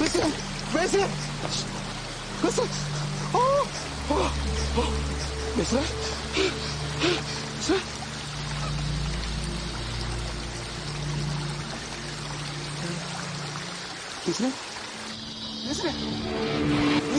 Listen! Listen! Listen! Oh! Oh! Oh! Listen! Listen! Listen! Listen! Listen!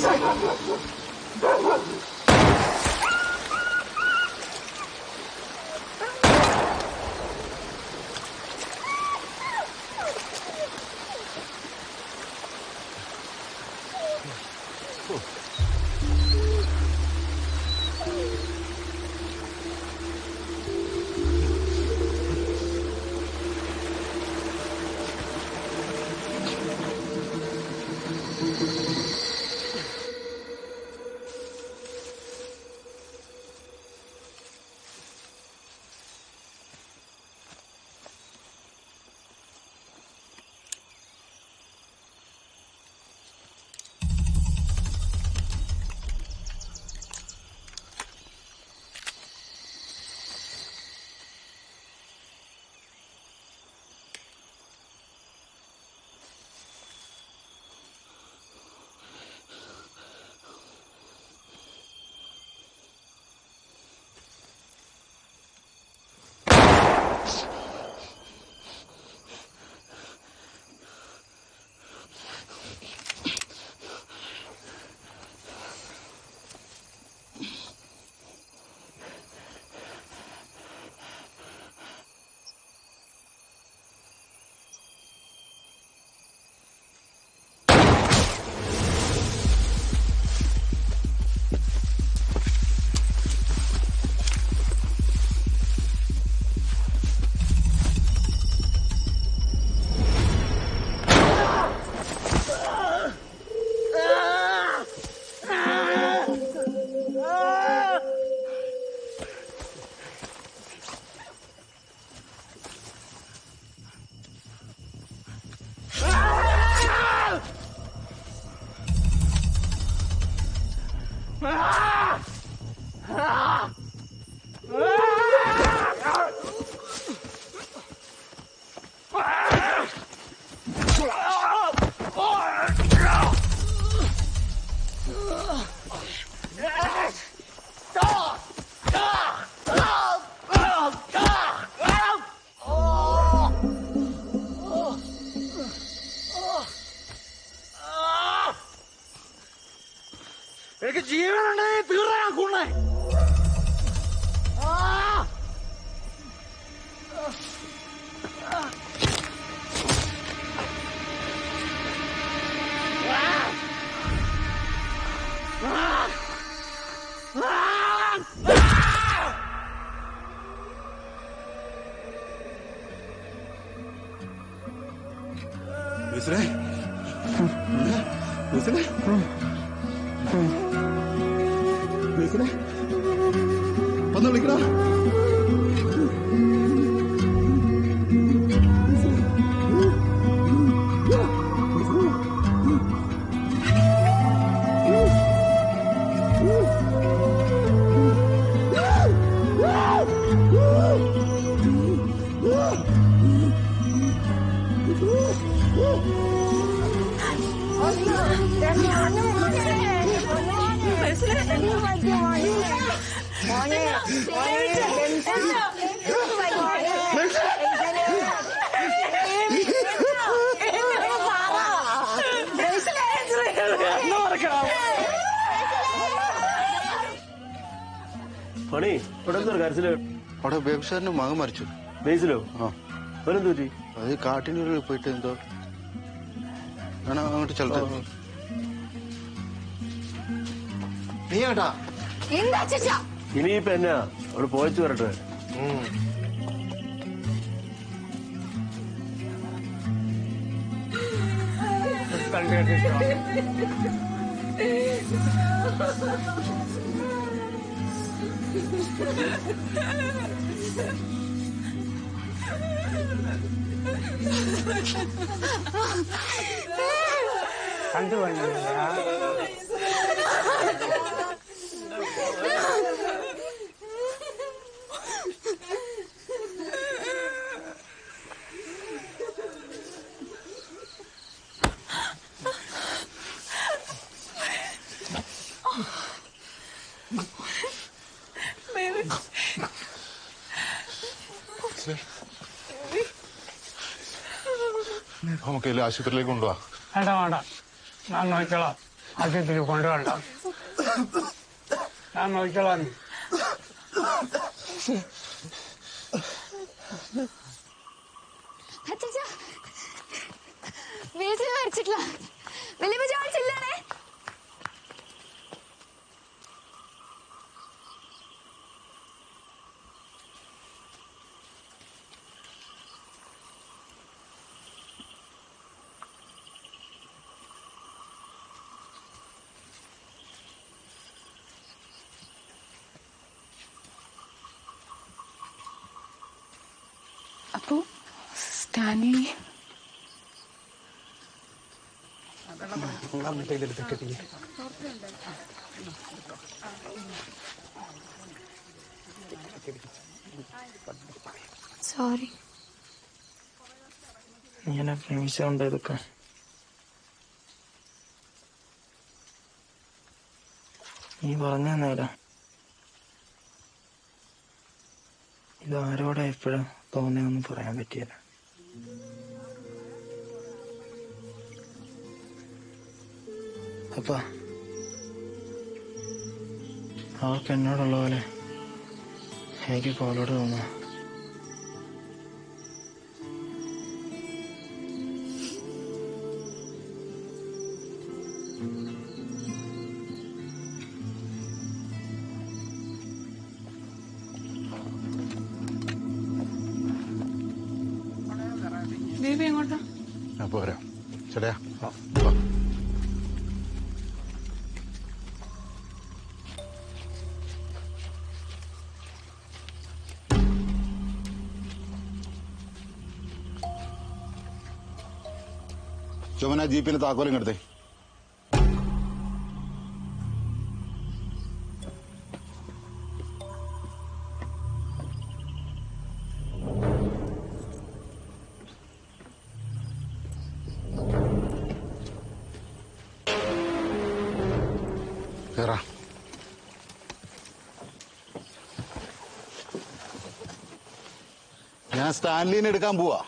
ബേസിലെ ബേസിലെ ബേസിലെ വന്ന് വിളിക്കടാ. പണി ഇവിടെ എന്താ കരച്ചില്? അവിടെ ബേബിസാറിന്റെ മകൻ മരിച്ചു. ബേസിലോ? ആ അവനെന്ത് പറ്റി? അത് കാട്ടിനുള്ളിൽ പോയിട്ട് എന്തോ അങ്ങോട്ട് ചെലുത്ത. നീ കേട്ടാ ഇനിയിപ്പ എന്നാ അവിടെ പോയച്ചു വരട്ടെ. നമുക്ക് ആശുപത്രിയിലേക്ക് കൊണ്ടുപോവാ. വേണ്ട വേണ്ട, ഞാൻ നോക്കിക്കോളാം. ആശുപത്രി കൊണ്ടുപോകണ്ട, ഞാൻ നോക്കിക്കോളാം. മരിച്ചിട്ടില്ല, വലിയ ചോദിച്ചില്ലേ? അപ്പോ സ്റ്റാൻലി സോറി. നീ എന്നെ പ്രേമിച്ചുകൊണ്ട് ഇതൊക്കെ നീ പറഞ്ഞു തന്നേരാ. ഇത് ആരോടാ എപ്പോഴും തോന്നിയൊന്നും പറയാൻ പറ്റിയില്ല. അപ്പാ അവർക്ക് എന്നോടുള്ള പോലെ എനിക്ക് അവളോട് തോന്നുക. ദേവി എങ്ങോട്ടാ? പോരാ ചേട്ടാ. ചുമന ജീപ്പിന് താക്കോലും എടുത്തേ. കേറാ. ഞാൻ സ്റ്റാൻലിനെ എടുക്കാൻ പോവാ.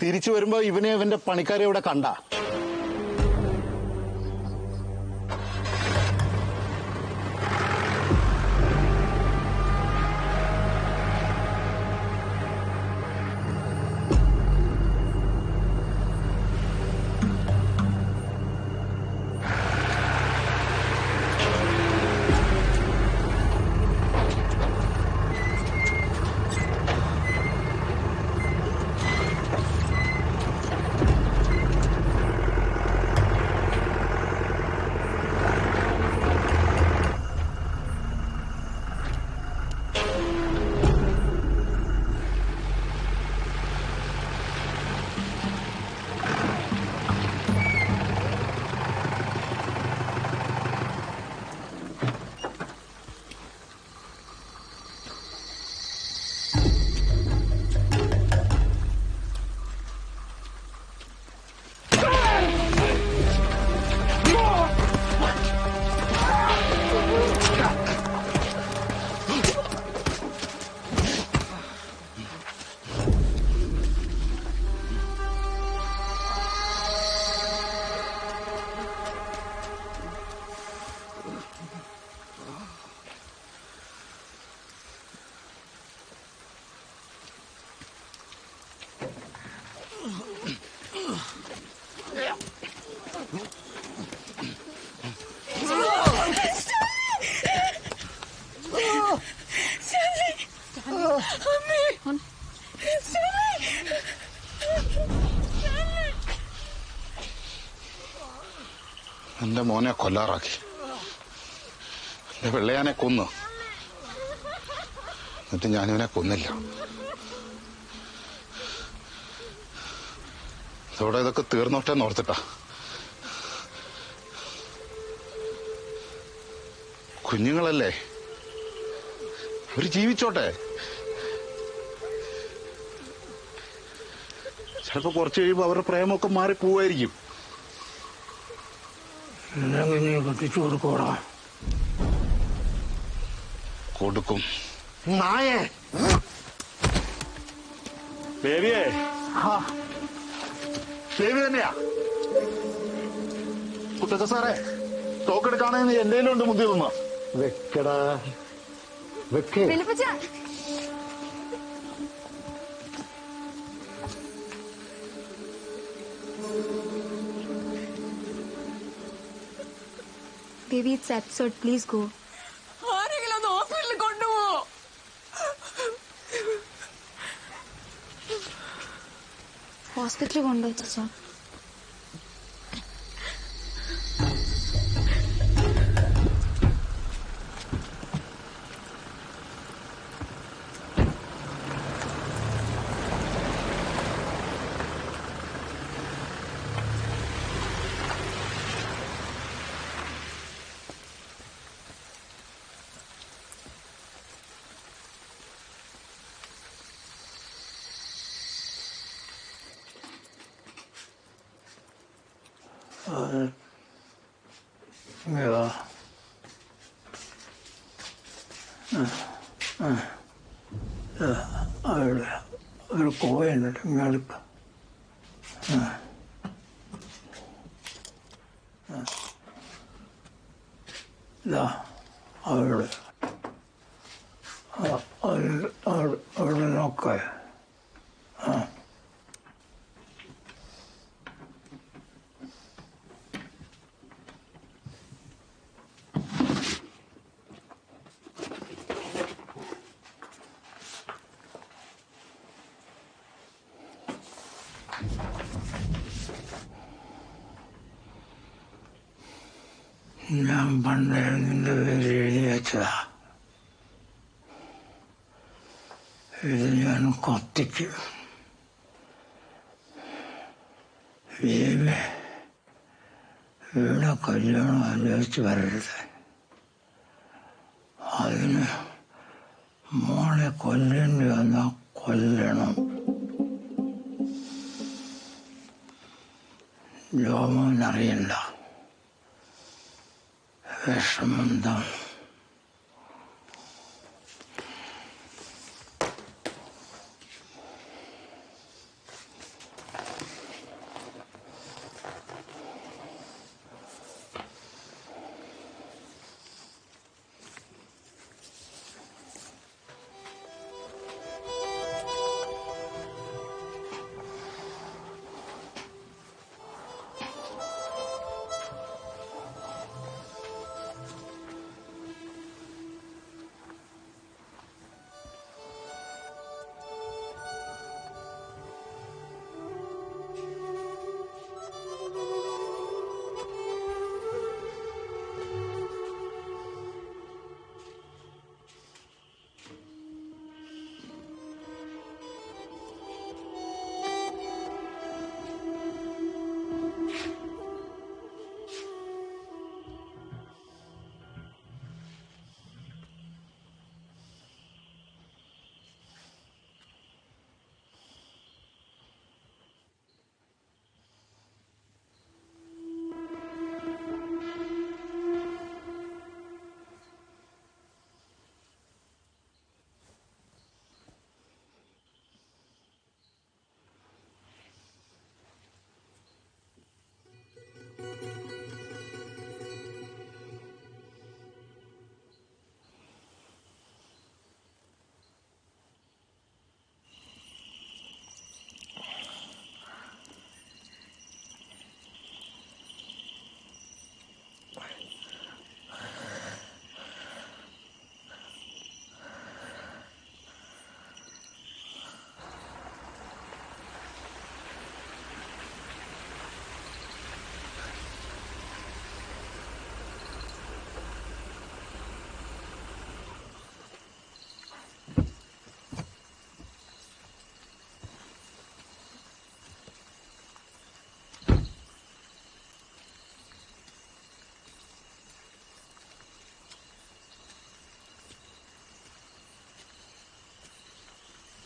തിരിച്ചു വരുമ്പോ ഇവനെ ഇവന്റെ പണിക്കാരെ ഇവിടെ കണ്ട. എന്റെ മോനെ കൊല്ലാറാക്കി. എന്റെ വെള്ളയാനെ കൊന്നു. എന്നിട്ട് ഞാനിവനെ കൊന്നില്ല. ഇതോടെ ഇതൊക്കെ തീർന്നോട്ടെ ഓർത്തിട്ടാ. കുഞ്ഞുങ്ങളല്ലേ, അവര് ജീവിച്ചോട്ടെ. ചിലപ്പോ കുറച്ച് കഴിയുമ്പോ അവരുടെ പ്രേമമൊക്കെ മാറി പോവായിരിക്കും. കെട്ടിച്ചു കൊടുക്കോടാ. കൊടുക്കും. നായേ ബേബിയേ, ബേബി തന്നെയാ. കുട്ടക്ക സാറേ, തോക്കെടുക്കാണെങ്കിൽ എന്റെ ഉണ്ട് മുന്തി തന്ന. വെക്കടാ വെക്കേ. Baby, it's absurd. Please go. ആരെങ്കിലും ഒന്ന് ഹോസ്പിറ്റലിൽ കൊണ്ടുപോവോ? ഹോസ്പിറ്റലിൽ കൊണ്ടുപോയി ചച്ചാ. അവിടെ ഒരു കോയുണ്ട് ഇങ്ങടുക്ക. അവിടെ അവിടെ നോക്ക. ഞാൻ പണ്ട് നിന്റെ പേര് എഴുതി വെച്ചതാ. ഇത് ഞാൻ കത്തിക്കും. ഇവിടെ കല്യാണം ആലോചിച്ച് വരരുത്. അതിന് മോളെ കൊല്ലേണ്ടി വന്നാ കൊല്ലണം. ജോമോനറിയണ്ട വിഷമെന്താ.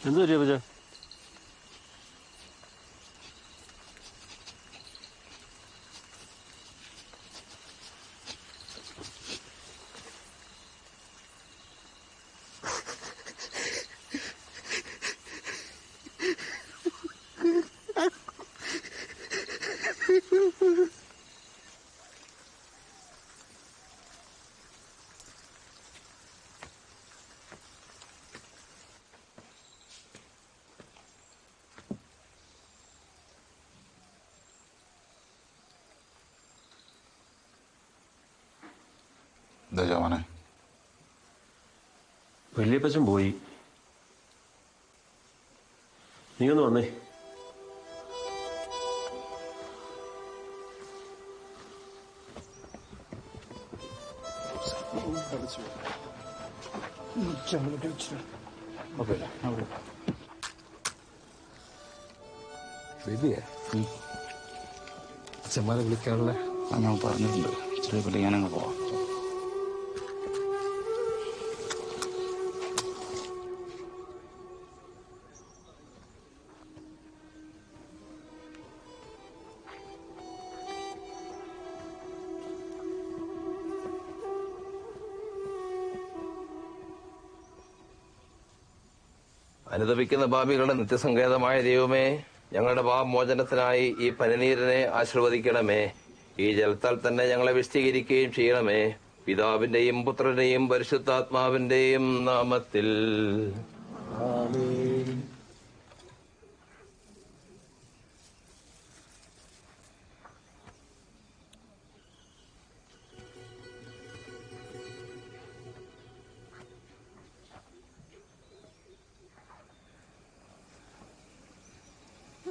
എന്ത് പറ്റിയ പച്ച? എന്താ ജവാനെ? വല്യപ്പച്ചൻ പോയി. നീ ഒന്ന് വന്നേ. അച്ഛന്മാരെ വിളിക്കാനുള്ള ഞാൻ പറഞ്ഞിട്ടുണ്ട്. ചെറിയ പള്ളി ഞാനങ്ങ് പോവാം. അനുദപിക്കുന്ന പാപികളുടെ നിത്യസങ്കേതമായ ദൈവമേ, ഞങ്ങളുടെ പാപമോചനത്തിനായി ഈ പനിനീരിനെ ആശീർവദിക്കണമേ. ഈ ജലത്താൽ തന്നെ ഞങ്ങളെ വിശദീകരിക്കുകയും ചെയ്യണമേ. പിതാവിന്റെയും പുത്രന്റെയും പരിശുദ്ധാത്മാവിന്റെയും നാമത്തിൽ ആമേൻ.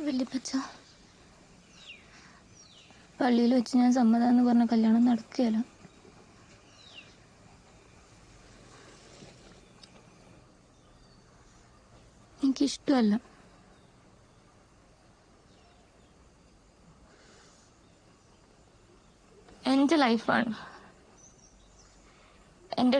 വല്യപ്പച്ച, പള്ളിയിൽ വെച്ച് ഞാൻ സമ്മതാന്ന് പറഞ്ഞ കല്യാണം നടക്കുകയല്ല. എനിക്കിഷ്ടമല്ല. എൻ്റെ ലൈഫാണ്, എൻ്റെ